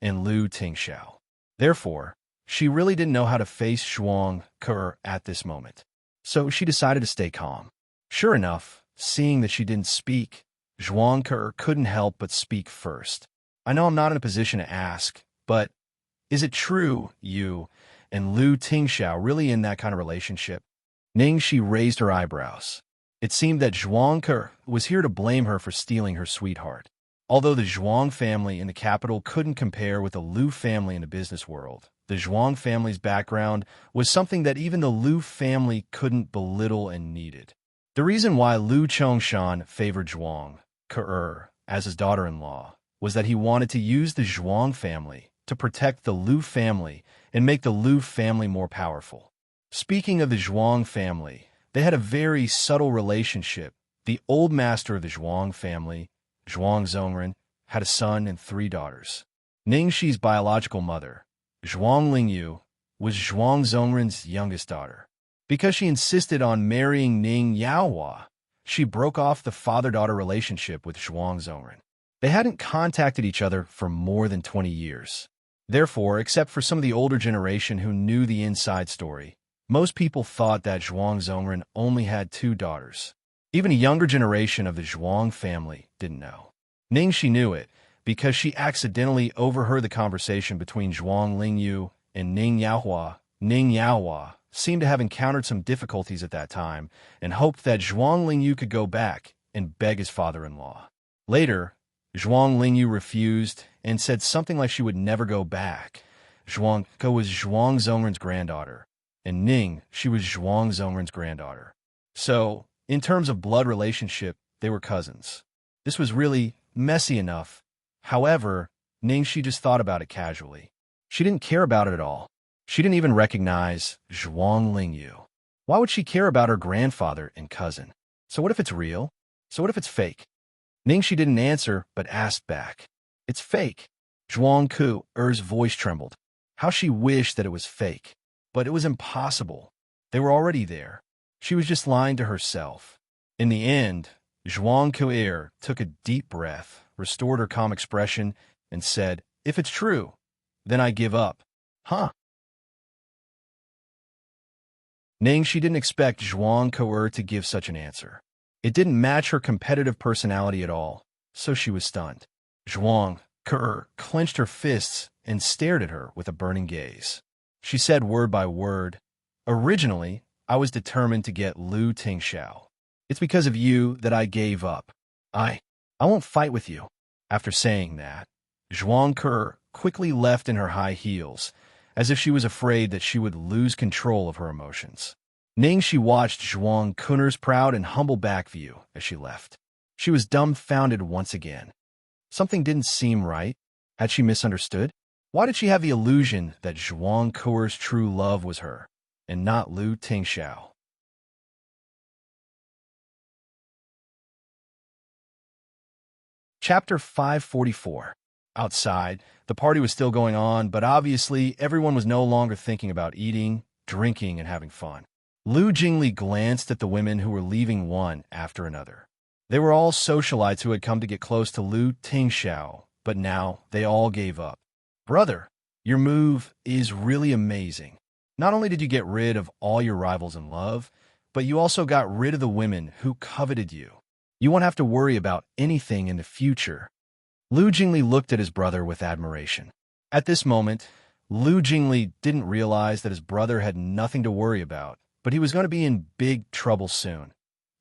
and Lu Tingxiao. Therefore, she really didn't know how to face Zhuang at this moment. So she decided to stay calm. Sure enough, seeing that she didn't speak, Zhuang couldn't help but speak first. I know I'm not in a position to ask, but is it true you and Lu Tingxiao really in that kind of relationship? Xianxia raised her eyebrows. It seemed that Zhuang was here to blame her for stealing her sweetheart. Although the Zhuang family in the capital couldn't compare with the Lu family in the business world, the Zhuang family's background was something that even the Lu family couldn't belittle and needed. The reason why Lu Chongshan favored Zhuang as his daughter-in-law was that he wanted to use the Zhuang family to protect the Lu family and make the Lu family more powerful. Speaking of the Zhuang family, they had a very subtle relationship. The old master of the Zhuang family, Zhuang Zongren, had a son and 3 daughters. Ningxi's biological mother, Zhuang Lingyu, was Zhuang Zongren's youngest daughter. Because she insisted on marrying Ning Yaohua, she broke off the father-daughter relationship with Zhuang Zongren. They hadn't contacted each other for more than 20 years. Therefore, except for some of the older generation who knew the inside story, Most people thought that Zhuang Zongren only had 2 daughters. Even a younger generation of the Zhuang family didn't know. Ningxi knew it because she accidentally overheard the conversation between Zhuang Lingyu and Ning Yaohua. Ning Yaohua seemed to have encountered some difficulties at that time and hoped that Zhuang Lingyu could go back and beg his father-in-law. Later, Zhuang Lingyu refused and said something like she would never go back. Zhuang Ke was Zhuang Zongren's granddaughter, and Ning, she was Zhuang Zongren's granddaughter. So, in terms of blood relationship, they were cousins. This was really messy enough. However, Ning, she just thought about it casually. She didn't care about it at all. She didn't even recognize Zhuang Lingyu. Why would she care about her grandfather and cousin? So what if it's real? So what if it's fake? Ningxi didn't answer, but asked back. It's fake. Zhuang Ke's voice trembled. How she wished that it was fake. But it was impossible. They were already there. She was just lying to herself. In the end, Zhuang Ke took a deep breath, restored her calm expression, and said, if it's true, then I give up. Huh? Ningxi didn't expect Zhuang Ke to give such an answer. It didn't match her competitive personality at all, so she was stunned. Zhuang Ke clenched her fists and stared at her with a burning gaze. She said word by word, originally, I was determined to get Lu Tingxiao. It's because of you that I gave up. I won't fight with you. After saying that, Zhuang Ke quickly left in her high heels, as if she was afraid that she would lose control of her emotions. Ningxi watched Zhuang Ke's proud and humble back view as she left. She was dumbfounded once again. Something didn't seem right. Had she misunderstood? Why did she have the illusion that Zhuang Ke's true love was her, and not Lu Tingxiao? Chapter 544. Outside, the party was still going on, but obviously everyone was no longer thinking about eating, drinking, and having fun. Lu Jingli glanced at the women who were leaving one after another. They were all socialites who had come to get close to Lu Tingxiao, but now they all gave up. Brother, your move is really amazing. Not only did you get rid of all your rivals in love, but you also got rid of the women who coveted you. You won't have to worry about anything in the future. Lu Jingli looked at his brother with admiration. At this moment, Lu Jingli didn't realize that his brother had nothing to worry about, but he was going to be in big trouble soon.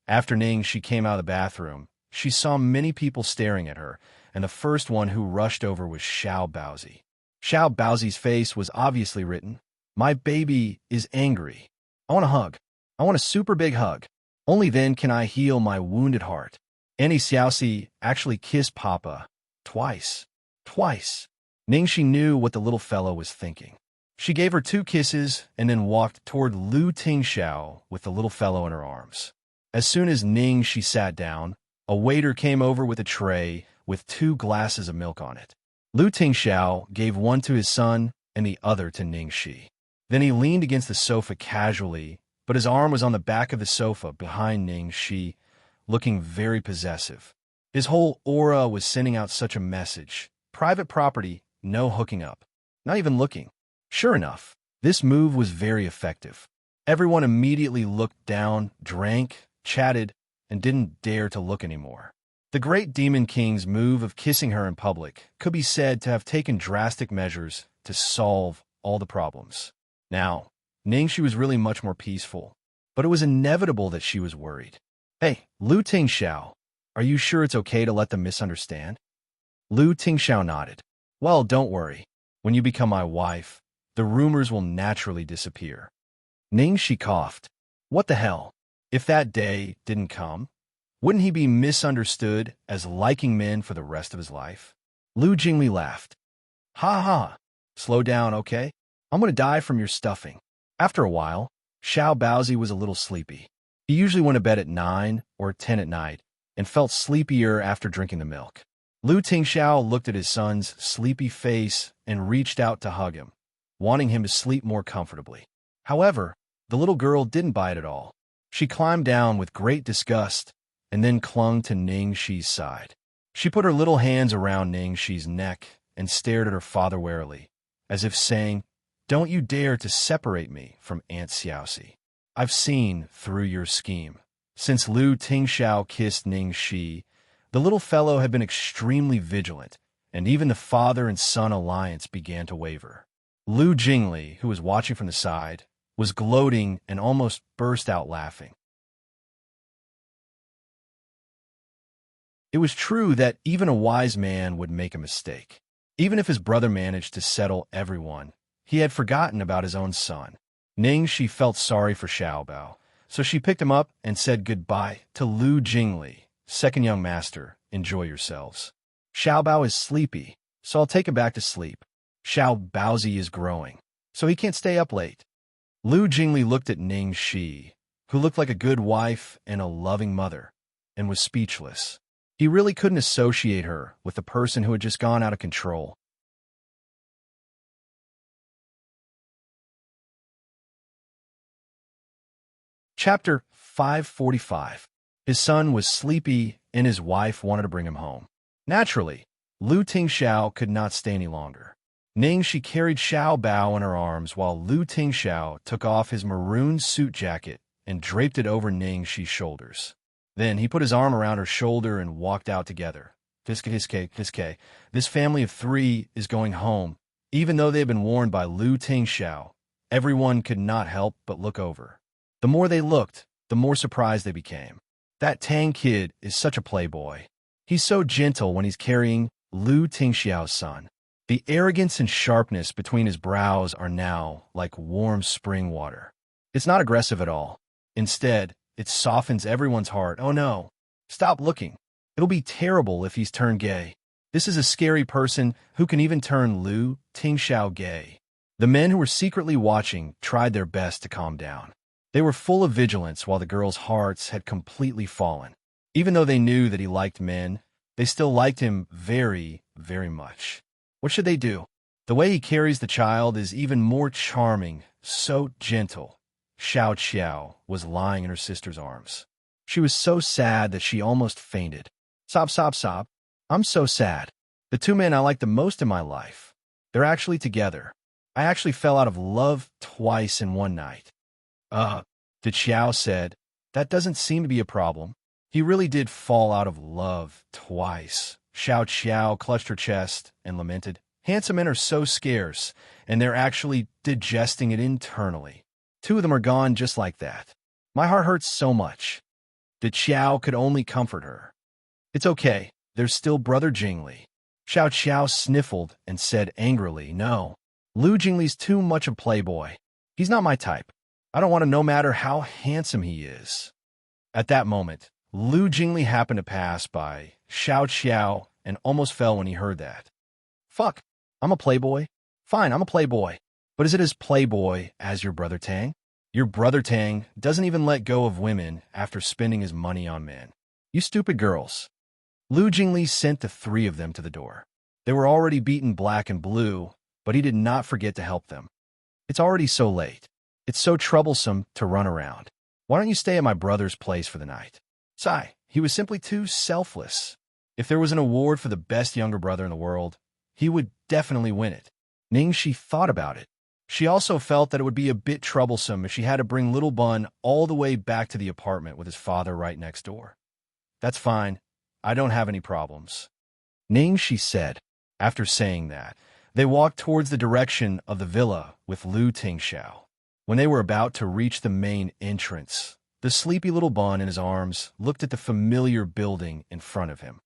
After Ningxi came out of the bathroom, she saw many people staring at her, and the first one who rushed over was Xiao Baozi. Xiao Baozi's face was obviously written, my baby is angry. I want a hug. I want a super big hug. Only then can I heal my wounded heart. Annie Xiaoxi actually kissed Papa. Twice. Ningxi knew what the little fellow was thinking. She gave her 2 kisses and then walked toward Lu Tingxiao with the little fellow in her arms. As soon as Ningxi sat down, a waiter came over with a tray with 2 glasses of milk on it. Lu Tingxiao gave one to his son and the other to Ningxi. Then he leaned against the sofa casually, but his arm was on the back of the sofa behind Ningxi, looking very possessive. His whole aura was sending out such a message. Private property, no hooking up. Not even looking. Sure enough, this move was very effective. Everyone immediately looked down, drank, chatted, and didn't dare to look anymore. The Great Demon King's move of kissing her in public could be said to have taken drastic measures to solve all the problems. Now, Ningxi was really much more peaceful, but it was inevitable that she was worried. Hey, Lu Tingxiao, are you sure it's okay to let them misunderstand? Lu Tingxiao nodded. Well, don't worry. When you become my wife, the rumors will naturally disappear. Ningxi coughed. What the hell? If that day didn't come, wouldn't he be misunderstood as liking men for the rest of his life? Lu Jingli laughed. Ha ha. Slow down, okay? I'm going to die from your stuffing. After a while, Xiao Baozi was a little sleepy. He usually went to bed at 9 or 10 at night and felt sleepier after drinking the milk. Lu Tingxiao looked at his son's sleepy face and reached out to hug him, wanting him to sleep more comfortably. However, the little girl didn't bite at all. She climbed down with great disgust and then clung to Ningxi's side. She put her little hands around Ningxi's neck and stared at her father warily, as if saying, don't you dare to separate me from Aunt Xiaoxi. I've seen through your scheme. Since Lu Tingxiao kissed Ning Shi, the little fellow had been extremely vigilant, and even the father and son alliance began to waver. Lu Jingli, who was watching from the side, was gloating and almost burst out laughing. It was true that even a wise man would make a mistake. Even if his brother managed to settle everyone, he had forgotten about his own son. Ning Shi felt sorry for Xiaobao, so she picked him up and said goodbye to Lu Jingli. Second young master, enjoy yourselves. Xiaobao is sleepy, so I'll take him back to sleep. Xiaobaozi is growing, so he can't stay up late. Lu Jingli looked at Ning Shi, who looked like a good wife and a loving mother, and was speechless. He really couldn't associate her with the person who had just gone out of control. Chapter 545. His son was sleepy and his wife wanted to bring him home. Naturally, Lu Tingxiao could not stay any longer. Ning Shi carried Xiaobao in her arms while Lu Tingxiao took off his maroon suit jacket and draped it over Ning Shi's shoulders. Then he put his arm around her shoulder and walked out together. Fiske. This family of three is going home. Even though they had been warned by Lu Tingxiao, everyone could not help but look over. The more they looked, the more surprised they became. That Tang kid is such a playboy. He's so gentle when he's carrying Lu Tingxiao's son. The arrogance and sharpness between his brows are now like warm spring water. It's not aggressive at all. Instead, it softens everyone's heart. Oh no, stop looking. It'll be terrible if he's turned gay. This is a scary person who can even turn Lu Tingxiao gay. The men who were secretly watching tried their best to calm down. They were full of vigilance while the girls' hearts had completely fallen. Even though they knew that he liked men, they still liked him very, very much. What should they do? The way he carries the child is even more charming, so gentle. Xiao was lying in her sister's arms. She was so sad that she almost fainted. Sob. I'm so sad. The two men I like the most in my life, they're actually together. I actually fell out of love twice in one night. Did Xiao said, that doesn't seem to be a problem. He really did fall out of love twice. Xiao clutched her chest and lamented, handsome men are so scarce, and they're actually digesting it internally. Two of them are gone just like that. My heart hurts so much. Did Xiao could only comfort her. It's okay, there's still Brother Jingli. Xiao sniffled and said angrily, no. Lu Jingli's too much a playboy. He's not my type. I don't want him no matter how handsome he is. At that moment, Lu Jingli happened to pass by Xiao and almost fell when he heard that. Fuck, I'm a playboy? Fine, I'm a playboy. But is it as playboy as your brother Tang? Your brother Tang doesn't even let go of women after spending his money on men. You stupid girls. Lu Jingli sent the three of them to the door. They were already beaten black and blue, but he did not forget to help them. It's already so late. It's so troublesome to run around. Why don't you stay at my brother's place for the night? Sigh, he was simply too selfless. If there was an award for the best younger brother in the world, he would definitely win it. Ning Shi thought about it. She also felt that it would be a bit troublesome if she had to bring little Bun all the way back to the apartment with his father right next door. That's fine. I don't have any problems. Ning Shi said. After saying that, they walked towards the direction of the villa with Lu Tingxiao. When they were about to reach the main entrance, the sleepy little Bun in his arms looked at the familiar building in front of him.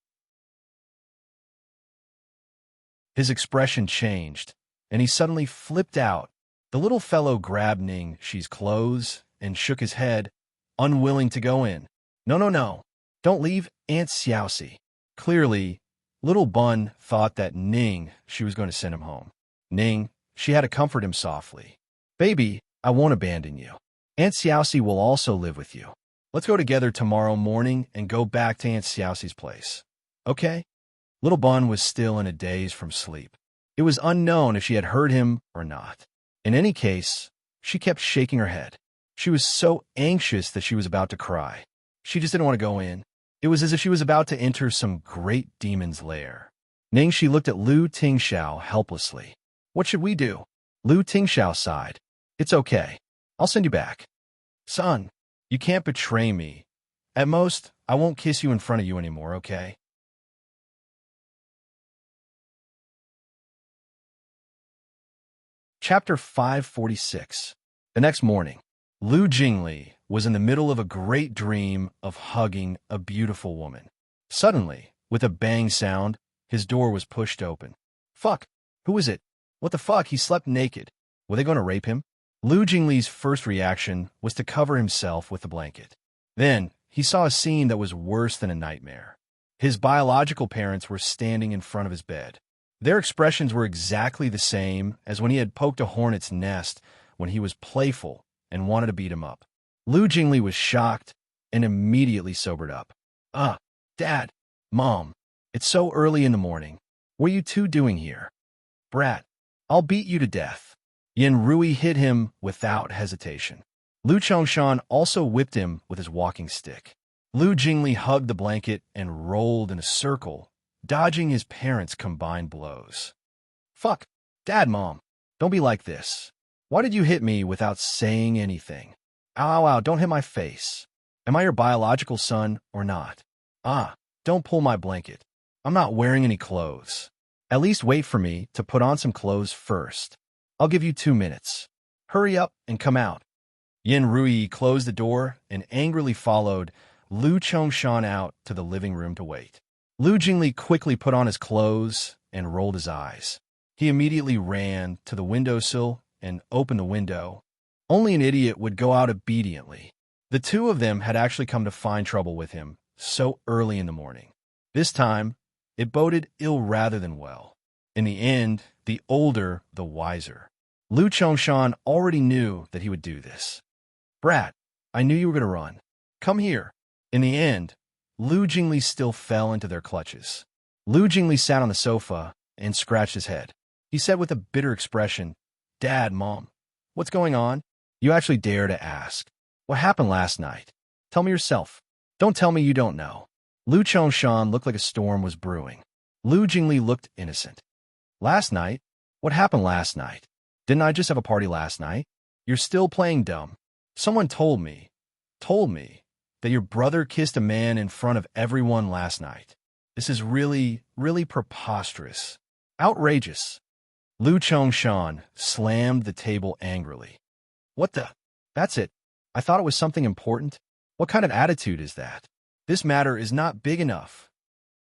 His expression changed, and he suddenly flipped out. The little fellow grabbed Ning Shi's clothes and shook his head, unwilling to go in. No. Don't leave, Aunt Xiaoxi. Clearly, little Bun thought that Ning Shi was going to send him home. Ning, she had to comfort him softly. Baby, I won't abandon you. Aunt Xiaoxi will also live with you. Let's go together tomorrow morning and go back to Aunt Xiaoxi's place. Okay? Little Bun was still in a daze from sleep. It was unknown if she had heard him or not. In any case, she kept shaking her head. She was so anxious that she was about to cry. She just didn't want to go in. It was as if she was about to enter some great demon's lair. Ning Shi looked at Lu Tingxiao helplessly. What should we do? Lu Tingxiao sighed. It's okay. I'll send you back. Son, you can't betray me. At most, I won't kiss you in front of you anymore, okay? Chapter 546. The next morning, Lu Jingli was in the middle of a great dream of hugging a beautiful woman. Suddenly, with a bang sound, his door was pushed open. Fuck! Who is it? What the fuck? He slept naked. Were they going to rape him? Lu Jingli's first reaction was to cover himself with the blanket. Then, he saw a scene that was worse than a nightmare. His biological parents were standing in front of his bed. Their expressions were exactly the same as when he had poked a hornet's nest when he was playful and wanted to beat him up. Lu Jingli was shocked and immediately sobered up. Dad, Mom, it's so early in the morning. What are you two doing here? Brat, I'll beat you to death. Yin Rui hit him without hesitation. Lu Chongshan also whipped him with his walking stick. Lu Jingli hugged the blanket and rolled in a circle, dodging his parents' combined blows. Fuck, Dad, Mom, don't be like this. Why did you hit me without saying anything? Ow, ow, don't hit my face. Am I your biological son or not? Don't pull my blanket. I'm not wearing any clothes. At least wait for me to put on some clothes first. I'll give you 2 minutes. Hurry up and come out. Yin Rui closed the door and angrily followed Lu Chongshan out to the living room to wait. Lu Jingli quickly put on his clothes and rolled his eyes. He immediately ran to the windowsill and opened the window. Only an idiot would go out obediently. The two of them had actually come to find trouble with him so early in the morning. This time, it boded ill rather than well. In the end, the older, the wiser. Lu Chongshan already knew that he would do this. Brat, I knew you were going to run. Come here. In the end, Lu Jingli still fell into their clutches. Lu Jingli sat on the sofa and scratched his head. He said with a bitter expression, Dad, Mom, what's going on? You actually dare to ask. What happened last night? Tell me yourself. Don't tell me you don't know. Lu Chongshan looked like a storm was brewing. Lu Jingli looked innocent. Last night? What happened last night? Didn't I just have a party last night? You're still playing dumb. Someone told me that your brother kissed a man in front of everyone last night. This is really, really preposterous. Outrageous. Lu Chongshan slammed the table angrily. What the? That's it. I thought it was something important. What kind of attitude is that? This matter is not big enough.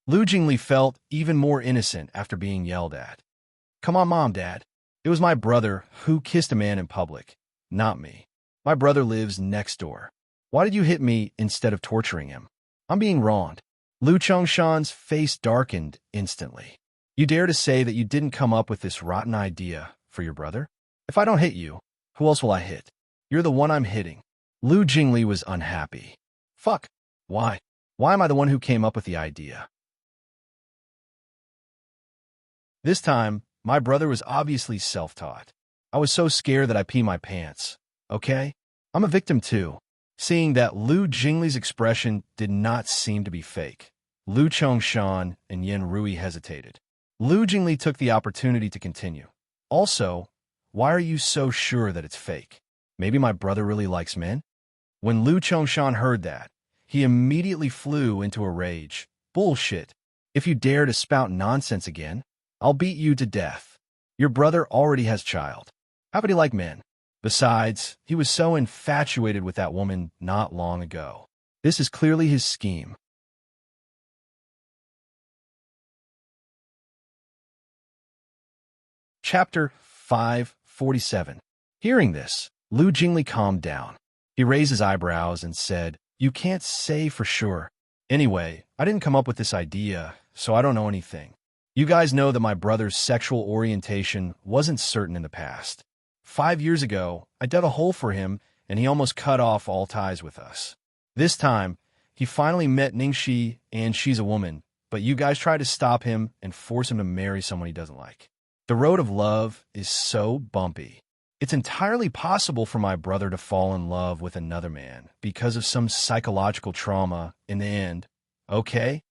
Lu Jingli felt even more innocent after being yelled at. Come on, Mom, Dad. It was my brother who kissed a man in public, not me. My brother lives next door. Why did you hit me instead of torturing him? I'm being wronged. Lu Chongshan's face darkened instantly. You dare to say that you didn't come up with this rotten idea for your brother? If I don't hit you, who else will I hit? You're the one I'm hitting. Lu Jingli was unhappy. Fuck. Why? Why am I the one who came up with the idea? This time, my brother was obviously self-taught. I was so scared that I peed my pants. Okay? I'm a victim too. Seeing that Lu Jingli's expression did not seem to be fake, Lu Chongshan and Yin Rui hesitated. Lu Jingli took the opportunity to continue. Also, why are you so sure that it's fake? Maybe my brother really likes men? When Lu Chongshan heard that, he immediately flew into a rage. Bullshit. If you dare to spout nonsense again, I'll beat you to death. Your brother already has child. How could he like men? Besides, he was so infatuated with that woman not long ago. This is clearly his scheme. Chapter 547. Hearing this, Lu Jingli calmed down. He raised his eyebrows and said, You can't say for sure. Anyway, I didn't come up with this idea, so I don't know anything. You guys know that my brother's sexual orientation wasn't certain in the past. 5 years ago, I dug a hole for him, and he almost cut off all ties with us. This time, he finally met Ningxi, and she's a woman, but you guys tried to stop him and force him to marry someone he doesn't like. The road of love is so bumpy. It's entirely possible for my brother to fall in love with another man because of some psychological trauma in the end. Okay?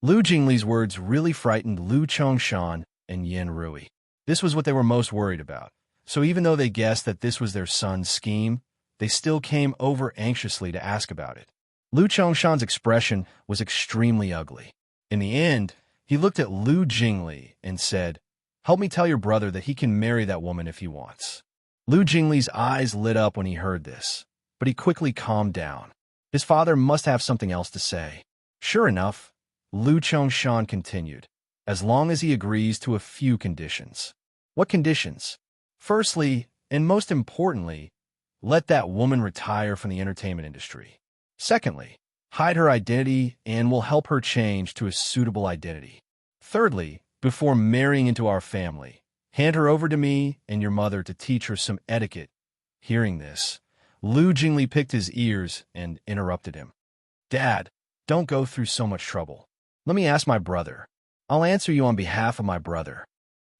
Lu Jingli's words really frightened Lu Chongshan and Yin Rui. This was what they were most worried about, So even though they guessed that this was their son's scheme, they still came over anxiously to ask about it. Lu Chongshan's expression was extremely ugly. In the end, he looked at Lu Jingli and said, "Help me tell your brother that he can marry that woman if he wants." Lu Jingli's eyes lit up when he heard this, but he quickly calmed down. His father must have something else to say. Sure enough, Lu Chongshan continued, "As long as he agrees to a few conditions." What conditions? Firstly, and most importantly, let that woman retire from the entertainment industry. Secondly, hide her identity and will help her change to a suitable identity. Thirdly, before marrying into our family, hand her over to me and your mother to teach her some etiquette. Hearing this, Lu Jingli picked his ears and interrupted him. "Dad, don't go through so much trouble. Let me ask my brother. I'll answer you on behalf of my brother."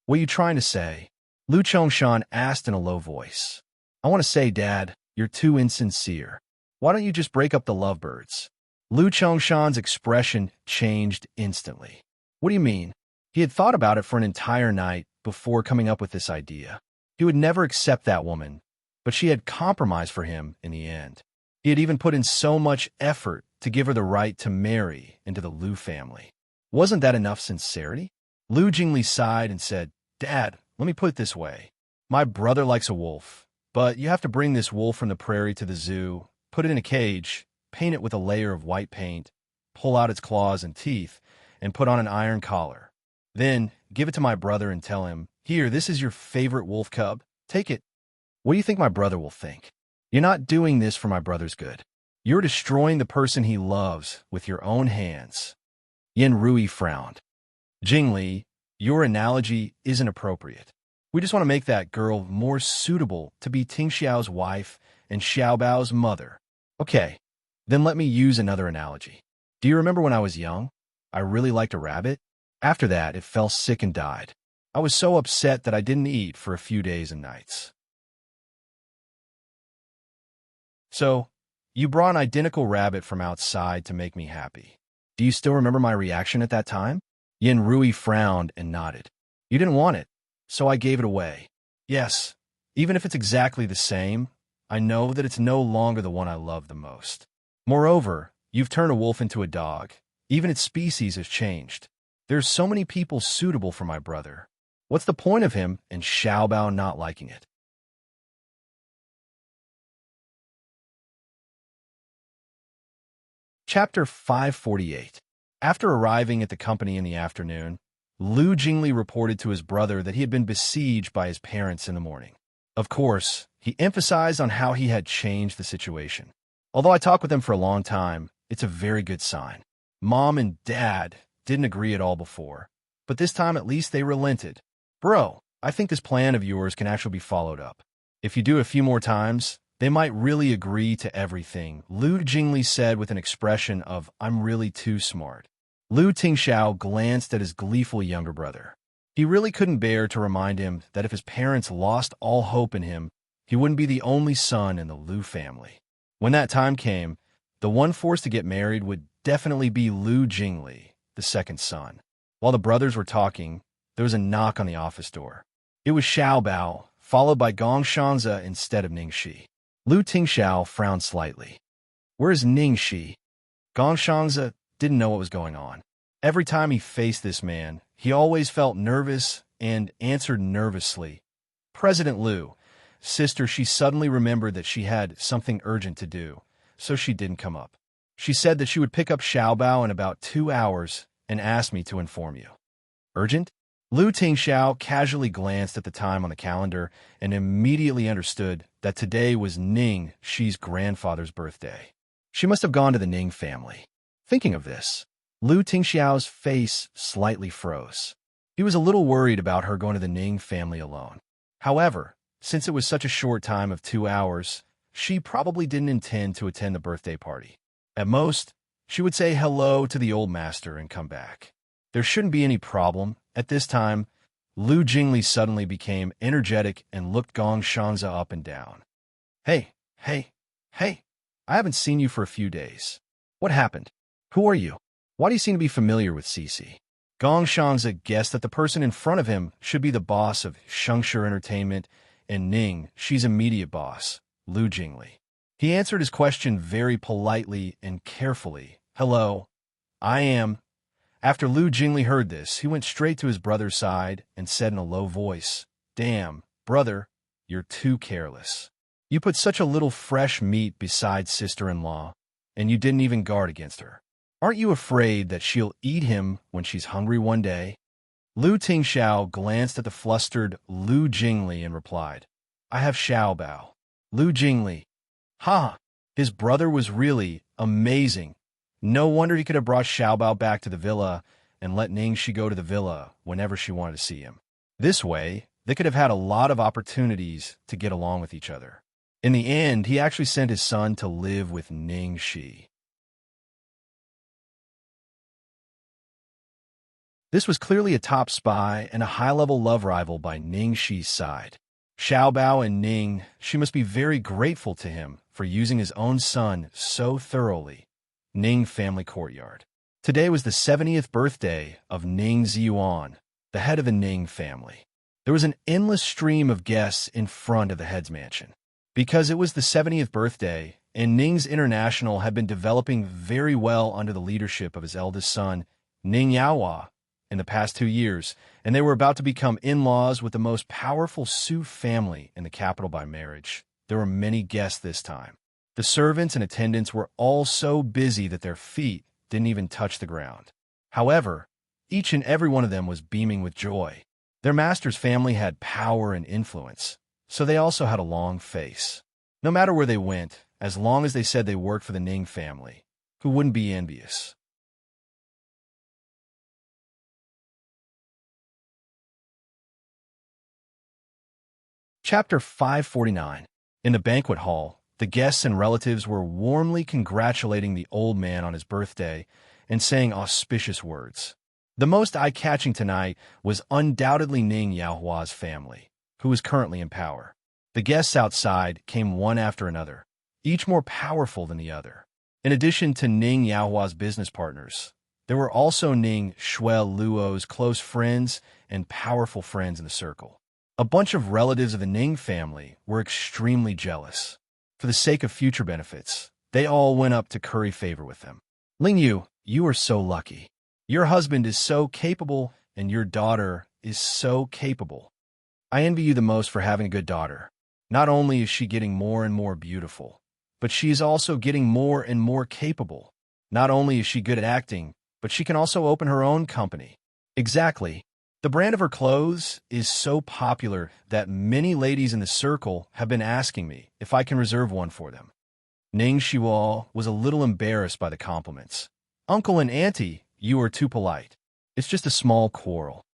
"What are you trying to say?" Lu Chongshan asked in a low voice. "I want to say, Dad, you're too insincere. Why don't you just break up the lovebirds?" Lu Chongshan's expression changed instantly. "What do you mean?" He had thought about it for an entire night before coming up with this idea. He would never accept that woman, but she had compromised for him in the end. He had even put in so much effort to give her the right to marry into the Lu family. Wasn't that enough sincerity? Lu Jingli sighed and said, "Dad, let me put it this way. My brother likes a wolf, but you have to bring this wolf from the prairie to the zoo, put it in a cage, paint it with a layer of white paint, pull out its claws and teeth, and put on an iron collar. Then give it to my brother and tell him, 'Here, this is your favorite wolf cub. Take it.' What do you think my brother will think? You're not doing this for my brother's good. You're destroying the person he loves with your own hands." Yen Rui frowned. "Jingli, your analogy isn't appropriate. We just want to make that girl more suitable to be Ting Xiao's wife and Xiaobao's mother. Okay, then let me use another analogy. Do you remember when I was young? I really liked a rabbit. After that, it fell sick and died. I was so upset that I didn't eat for a few days and nights. So, you brought an identical rabbit from outside to make me happy. Do you still remember my reaction at that time?" Yen Rui frowned and nodded. "You didn't want it, so I gave it away. Yes, even if it's exactly the same, I know that it's no longer the one I love the most. Moreover, you've turned a wolf into a dog. Even its species has changed. There's so many people suitable for my brother. What's the point of him and Xiaobao not liking it?" Chapter 548. After arriving at the company in the afternoon, Lu Jingli reported to his brother that he had been besieged by his parents in the morning. Of course, he emphasized on how he had changed the situation. "Although I talked with them for a long time, it's a very good sign. Mom and Dad didn't agree at all before, but this time at least they relented. Bro, I think this plan of yours can actually be followed up. If you do it a few more times, they might really agree to everything," Lu Jingli said with an expression of, "I'm really too smart." Lu Tingxiao glanced at his gleeful younger brother. He really couldn't bear to remind him that if his parents lost all hope in him, he wouldn't be the only son in the Lu family. When that time came, the one forced to get married would definitely be Lu Jingli, the second son. While the brothers were talking, there was a knock on the office door. It was Xiaobao, followed by Gong Xianxia instead of Ningxi. Lu Tingxiao frowned slightly. "Where is Ningxi?" Gong Xianxia didn't know what was going on. Every time he faced this man, he always felt nervous and answered nervously, "President Lu." Sister, she suddenly remembered that she had something urgent to do, so she didn't come up. She said that she would pick up Xiaobao in about 2 hours and asked me to inform you. Urgent? Lu Tingxiao casually glanced at the time on the calendar and immediately understood that today was Ning Shi's grandfather's birthday. She must have gone to the Ning family. Thinking of this, Lu Tingxiao's face slightly froze. He was a little worried about her going to the Ning family alone. However, since it was such a short time of 2 hours, she probably didn't intend to attend the birthday party. At most, she would say hello to the old master and come back. There shouldn't be any problem. At this time, Lu Jingli suddenly became energetic and looked Gong Xianxia up and down. Hey, I haven't seen you for a few days. What happened? Who are you? Why do you seem to be familiar with Cici?" Gong Xianxia guessed that the person in front of him should be the boss of Xianxia Entertainment and Ning Shi's immediate boss, Lu Jingli. He answered his question very politely and carefully. "Hello, I am." After Lu Jingli heard this, he went straight to his brother's side and said in a low voice, "Damn, brother, you're too careless. You put such a little fresh meat beside sister-in-law, and you didn't even guard against her. Aren't you afraid that she'll eat him when she's hungry one day?" Lu Tingxiao glanced at the flustered Lu Jingli and replied, "I have Xiaobao." Lu Jingli. Ha! His brother was really amazing. No wonder he could have brought Xiaobao back to the villa and let Ningxi go to the villa whenever she wanted to see him. This way, they could have had a lot of opportunities to get along with each other. In the end, he actually sent his son to live with Ningxi. This was clearly a top spy and a high-level love rival by Ningxi's side. Xiaobao and Ning, she must be very grateful to him for using his own son so thoroughly. Ning family courtyard. Today was the 70th birthday of Ning Ziyuan, the head of the Ning family. There was an endless stream of guests in front of the head's mansion. Because it was the 70th birthday, and Ning's International had been developing very well under the leadership of his eldest son, Ning Yaohua, in the past 2 years, and they were about to become in-laws with the most powerful Su family in the capital by marriage. There were many guests this time. The servants and attendants were all so busy that their feet didn't even touch the ground. However, each and every one of them was beaming with joy. Their master's family had power and influence, so they also had a long face. No matter where they went, as long as they said they worked for the Ning family, who wouldn't be envious? Chapter 549. In the banquet hall, the guests and relatives were warmly congratulating the old man on his birthday and saying auspicious words. The most eye-catching tonight was undoubtedly Ning Yaohua's family, who was currently in power. The guests outside came one after another, each more powerful than the other. In addition to Ning Yaohua's business partners, there were also Ning Shueluo's close friends and powerful friends in the circle. A bunch of relatives of the Ning family were extremely jealous. For the sake of future benefits, they all went up to curry favor with them. "Ling Yu, you are so lucky. Your husband is so capable, and your daughter is so capable. I envy you the most for having a good daughter. Not only is she getting more and more beautiful, but she is also getting more and more capable. Not only is she good at acting, but she can also open her own company." Exactly. The brand of her clothes is so popular that many ladies in the circle have been asking me if I can reserve one for them. Ning Shihuo was a little embarrassed by the compliments. "Uncle and auntie, you are too polite. It's just a small quarrel.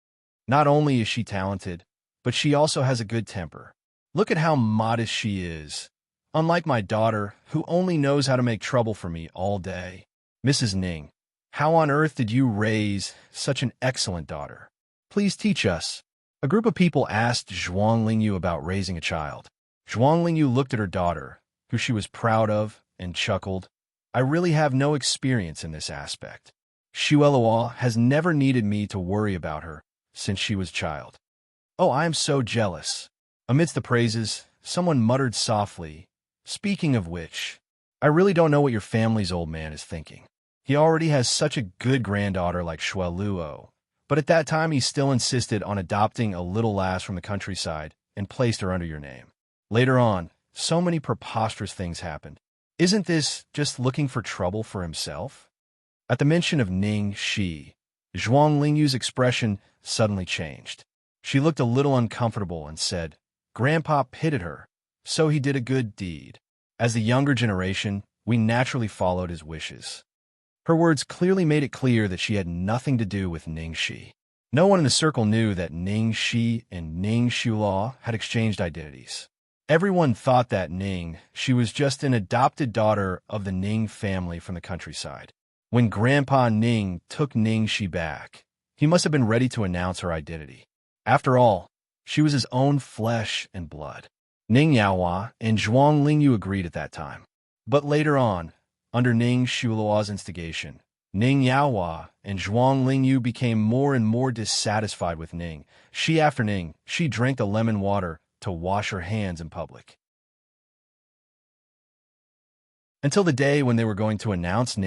Not only is she talented, but she also has a good temper. Look at how modest she is. Unlike my daughter, who only knows how to make trouble for me all day. Mrs. Ning, how on earth did you raise such an excellent daughter? Please teach us." A group of people asked Zhuang Lingyu about raising a child. Zhuang Lingyu looked at her daughter, who she was proud of, and chuckled. "I really have no experience in this aspect. Shueluo has never needed me to worry about her since she was a child." "Oh, I am so jealous." Amidst the praises, someone muttered softly, "Speaking of which, I really don't know what your family's old man is thinking. He already has such a good granddaughter like Shueluo. But at that time, he still insisted on adopting a little lass from the countryside and placed her under your name. Later on, so many preposterous things happened. Isn't this just looking for trouble for himself?" At the mention of Ning Shi, Zhuang Lingyu's expression suddenly changed. She looked a little uncomfortable and said, "Grandpa pitted her, so he did a good deed. As the younger generation, we naturally followed his wishes." Her words clearly made it clear that she had nothing to do with Ning Shi. No one in the circle knew that Ning Shi and Ning Shuo had exchanged identities. Everyone thought that Ning, she was just an adopted daughter of the Ning family from the countryside. When Grandpa Ning took Ning Shi back, he must have been ready to announce her identity. After all, she was his own flesh and blood. Ning Yaohua and Zhuang Lingyu agreed at that time. But later on, under Ning Shuo's instigation, Ning Yaohua and Zhuang Lingyu became more and more dissatisfied with Ning. She after Ning, she drank the lemon water to wash her hands in public. Until the day when they were going to announce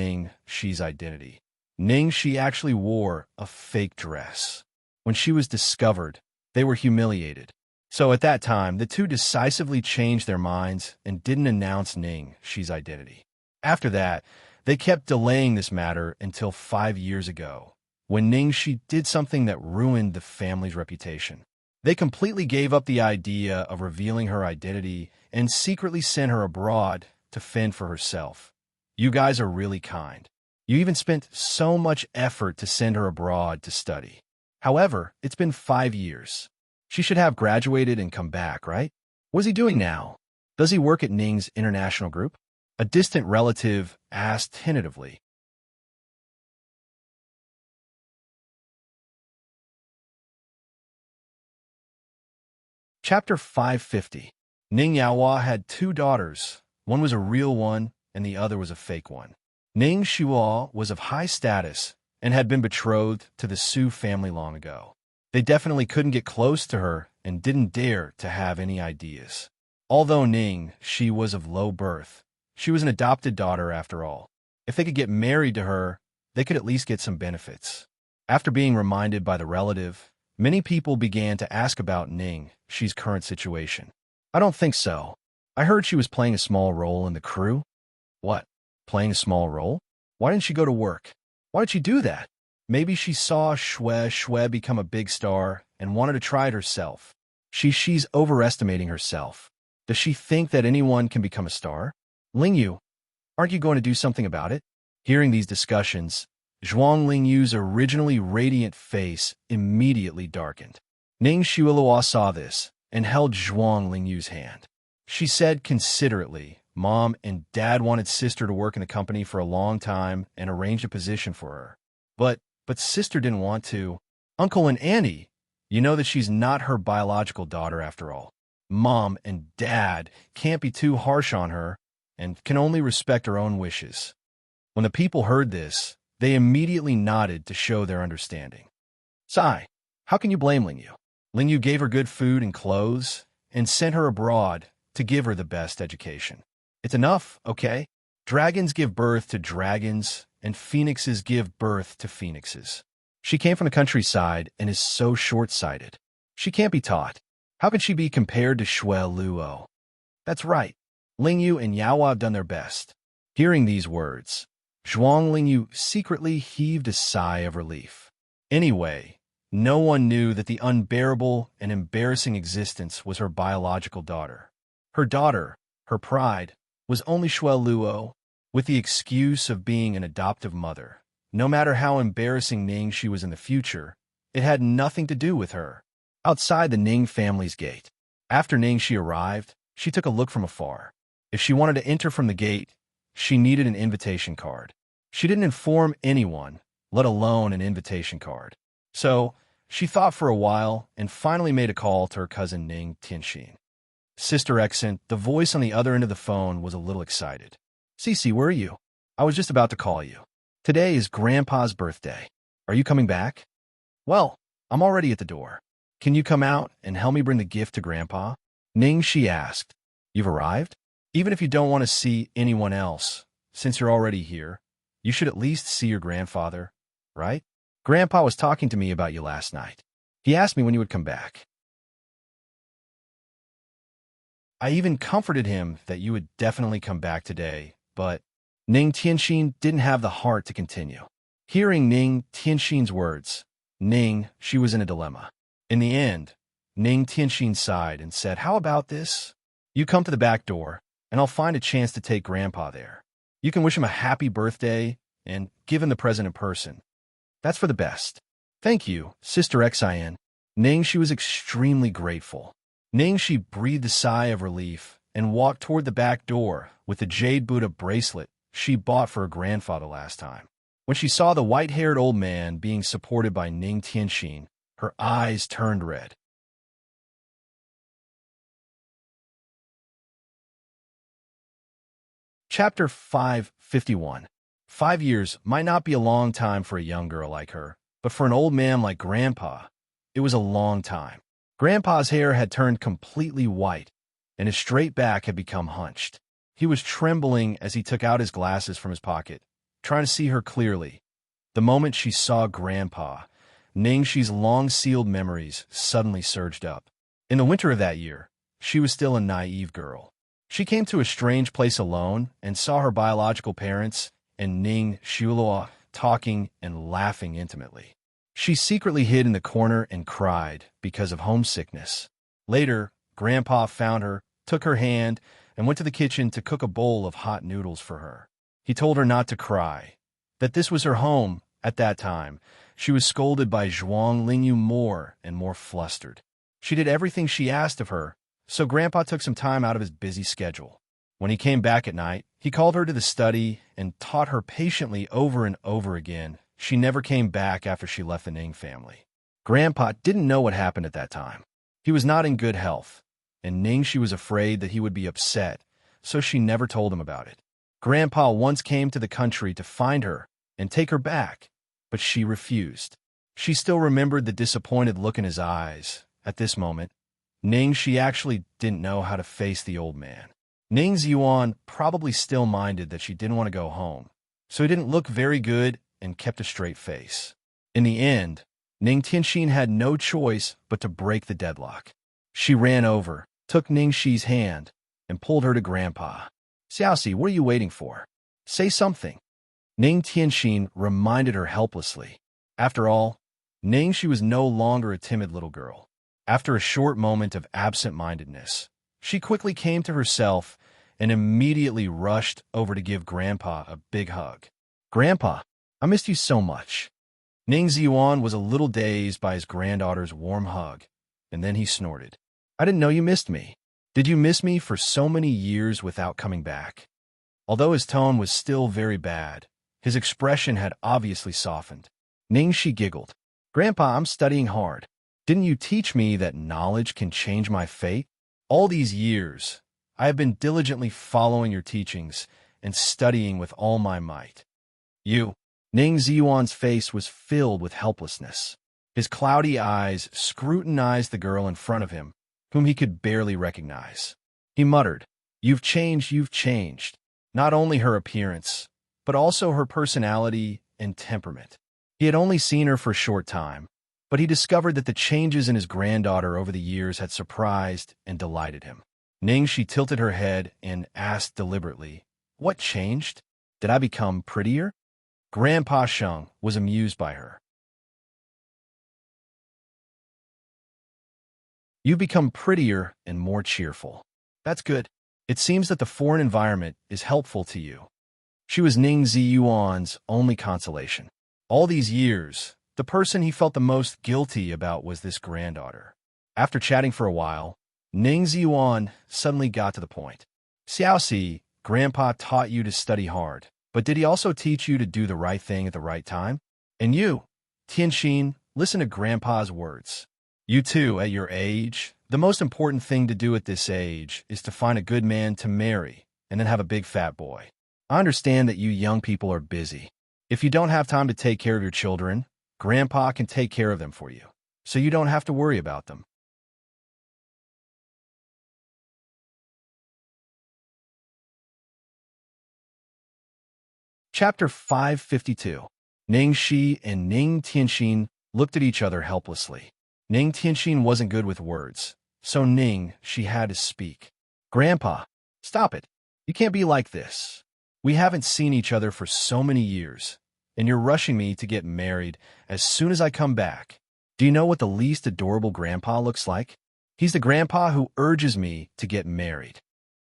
Xi's identity. Xi actually wore a fake dress. When she was discovered, they were humiliated. So at that time, the two decisively changed their minds and didn't announce Xi's identity. After that, they kept delaying this matter until 5 years ago, when Xi did something that ruined the family's reputation. They completely gave up the idea of revealing her identity and secretly sent her abroad to fend for herself. You guys are really kind. You even spent so much effort to send her abroad to study. However, it's been 5 years. She should have graduated and come back, right? What is he doing now? Does he work at Ning's international group? A distant relative asked tentatively. Chapter 550. Ning Yaohua had 2 daughters. One was a real one, and the other was a fake one. Ning Xiaohua was of high status and had been betrothed to the Su family long ago. They definitely couldn't get close to her and didn't dare to have any ideas. Although she was of low birth, she was an adopted daughter after all. If they could get married to her, they could at least get some benefits. After being reminded by the relative, many people began to ask about X's current situation. I don't think so. I heard she was playing a small role in the crew. What? Playing a small role? Why didn't she go to work? Why did she do that? Maybe she saw Xue become a big star and wanted to try it herself. She's overestimating herself. Does she think that anyone can become a star? Lingyu, aren't you going to do something about it? Hearing these discussions, Zhuang Lingyu's originally radiant face immediately darkened. Ning Xiaohua saw this and held Zhuang Lingyu's hand. She said considerately, Mom and Dad wanted Sister to work in the company for a long time and arranged a position for her. But Sister didn't want to. Uncle and Auntie, you know that she's not her biological daughter after all. Mom and Dad can't be too harsh on her and can only respect her own wishes. When the people heard this, they immediately nodded to show their understanding. Sai, how can you blame Lingyu? Lingyu gave her good food and clothes and sent her abroad to give her the best education. It's enough, okay? Dragons give birth to dragons, and phoenixes give birth to phoenixes. She came from the countryside and is so short-sighted. She can't be taught. How can she be compared to Xue Luo? That's right. Lingyu and Yaohua have done their best. Hearing these words, Zhuang Lingyu secretly heaved a sigh of relief. Anyway, no one knew that the unbearable and embarrassing existence was her biological daughter. Her daughter, her pride, was only Xue Luo, with the excuse of being an adoptive mother. No matter how embarrassing Xi was in the future, it had nothing to do with her. Outside the Ning family's gate, after Xi arrived, she took a look from afar. If she wanted to enter from the gate, she needed an invitation card. She didn't inform anyone, let alone an invitation card. So, she thought for a while and finally made a call to her cousin Ning Tianxin. Sister Exant, the voice on the other end of the phone, was a little excited. Cece, where are you? I was just about to call you. Today is Grandpa's birthday. Are you coming back? Well, I'm already at the door. Can you come out and help me bring the gift to Grandpa? She asked. You've arrived? Even if you don't want to see anyone else, since you're already here, you should at least see your grandfather, right? Grandpa was talking to me about you last night. He asked me when you would come back. I even comforted him that you would definitely come back today, but Ning Tianxin didn't have the heart to continue. Hearing Ning Tianxin's words, she was in a dilemma. In the end, Ning Tianxin sighed and said, how about this? You come to the back door, and I'll find a chance to take Grandpa there. You can wish him a happy birthday and give him the present in person. That's for the best. Thank you, Sister Xian. She was extremely grateful. She breathed a sigh of relief and walked toward the back door with the jade Buddha bracelet she bought for her grandfather last time. When she saw the white-haired old man being supported by Ning Tianxin, her eyes turned red. Chapter 551. 5 years might not be a long time for a young girl like her, but for an old man like Grandpa, it was a long time. Grandpa's hair had turned completely white, and his straight back had become hunched. He was trembling as he took out his glasses from his pocket, trying to see her clearly. The moment she saw Grandpa, Ningxi's long-sealed memories suddenly surged up. In the winter of that year, she was still a naive girl. She came to a strange place alone and saw her biological parents and Ning Shulua talking and laughing intimately. She secretly hid in the corner and cried because of homesickness. Later, Grandpa found her, took her hand, and went to the kitchen to cook a bowl of hot noodles for her. He told her not to cry, that this was her home. At that time, she was scolded by Zhuang Lingyu more and more flustered. She did everything she asked of her, so Grandpa took some time out of his busy schedule. When he came back at night, he called her to the study and taught her patiently over and over again. She never came back after she left the Ning family. Grandpa didn't know what happened at that time. He was not in good health, and Ningxi was afraid that he would be upset, so she never told him about it. Grandpa once came to the country to find her and take her back, but she refused. She still remembered the disappointed look in his eyes. At this moment, Ningxi actually didn't know how to face the old man. Ning Ziyuan probably still minded that she didn't want to go home, so he didn't look very good and kept a straight face. In the end, Ning Tianxin had no choice but to break the deadlock. She ran over, took Ningxi's hand, and pulled her to Grandpa. "Xiaoxi, what are you waiting for? Say something." Ning Tianxin reminded her helplessly. After all, Ningxi was no longer a timid little girl. After a short moment of absent-mindedness, she quickly came to herself and immediately rushed over to give Grandpa a big hug. "Grandpa, I missed you so much." Ning Ziyuan was a little dazed by his granddaughter's warm hug, and then he snorted. "I didn't know you missed me. Did you miss me for so many years without coming back?" Although his tone was still very bad, his expression had obviously softened. Ningxi giggled. "Grandpa, I'm studying hard. Didn't you teach me that knowledge can change my fate? All these years, I have been diligently following your teachings and studying with all my might." "You?" Ning Ziyuan's face was filled with helplessness. His cloudy eyes scrutinized the girl in front of him, whom he could barely recognize. He muttered, you've changed. Not only her appearance, but also her personality and temperament." He had only seen her for a short time, but he discovered that the changes in his granddaughter over the years had surprised and delighted him. Ningxi tilted her head and asked deliberately, "What changed? Did I become prettier?" Grandpa Sheng was amused by her. "You become prettier and more cheerful. That's good. It seems that the foreign environment is helpful to you." She was Ning Ziyuan's only consolation. All these years, the person he felt the most guilty about was this granddaughter. After chatting for a while, Ning Ziyuan suddenly got to the point. "Xiaoxi, Grandpa taught you to study hard, but did he also teach you to do the right thing at the right time? And you, Tianxin, listen to Grandpa's words. You too, at your age, the most important thing to do at this age is to find a good man to marry and then have a big fat boy. I understand that you young people are busy. If you don't have time to take care of your children, Grandpa can take care of them for you, so you don't have to worry about them." Chapter 552. Ning Shi and Ning Tianxin looked at each other helplessly. Ning Tianxin wasn't good with words, so Ning Shi had to speak. "Grandpa, stop it. You can't be like this. We haven't seen each other for so many years, and you're rushing me to get married as soon as I come back. Do you know what the least adorable grandpa looks like? He's the grandpa who urges me to get married."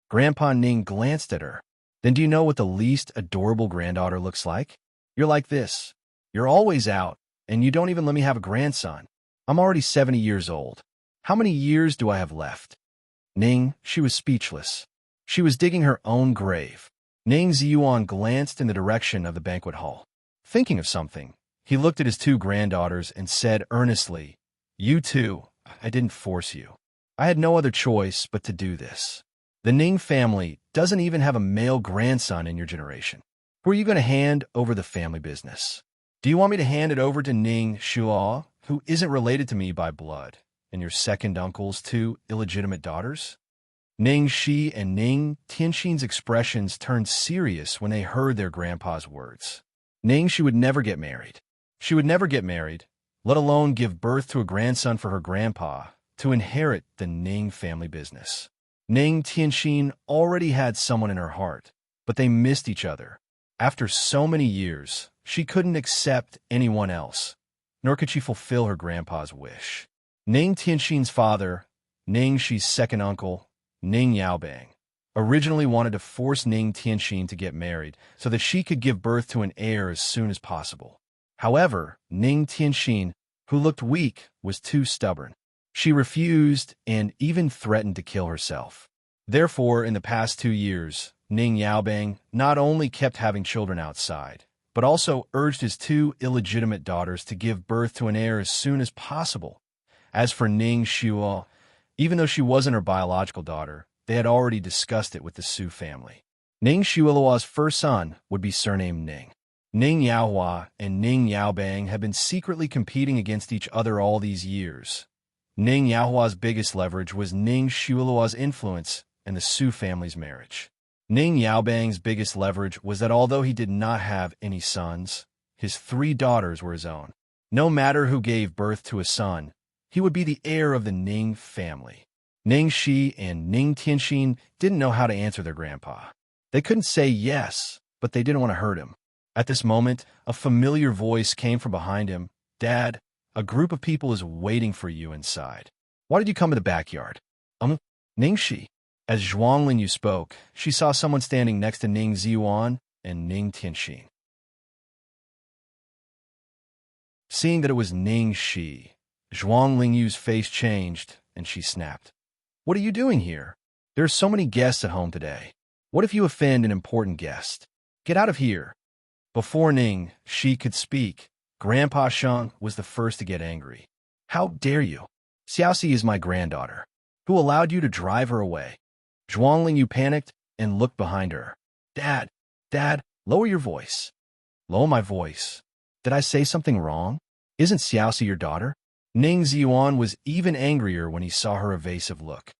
Grandpa Ning glanced at her. "Then do you know what the least adorable granddaughter looks like? You're like this. You're always out, and you don't even let me have a grandson. I'm already 70 years old. How many years do I have left?" Ning, she was speechless. She was digging her own grave. Ning Ziyuan glanced in the direction of the banquet hall. Thinking of something, he looked at his two granddaughters and said earnestly, "You too, I didn't force you. I had no other choice but to do this. The Ning family doesn't even have a male grandson in your generation. Who are you going to hand over the family business? Do you want me to hand it over to Ning Shuo, who isn't related to me by blood, and your second uncle's two illegitimate daughters? Ning Shi and Ning Tianxin's expressions turned serious when they heard their grandpa's words. Ning Shi would never get married. She would never get married, let alone give birth to a grandson for her grandpa to inherit the Ning family business. Ning Tianxin already had someone in her heart, but they missed each other. After so many years, she couldn't accept anyone else, nor could she fulfill her grandpa's wish. Ning Tianxin's father, Ning Shi's second uncle, Ning Yaobang, originally wanted to force Ning Tianxin to get married so that she could give birth to an heir as soon as possible. However, Ning Tianxin, who looked weak, was too stubborn. She refused and even threatened to kill herself. Therefore, in the past 2 years, Ning Yaobang not only kept having children outside, but also urged his two illegitimate daughters to give birth to an heir as soon as possible. As for Ning Xiuo, even though she wasn't her biological daughter, they had already discussed it with the Su family. Ning Xiuo's first son would be surnamed Ning. Ning Yaohua and Ning Yaobang had been secretly competing against each other all these years. Ning Yaohua's biggest leverage was Ning Xiuo's influence and the Su family's marriage. Ning Yaobang's biggest leverage was that although he did not have any sons, his 3 daughters were his own. No matter who gave birth to a son, he would be the heir of the Ning family. Ning Shi and Ning Tianxin didn't know how to answer their grandpa. They couldn't say yes, but they didn't want to hurt him. At this moment, a familiar voice came from behind him. "Dad, a group of people is waiting for you inside. Why did you come to the backyard?" Ning Shi. As Zhuang Lingyu spoke, she saw someone standing next to Ning Ziyuan and Ning Tianxin. Seeing that it was Ning Shi, Zhuang Lingyu's face changed, and she snapped. "What are you doing here? There are so many guests at home today. What if you offend an important guest? Get out of here." Before Ning Shi could speak, Grandpa Sheng was the first to get angry. "How dare you? Xiaoxi is my granddaughter. Who allowed you to drive her away?" Zhuang Lingyu panicked and looked behind her. Dad, lower your voice." "Lower my voice? Did I say something wrong? Isn't Xiaoxi your daughter?" Ning Ziyuan was even angrier when he saw her evasive look.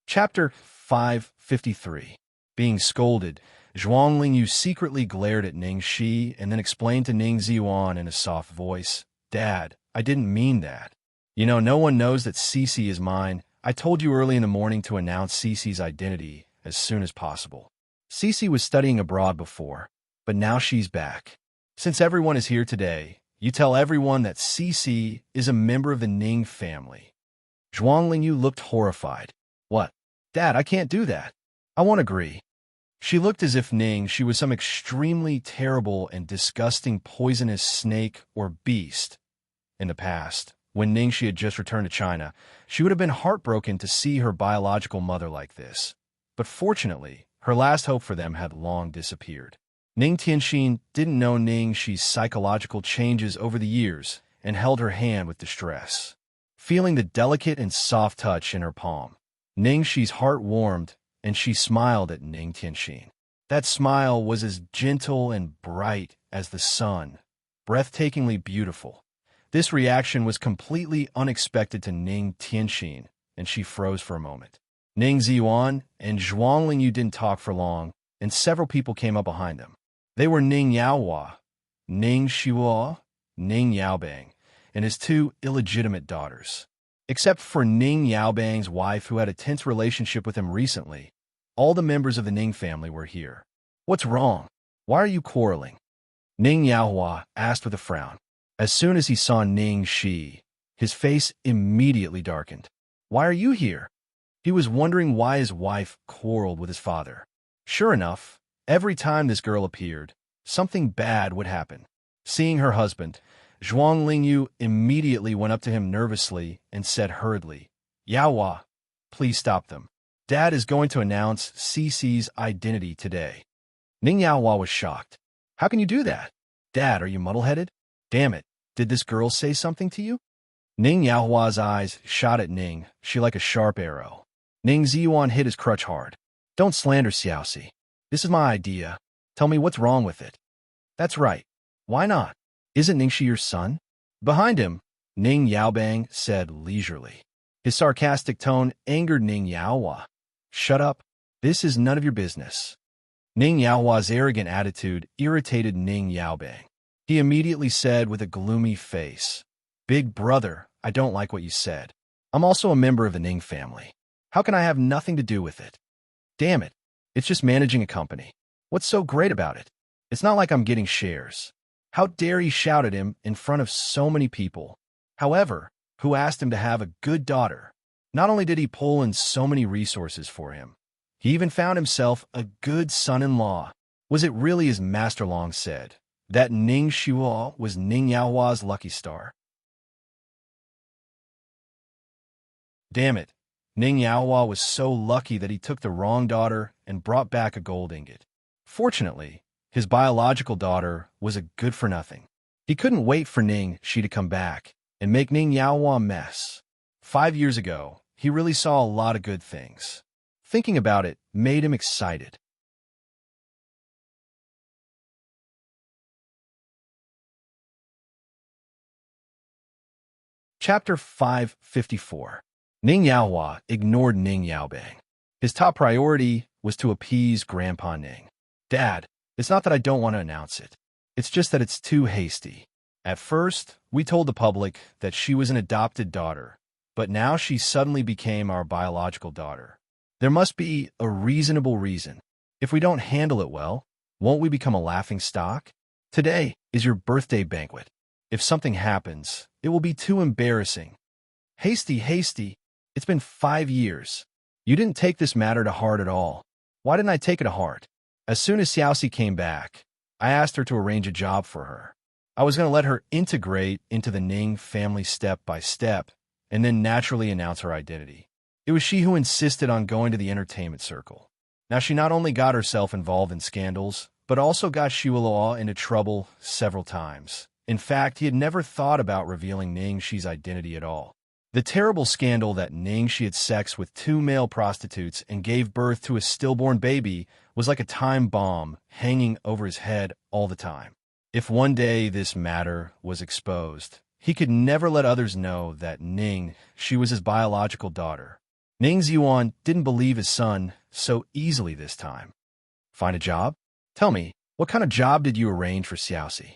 Chapter 553. Being scolded, Zhuang Lingyu secretly glared at Ning Shi and then explained to Ning Ziyuan in a soft voice, "Dad, I didn't mean that. You know, no one knows that Cici is mine. I told you early in the morning to announce Cici's identity as soon as possible. Cici was studying abroad before, but now she's back. Since everyone is here today, you tell everyone that Cici is a member of the Ning family." Zhuang Lingyu looked horrified. "What? Dad, I can't do that. I won't agree." She looked as if Ning Shi was some extremely terrible and disgusting poisonous snake or beast. In the past, when Ning Shi had just returned to China, she would have been heartbroken to see her biological mother like this. But fortunately, her last hope for them had long disappeared. Ning Tianxin didn't know Ning Shi's psychological changes over the years and held her hand with distress. Feeling the delicate and soft touch in her palm, Ning Shi's heart warmed, and she smiled at Ning Tianxin. That smile was as gentle and bright as the sun, breathtakingly beautiful. This reaction was completely unexpected to Ning Tianxin, and she froze for a moment. Ning Ziyuan and Zhuang Lingyu didn't talk for long, and several people came up behind them. They were Ning Yaohua, Ning Xiuo, Ning Yaobang, and his 2 illegitimate daughters. Except for Ning Yaobang's wife, who had a tense relationship with him recently, all the members of the Ning family were here. "What's wrong? Why are you quarreling?" Ning Yaohua asked with a frown. As soon as he saw Ning Shi, his face immediately darkened. "Why are you here?" He was wondering why his wife quarreled with his father. Sure enough, every time this girl appeared, something bad would happen. Seeing her husband, Zhuang Lingyu immediately went up to him nervously and said hurriedly, "Yaohua, please stop them. Dad is going to announce Cici's identity today." Ning Yaohua was shocked. "How can you do that? Dad, are you muddle-headed? Damn it, did this girl say something to you?" Ning Yaohua's eyes shot at Ning Shi like a sharp arrow. Ning Ziyuan hit his crutch hard. "Don't slander Xiaoxi. This is my idea. Tell me what's wrong with it." That's right. Why not? Isn't Ningxi your son? Behind him, Ning Yaobang said leisurely. His sarcastic tone angered Ning Yaohua. Shut up. This is none of your business. Ning Yaohua's arrogant attitude irritated Ning Yaobang. He immediately said with a gloomy face, Big brother, I don't like what you said. I'm also a member of the Ning family. How can I have nothing to do with it? Damn it. It's just managing a company. What's so great about it? It's not like I'm getting shares. How dare he shout at him in front of so many people? However, who asked him to have a good daughter? Not only did he pull in so many resources for him, he even found himself a good son-in-law. Was it really as Master Long said, that Ning Xiuo was Ning Yaohua's lucky star? Damn it, Ning Yaohua was so lucky that he took the wrong daughter and brought back a gold ingot. Fortunately, his biological daughter was a good-for-nothing. He couldn't wait for Ning Shi to come back and make Ning Yaohua a mess. 5 years ago, he really saw a lot of good things. Thinking about it made him excited. Chapter 554. Ning Yaohua ignored Ning Yaobang. His top priority was to appease Grandpa Ning. Dad, it's not that I don't want to announce it. It's just that it's too hasty. At first, we told the public that she was an adopted daughter, but now she suddenly became our biological daughter. There must be a reasonable reason. If we don't handle it well, won't we become a laughing stock? Today is your birthday banquet. If something happens, it will be too embarrassing. Hasty. It's been 5 years. You didn't take this matter to heart at all. Why didn't I take it to heart? As soon as Xiaoxia came back, I asked her to arrange a job for her. I was going to let her integrate into the Ning family step by step, and then naturally announce her identity. It was she who insisted on going to the entertainment circle. Now she not only got herself involved in scandals, but also got Xiuluo into trouble several times. In fact, he had never thought about revealing Ning Shi's identity at all. The terrible scandal that Ning Shi had sex with 2 male prostitutes and gave birth to a stillborn baby was like a time bomb hanging over his head all the time. If one day this matter was exposed, he could never let others know that Ning Shi was his biological daughter. Ning Ziyuan didn't believe his son so easily this time. Find a job? Tell me, what kind of job did you arrange for Xiaoxia?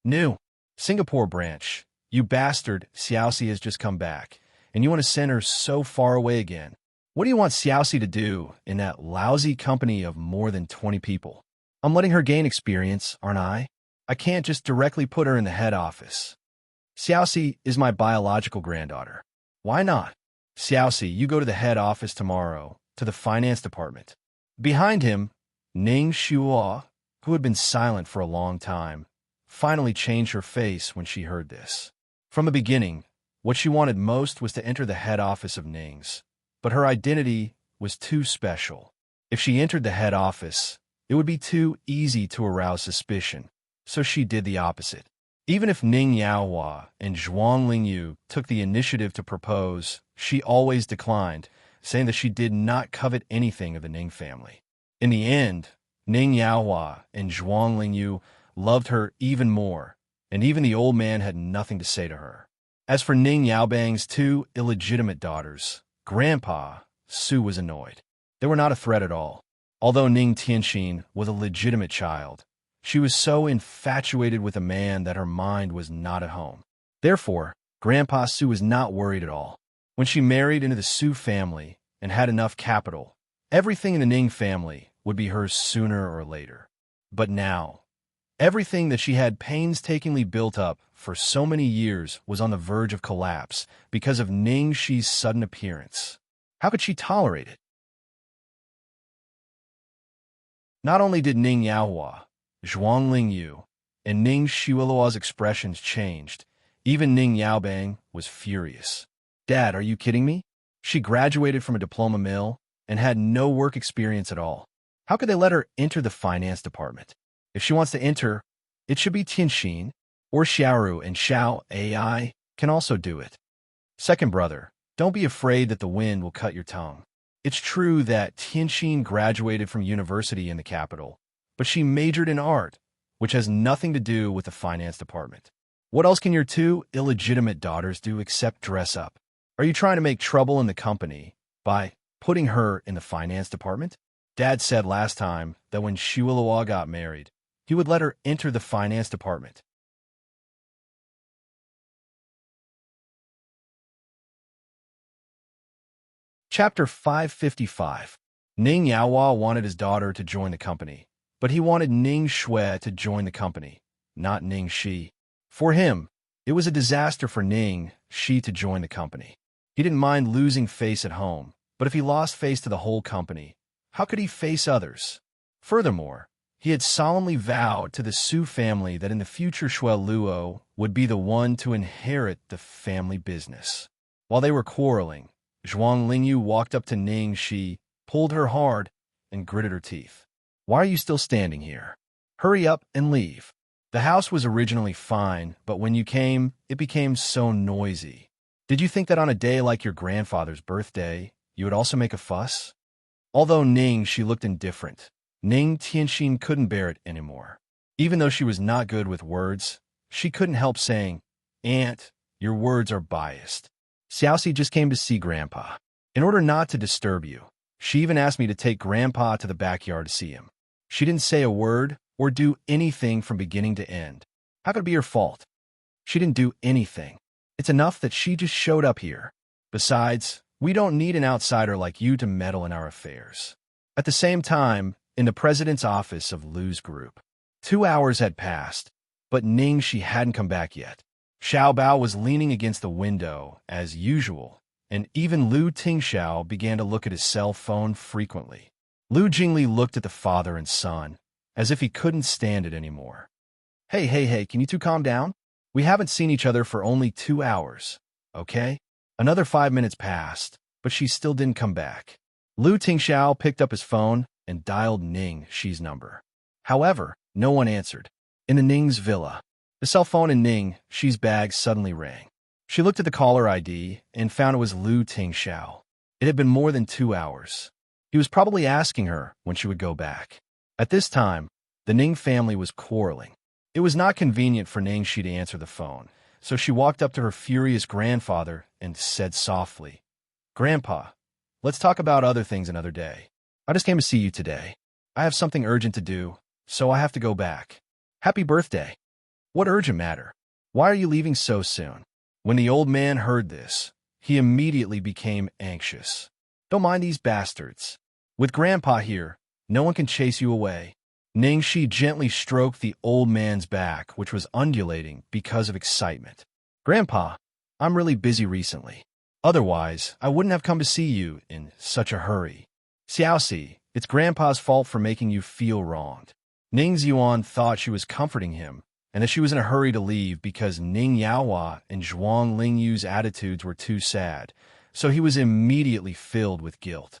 New. Singapore branch. You bastard, Xiaoxia has just come back, and you want to send her so far away again. What do you want Xiaoxia to do in that lousy company of more than 20 people? I'm letting her gain experience, aren't I? I can't just directly put her in the head office. Xiaoxia is my biological granddaughter. Why not? Xiaoxia, you go to the head office tomorrow, to the finance department. Behind him, Ning Xiuo, who had been silent for a long time, finally changed her face when she heard this. From the beginning, what she wanted most was to enter the head office of Ning's, but her identity was too special. If she entered the head office, it would be too easy to arouse suspicion, so she did the opposite. Even if Ning Yaohua and Zhuang Lingyu took the initiative to propose, she always declined, saying that she did not covet anything of the Ning family. In the end, Ning Yaohua and Zhuang Lingyu loved her even more, and even the old man had nothing to say to her. As for Ning Yaobang's 2 illegitimate daughters, Grandpa Su was annoyed. They were not a threat at all. Although Ning Tianxin was a legitimate child, she was so infatuated with a man that her mind was not at home. Therefore, Grandpa Su was not worried at all. When she married into the Su family and had enough capital, everything in the Ning family would be hers sooner or later. But now, everything that she had painstakingly built up for so many years was on the verge of collapse because of Ning Shi's sudden appearance. How could she tolerate it? Not only did Ning Yaohua, Zhuang Lingyu, and Ning Xiuluo's expressions changed, even Ning Yaobang was furious. Dad, are you kidding me? She graduated from a diploma mill and had no work experience at all. How could they let her enter the finance department? If she wants to enter, it should be Tianxin, or Xiaoru, and Xiao AI can also do it. Second brother, don't be afraid that the wind will cut your tongue. It's true that Tianxin graduated from university in the capital, but she majored in art, which has nothing to do with the finance department. What else can your two illegitimate daughters do except dress up? Are you trying to make trouble in the company by putting her in the finance department? Dad said last time that when Xianxia got married, he would let her enter the finance department. Chapter 555. Ning Yaohua wanted his daughter to join the company, but he wanted Ning Shui to join the company, not Ning Shi. For him, it was a disaster for Ning Shi to join the company. He didn't mind losing face at home, but if he lost face to the whole company, how could he face others? Furthermore, he had solemnly vowed to the Su family that in the future Shui Luo would be the one to inherit the family business. While they were quarreling, Zhuang Lingyu walked up to Ning Shi, pulled her hard, and gritted her teeth. Why are you still standing here? Hurry up and leave. The house was originally fine, but when you came, it became so noisy. Did you think that on a day like your grandfather's birthday, you would also make a fuss? Although Ning Shi looked indifferent, Ning Tianxin couldn't bear it anymore. Even though she was not good with words, she couldn't help saying, Aunt, your words are biased. Xiaoxia just came to see Grandpa. In order not to disturb you, she even asked me to take Grandpa to the backyard to see him. She didn't say a word or do anything from beginning to end. How could it be her fault? She didn't do anything. It's enough that she just showed up here. Besides, we don't need an outsider like you to meddle in our affairs. At the same time, in the president's office of Lu's group, 2 hours had passed, but Ning Shi hadn't come back yet. Xiao Bao was leaning against the window, as usual, and even Lu Tingxiao began to look at his cell phone frequently. Lu Jingli looked at the father and son, as if he couldn't stand it anymore. Hey, can you two calm down? We haven't seen each other for only 2 hours, okay? Another 5 minutes passed, but she still didn't come back. Lu Tingxiao picked up his phone and dialed Ning Shi's number. However, no one answered. In the Ning's villa, the cell phone in Ning Shi's bag suddenly rang. She looked at the caller ID and found it was Lu Tingxiao. It had been more than 2 hours. He was probably asking her when she would go back. At this time, the Ning family was quarreling. It was not convenient for Ning Shi to answer the phone, so she walked up to her furious grandfather and said softly, Grandpa, let's talk about other things another day. I just came to see you today. I have something urgent to do, so I have to go back. Happy birthday. What urgent matter? Why are you leaving so soon? When the old man heard this, he immediately became anxious. Don't mind these bastards. With Grandpa here, no one can chase you away. Ning Shi gently stroked the old man's back, which was undulating because of excitement. Grandpa, I'm really busy recently. Otherwise, I wouldn't have come to see you in such a hurry. Xiaoxia, it's Grandpa's fault for making you feel wronged. Ning Ziyuan thought she was comforting him, and that she was in a hurry to leave because Ning Yaohua and Zhuang Lingyu's attitudes were too sad, so he was immediately filled with guilt.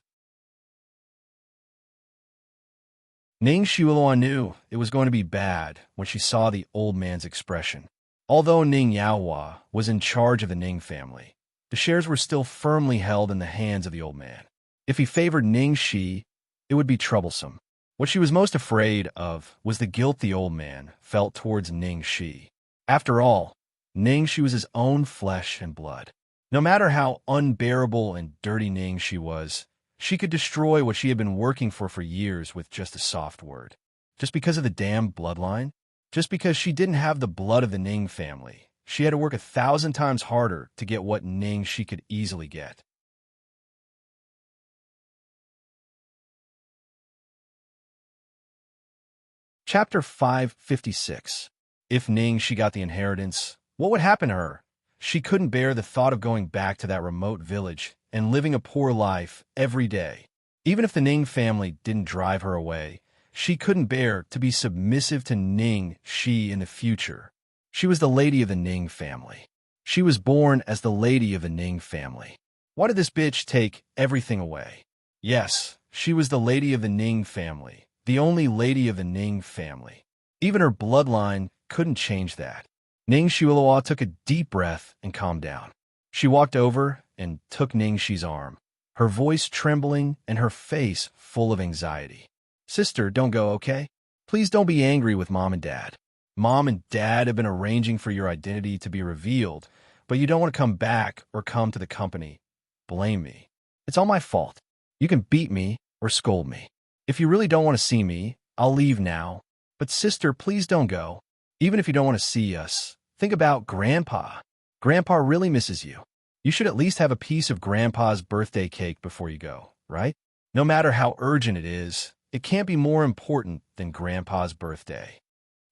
Ning Xiaohua knew it was going to be bad when she saw the old man's expression. Although Ning Yaohua was in charge of the Ning family, the shares were still firmly held in the hands of the old man. If he favored Ning Shi, it would be troublesome. What she was most afraid of was the guilt the old man felt towards Ning Shi. After all, Ning Shi was his own flesh and blood. No matter how unbearable and dirty Ning Shi was, she could destroy what she had been working for years with just a soft word. Just because of the damn bloodline? Just because she didn't have the blood of the Ning family, she had to work 1,000 times harder to get what Ning she could easily get. Chapter 556. If Ning Shi got the inheritance, what would happen to her? She couldn't bear the thought of going back to that remote village and living a poor life every day. Even if the Ning family didn't drive her away, she couldn't bear to be submissive to Ning Shi in the future. She was the lady of the Ning family. She was born as the lady of the Ning family. Why did this bitch take everything away? Yes, she was the lady of the Ning family, the only lady of the Ning family. Even her bloodline couldn't change that. Ning Xiaohua took a deep breath and calmed down. She walked over and took Ning Shi's arm, her voice trembling and her face full of anxiety. Sister, don't go, okay? Please don't be angry with Mom and Dad. Mom and Dad have been arranging for your identity to be revealed, but you don't want to come back or come to the company. Blame me. It's all my fault. You can beat me or scold me. If you really don't want to see me, I'll leave now. But sister, please don't go. Even if you don't want to see us, think about Grandpa. Grandpa really misses you. You should at least have a piece of Grandpa's birthday cake before you go, right? No matter how urgent it can't be more important than Grandpa's birthday.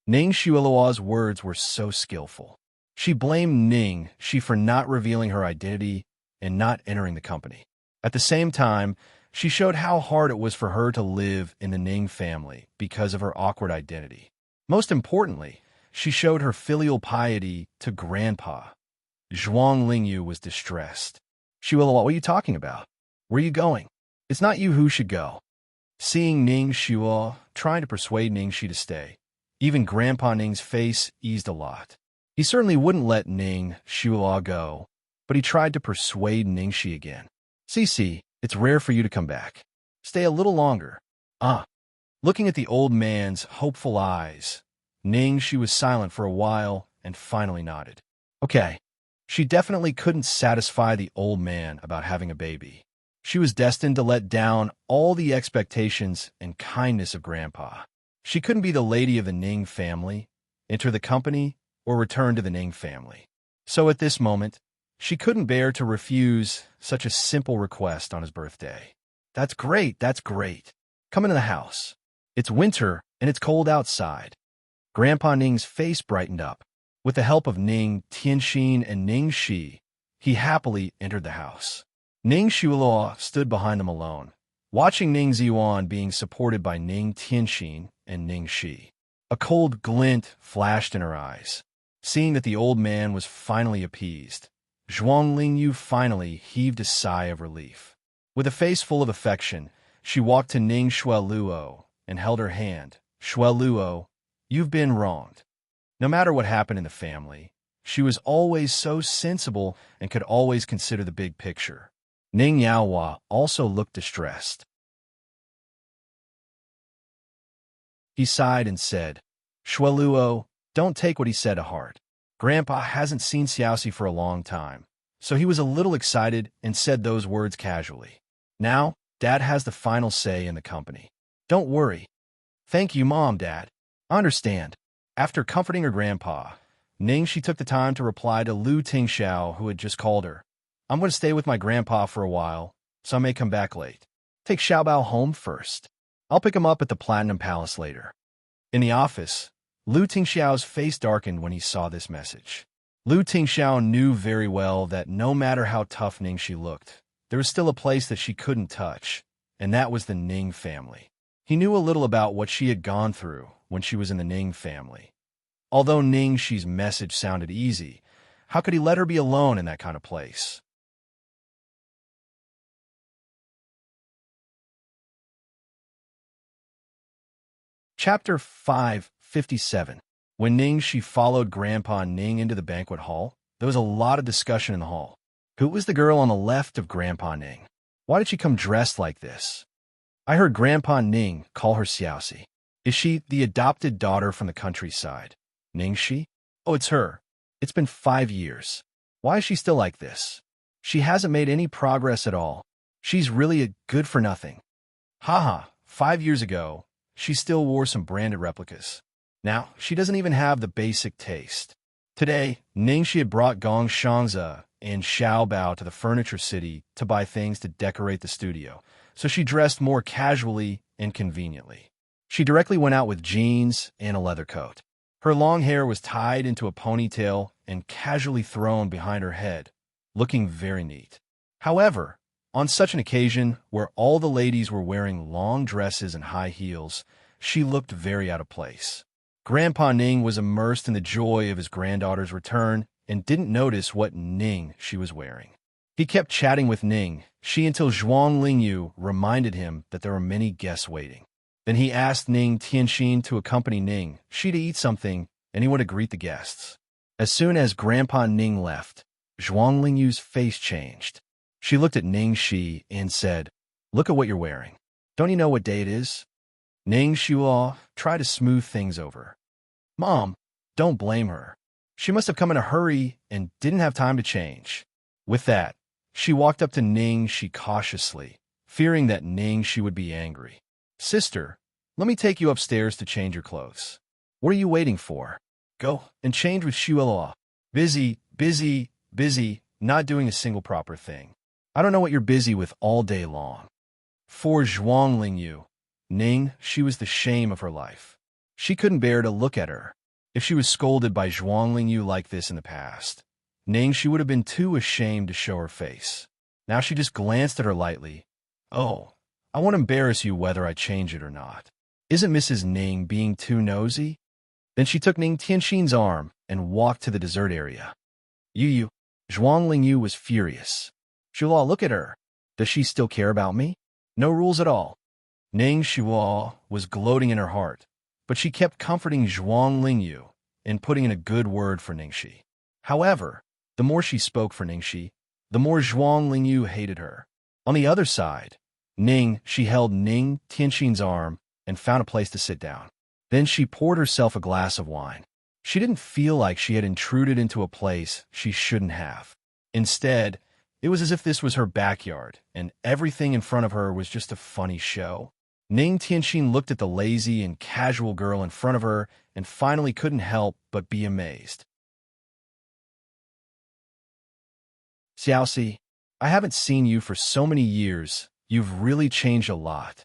Ning Shuilua's words were so skillful. She blamed Ning Shi for not revealing her identity and not entering the company. At the same time, she showed how hard it was for her to live in the Ning family because of her awkward identity. Most importantly, she showed her filial piety to Grandpa. Zhuang Lingyu was distressed. Shuilua, what are you talking about? Where are you going? It's not you who should go. Seeing Ning Shua trying to persuade Ning Shi to stay, even Grandpa Ning's face eased a lot. He certainly wouldn't let Ning Shua go, but he tried to persuade Ning Shi again. Cici, it's rare for you to come back. Stay a little longer. Looking at the old man's hopeful eyes, Ning Shi was silent for a while and finally nodded. Okay. She definitely couldn't satisfy the old man about having a baby. She was destined to let down all the expectations and kindness of Grandpa. She couldn't be the lady of the Ning family, enter the company, or return to the Ning family. So at this moment, she couldn't bear to refuse such a simple request on his birthday. That's great, that's great. Come into the house. It's winter and it's cold outside. Grandpa Ning's face brightened up. With the help of Ning Tianxin and Ning Shi, he happily entered the house. Ning Shuilua stood behind them alone, watching Ning Ziyuan being supported by Ning Tianxin and Ning Shi. A cold glint flashed in her eyes. Seeing that the old man was finally appeased, Zhuang Lingyu finally heaved a sigh of relief. With a face full of affection, she walked to Ning Shuiluo and held her hand. Shuiluo, you've been wronged. No matter what happened in the family, she was always so sensible and could always consider the big picture. Ning Yaohua also looked distressed. He sighed and said, Shuiluo, don't take what he said to heart. Grandpa hasn't seen Xiaoxi for a long time, so he was a little excited and said those words casually. Now, Dad has the final say in the company. Don't worry. Thank you, Mom, Dad. I understand. After comforting her grandpa, Ning Shi took the time to reply to Lu Tingxiao, who had just called her. I'm going to stay with my grandpa for a while, so I may come back late. Take Xiaobao home first. I'll pick him up at the Platinum Palace later. In the office, Lu Tingxiao's face darkened when he saw this message. Lu Tingxiao knew very well that no matter how tough Ning Shi looked, there was still a place that she couldn't touch, and that was the Ning family. He knew a little about what she had gone through when she was in the Ning family. Although Ning Shi's message sounded easy, how could he let her be alone in that kind of place? Chapter 557. When Ning Shi followed Grandpa Ning into the banquet hall, there was a lot of discussion in the hall. Who was the girl on the left of Grandpa Ning? Why did she come dressed like this? I heard Grandpa Ning call her Xiaoxi. Is she the adopted daughter from the countryside? Ning Shi? Oh, it's her. It's been 5 years. Why is she still like this? She hasn't made any progress at all. She's really a good-for-nothing. Haha, 5 years ago, she still wore some branded replicas. Now, she doesn't even have the basic taste. Today, Ning Shi had brought Gong Xianxia and Xiao Bao to the furniture city to buy things to decorate the studio, so she dressed more casually and conveniently. She directly went out with jeans and a leather coat. Her long hair was tied into a ponytail and casually thrown behind her head, looking very neat. However, on such an occasion where all the ladies were wearing long dresses and high heels, she looked very out of place. Grandpa Ning was immersed in the joy of his granddaughter's return and didn't notice what Ning she was wearing. He kept chatting with Ning Shi until Zhuang Lingyu reminded him that there were many guests waiting. Then he asked Ning Tianxin to accompany Ning Shi to eat something, and he went to greet the guests. As soon as Grandpa Ning left, Zhuang Lingyu's face changed. She looked at Ning Shi and said, "Look at what you're wearing. Don't you know what day it is?" Ning Shihua tried to smooth things over. Mom, don't blame her. She must have come in a hurry and didn't have time to change. With that, she walked up to Ning Shi cautiously, fearing that Ning Shi would be angry. Sister, let me take you upstairs to change your clothes. What are you waiting for? Go and change with Shuelua. Busy, busy, busy, not doing a single proper thing. I don't know what you're busy with all day long. For Zhuang Yu, Ning, she was the shame of her life. She couldn't bear to look at her. If she was scolded by Zhuang Yu like this in the past, Ning, she would have been too ashamed to show her face. Now she just glanced at her lightly. Oh, I won't embarrass you whether I change it or not. Isn't Mrs. Ning being too nosy? Then she took Ning Tianxin's arm and walked to the dessert area. Yu, Zhuang Yu was furious. Shua, look at her. Does she still care about me? No rules at all. Ning Shua was gloating in her heart, but she kept comforting Zhuang Yu and putting in a good word for Ningxi. However, the more she spoke for Ningxi, the more Zhuang Yu hated her. On the other side, she held Ning Tianxin's arm and found a place to sit down. Then she poured herself a glass of wine. She didn't feel like she had intruded into a place she shouldn't have. Instead, it was as if this was her backyard, and everything in front of her was just a funny show. Ning Tianxin looked at the lazy and casual girl in front of her and finally couldn't help but be amazed. Xiaoxi, I haven't seen you for so many years. You've really changed a lot.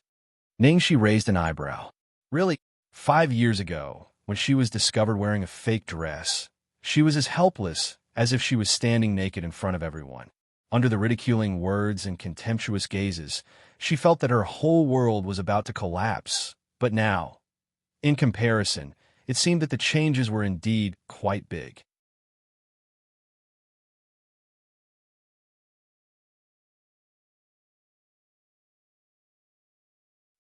Ningxi raised an eyebrow. Really? 5 years ago, when she was discovered wearing a fake dress, she was as helpless as if she was standing naked in front of everyone. Under the ridiculing words and contemptuous gazes, she felt that her whole world was about to collapse. But now, in comparison, it seemed that the changes were indeed quite big.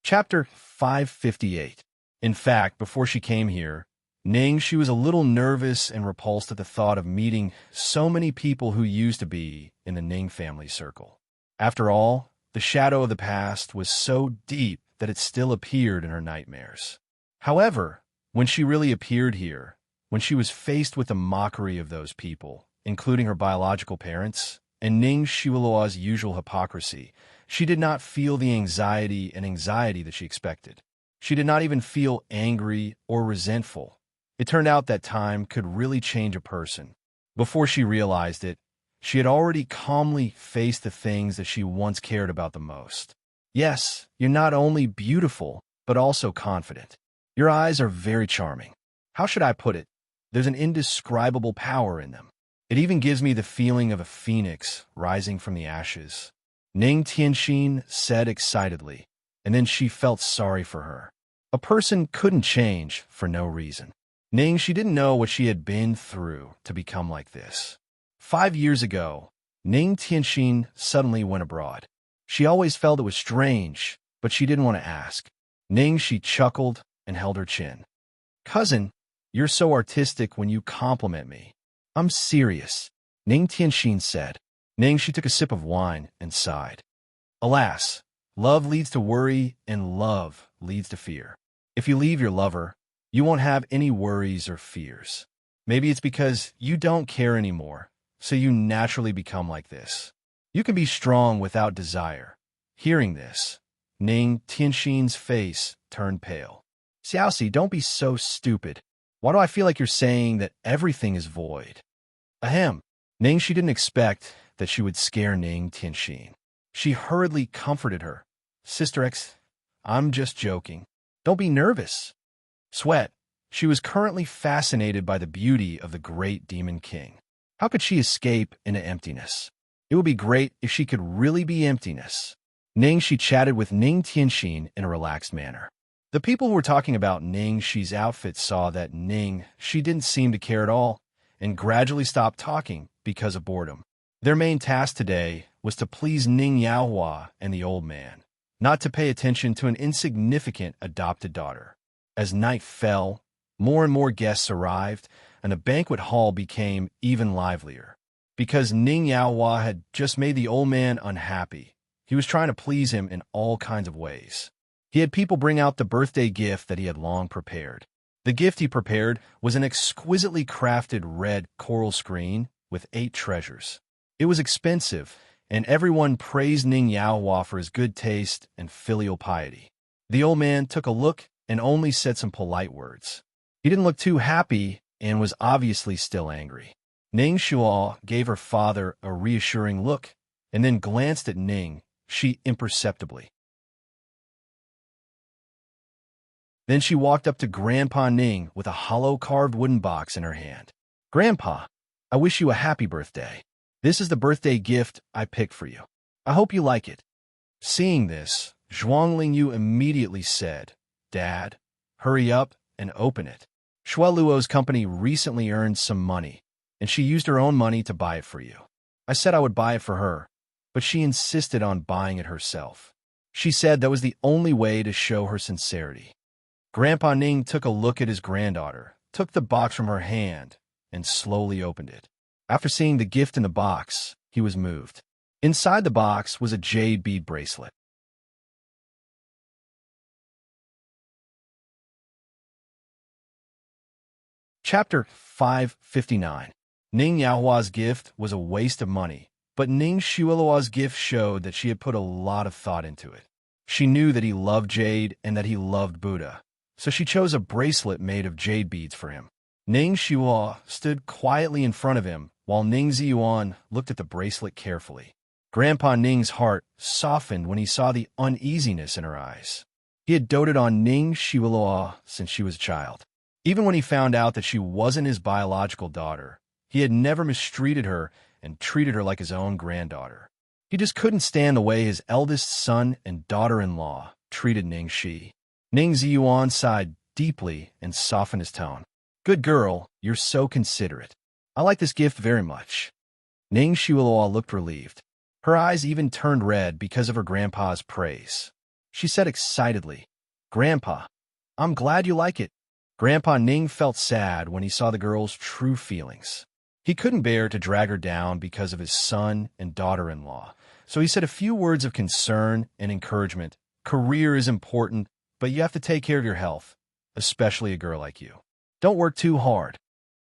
Chapter 558. In fact, before she came here, she was a little nervous and repulsed at the thought of meeting so many people who used to be in the Ning family circle. After all, the shadow of the past was so deep that it still appeared in her nightmares. However, when she really appeared here, when she was faced with the mockery of those people, including her biological parents, and Ning Shilua's usual hypocrisy, she did not feel the anxiety that she expected. She did not even feel angry or resentful. It turned out that time could really change a person. Before she realized it, she had already calmly faced the things that she once cared about the most. Yes, you're not only beautiful, but also confident. Your eyes are very charming. How should I put it? There's an indescribable power in them. It even gives me the feeling of a phoenix rising from the ashes. Ning Tianxin said excitedly, and then she felt sorry for her. A person couldn't change for no reason. She didn't know what she had been through to become like this. 5 years ago, Ning Tianxin suddenly went abroad. She always felt it was strange, but she didn't want to ask. She chuckled and held her chin. Cousin, you're so artistic when you compliment me. I'm serious, Ning Tianxin said. She took a sip of wine and sighed. Alas, love leads to worry and love leads to fear. If you leave your lover, you won't have any worries or fears. Maybe it's because you don't care anymore, so you naturally become like this. You can be strong without desire. Hearing this, Ning Tianxin's face turned pale. Xiaoxi, don't be so stupid. Why do I feel like you're saying that everything is void? Ahem. She didn't expect that she would scare Ning Tianxin. She hurriedly comforted her. Sister X, I'm just joking. Don't be nervous. Sweat. She was currently fascinated by the beauty of the great demon king. How could she escape into emptiness? It would be great if she could really be emptiness. She chatted with Ning Tianxin in a relaxed manner. The people who were talking about Ningxi's outfit saw that she didn't seem to care at all and gradually stopped talking because of boredom. Their main task today was to please Ning Yaohua and the old man, not to pay attention to an insignificant adopted daughter. As night fell, more and more guests arrived, and the banquet hall became even livelier. Because Ning Yaohua had just made the old man unhappy, he was trying to please him in all kinds of ways. He had people bring out the birthday gift that he had long prepared. The gift he prepared was an exquisitely crafted red coral screen with 8 treasures. It was expensive, and everyone praised Ning Yaohua for his good taste and filial piety. The old man took a look and only said some polite words. He didn't look too happy and was obviously still angry. Ning Shuo gave her father a reassuring look and then glanced at Ning Shi imperceptibly. Then she walked up to Grandpa Ning with a hollow carved wooden box in her hand. "Grandpa, I wish you a happy birthday. This is the birthday gift I picked for you. I hope you like it." Seeing this, Zhuang Lingyu immediately said, "Dad, hurry up and open it. Shui Luo's company recently earned some money, and she used her own money to buy it for you. I said I would buy it for her, but she insisted on buying it herself. She said that was the only way to show her sincerity." Grandpa Ning took a look at his granddaughter, took the box from her hand, and slowly opened it. After seeing the gift in the box, he was moved. Inside the box was a jade bead bracelet. Chapter 559. Ning Yaohua's gift was a waste of money, but Ning Shuiluo's gift showed that she had put a lot of thought into it. She knew that he loved jade and that he loved Buddha, so she chose a bracelet made of jade beads for him. Ning Shuo stood quietly in front of him while Ning Ziyuan looked at the bracelet carefully. Grandpa Ning's heart softened when he saw the uneasiness in her eyes. He had doted on Ning Shuiluo since she was a child. Even when he found out that she wasn't his biological daughter, he had never mistreated her and treated her like his own granddaughter. He just couldn't stand the way his eldest son and daughter-in-law treated Ning Shi. Ning Ziyuan sighed deeply and softened his tone. "Good girl, you're so considerate. I like this gift very much." Ning Shuiluo looked relieved. Her eyes even turned red because of her grandpa's praise. She said excitedly, "Grandpa, I'm glad you like it." Grandpa Ning felt sad when he saw the girl's true feelings. He couldn't bear to drag her down because of his son and daughter-in-law, so he said a few words of concern and encouragement. "Career is important, but you have to take care of your health, especially a girl like you. Don't work too hard."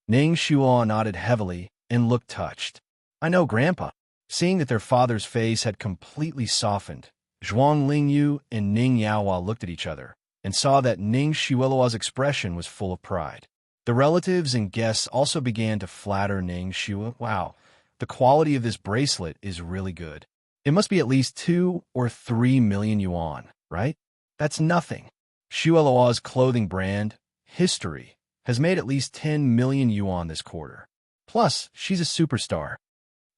Ning Shuo nodded heavily and looked touched. "I know, Grandpa." Seeing that their father's face had completely softened, Zhuang Lingyu and Ning Yaohua looked at each other and saw that Ning Shuiluo's expression was full of pride. The relatives and guests also began to flatter Ning Shuo. "Wow, the quality of this bracelet is really good. It must be at least 2 or 3 million yuan, right? That's nothing. Shuiluo's clothing brand, History, has made at least 10 million yuan this quarter. Plus, she's a superstar.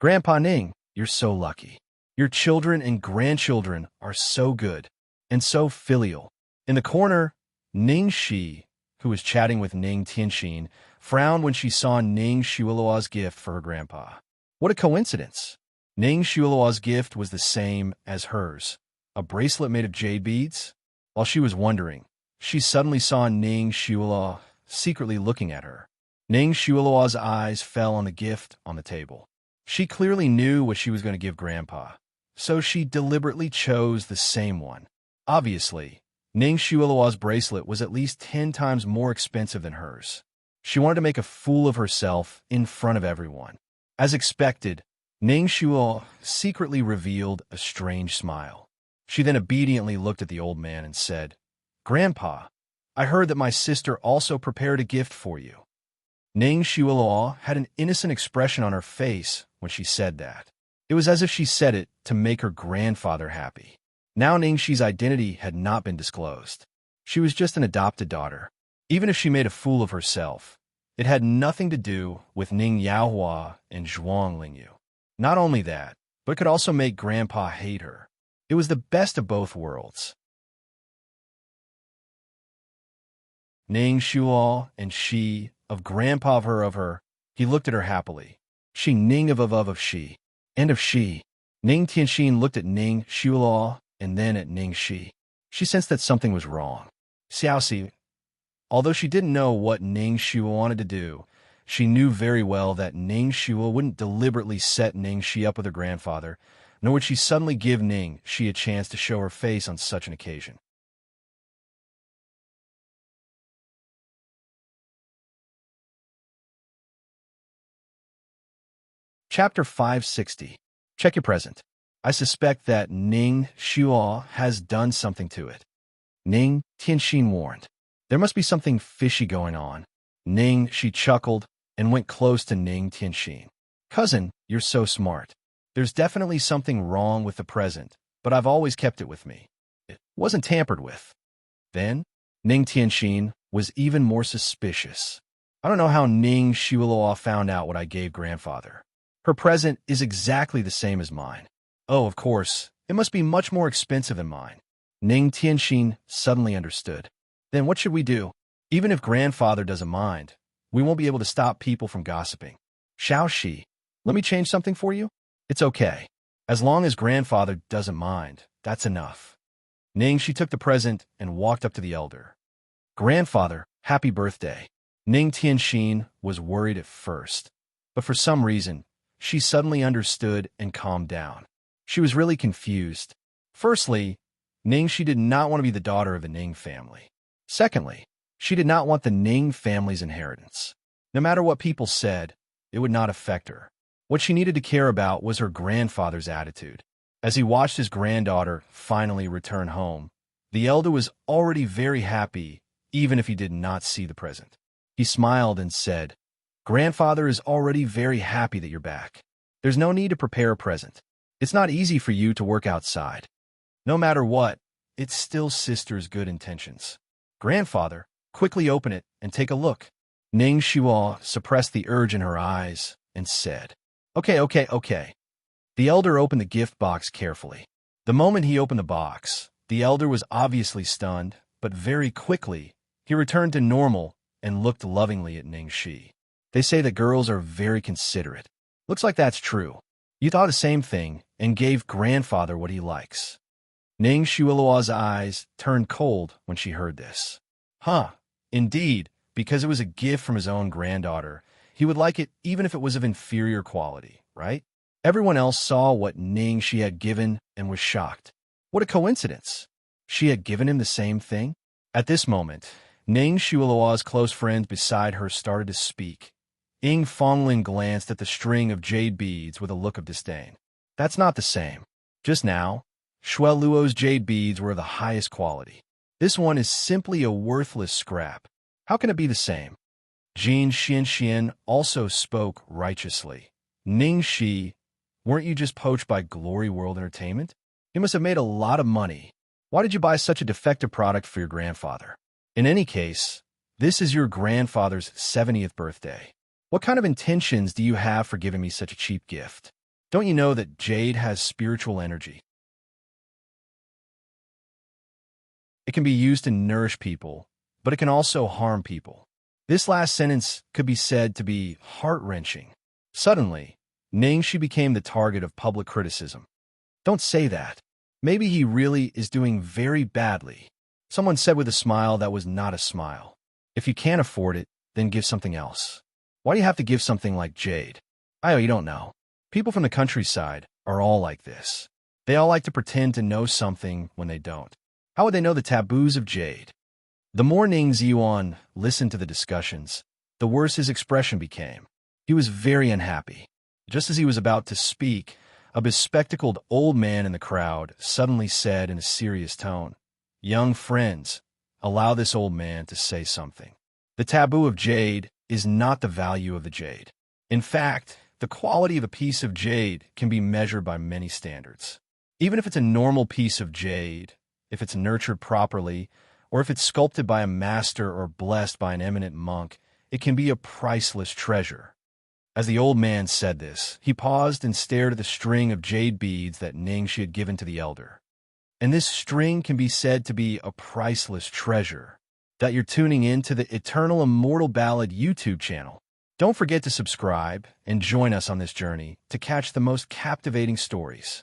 Grandpa Ning, you're so lucky. Your children and grandchildren are so good and so filial." In the corner, Ning Shi, who was chatting with Ning Tianxin, frowned when she saw Ning Shuiluo's gift for her grandpa. What a coincidence! Ning Shuiluo's gift was the same as hers, a bracelet made of jade beads. While she was wondering, she suddenly saw Ning Shuiluo secretly looking at her. Ning Shuiluo's eyes fell on the gift on the table. She clearly knew what she was going to give Grandpa, so she deliberately chose the same one. Obviously, Ning Shuiluo's bracelet was at least 10 times more expensive than hers. She wanted to make a fool of herself in front of everyone. As expected, Ning Shuo secretly revealed a strange smile. She then obediently looked at the old man and said, "Grandpa, I heard that my sister also prepared a gift for you." Ning Shuiluo had an innocent expression on her face when she said that. It was as if she said it to make her grandfather happy. Now Ning Shi's identity had not been disclosed. She was just an adopted daughter. Even if she made a fool of herself, it had nothing to do with Ning Yaohua and Zhuang Lingyu. Not only that, but could also make Grandpa hate her. It was the best of both worlds. Ning Shuo and she, of Grandpa of her, he looked at her happily. She Ning of she, and of she. Ning Tianxin looked at Ning Shuo and then at Ning Shi. She sensed that something was wrong. Xiaoxi, although she didn't know what Ning Shuo wanted to do, she knew very well that Ning Shuo wouldn't deliberately set Ning Shi up with her grandfather, nor would she suddenly give Ning Shi a chance to show her face on such an occasion. Chapter 560. Check your present. I suspect that Ning Shuo has done something to it. Ning Tianxin warned. There must be something fishy going on. Ning, she chuckled and went close to Ning Tianxin. Cousin, you're so smart. There's definitely something wrong with the present, but I've always kept it with me. It wasn't tampered with. Then, Ning Tianxin was even more suspicious. I don't know how Ning Shuo found out what I gave grandfather. Her present is exactly the same as mine. Oh, of course, it must be much more expensive than mine. Ning Tianxin suddenly understood. Then what should we do? Even if grandfather doesn't mind, we won't be able to stop people from gossiping. Xianxia, let me change something for you? It's okay. As long as grandfather doesn't mind, that's enough. Ning, she took the present and walked up to the elder. Grandfather, happy birthday. Ning Tianxin was worried at first, but for some reason, she suddenly understood and calmed down. She was really confused. Firstly, Ning, she did not want to be the daughter of the Ning family. Secondly, she did not want the Ning family's inheritance. No matter what people said, it would not affect her. What she needed to care about was her grandfather's attitude. As he watched his granddaughter finally return home, the elder was already very happy, even if he did not see the present. He smiled and said, Grandfather is already very happy that you're back. There's no need to prepare a present. It's not easy for you to work outside. No matter what, it's still sister's good intentions. Grandfather, quickly open it and take a look. Ning Shuo suppressed the urge in her eyes and said, Okay. The elder opened the gift box carefully. The moment he opened the box, the elder was obviously stunned, but very quickly, he returned to normal and looked lovingly at Ning Shi. They say that girls are very considerate. Looks like that's true. You thought the same thing and gave grandfather what he likes. Ning Shuo's eyes turned cold when she heard this. Indeed, because it was a gift from his own granddaughter, he would like it even if it was of inferior quality, right? Everyone else saw what Ning she had given and was shocked. What a coincidence! She had given him the same thing? At this moment, Ning Shuo's close friend beside her started to speak. Ying Fonglin glanced at the string of jade beads with a look of disdain. That's not the same. Just now, Shuai Luo's jade beads were of the highest quality. This one is simply a worthless scrap. How can it be the same? Jin Xianxian also spoke righteously. Ning Shi, weren't you just poached by Glory World Entertainment? You must have made a lot of money. Why did you buy such a defective product for your grandfather? In any case, this is your grandfather's 70th birthday. What kind of intentions do you have for giving me such a cheap gift? Don't you know that jade has spiritual energy? It can be used to nourish people, but it can also harm people. This last sentence could be said to be heart-wrenching. Suddenly, Ning Shi became the target of public criticism. Don't say that. Maybe he really is doing very badly. Someone said with a smile that was not a smile. If you can't afford it, then give something else. Why do you have to give something like jade? You don't know. People from the countryside are all like this. They all like to pretend to know something when they don't. How would they know the taboos of jade? The more Ning Ziyuan listened to the discussions, the worse his expression became. He was very unhappy. Just as he was about to speak, a bespectacled old man in the crowd suddenly said in a serious tone, Young friends, allow this old man to say something. The taboo of jade is not the value of the jade. In fact, the quality of a piece of jade can be measured by many standards. Even if it's a normal piece of jade, if it's nurtured properly, or if it's sculpted by a master or blessed by an eminent monk, it can be a priceless treasure. As the old man said this, he paused and stared at the string of jade beads that Ning she had given to the elder. And this string can be said to be a priceless treasure. That you're tuning in to the Eternal Immortal Ballad YouTube channel. Don't forget to subscribe and join us on this journey to catch the most captivating stories.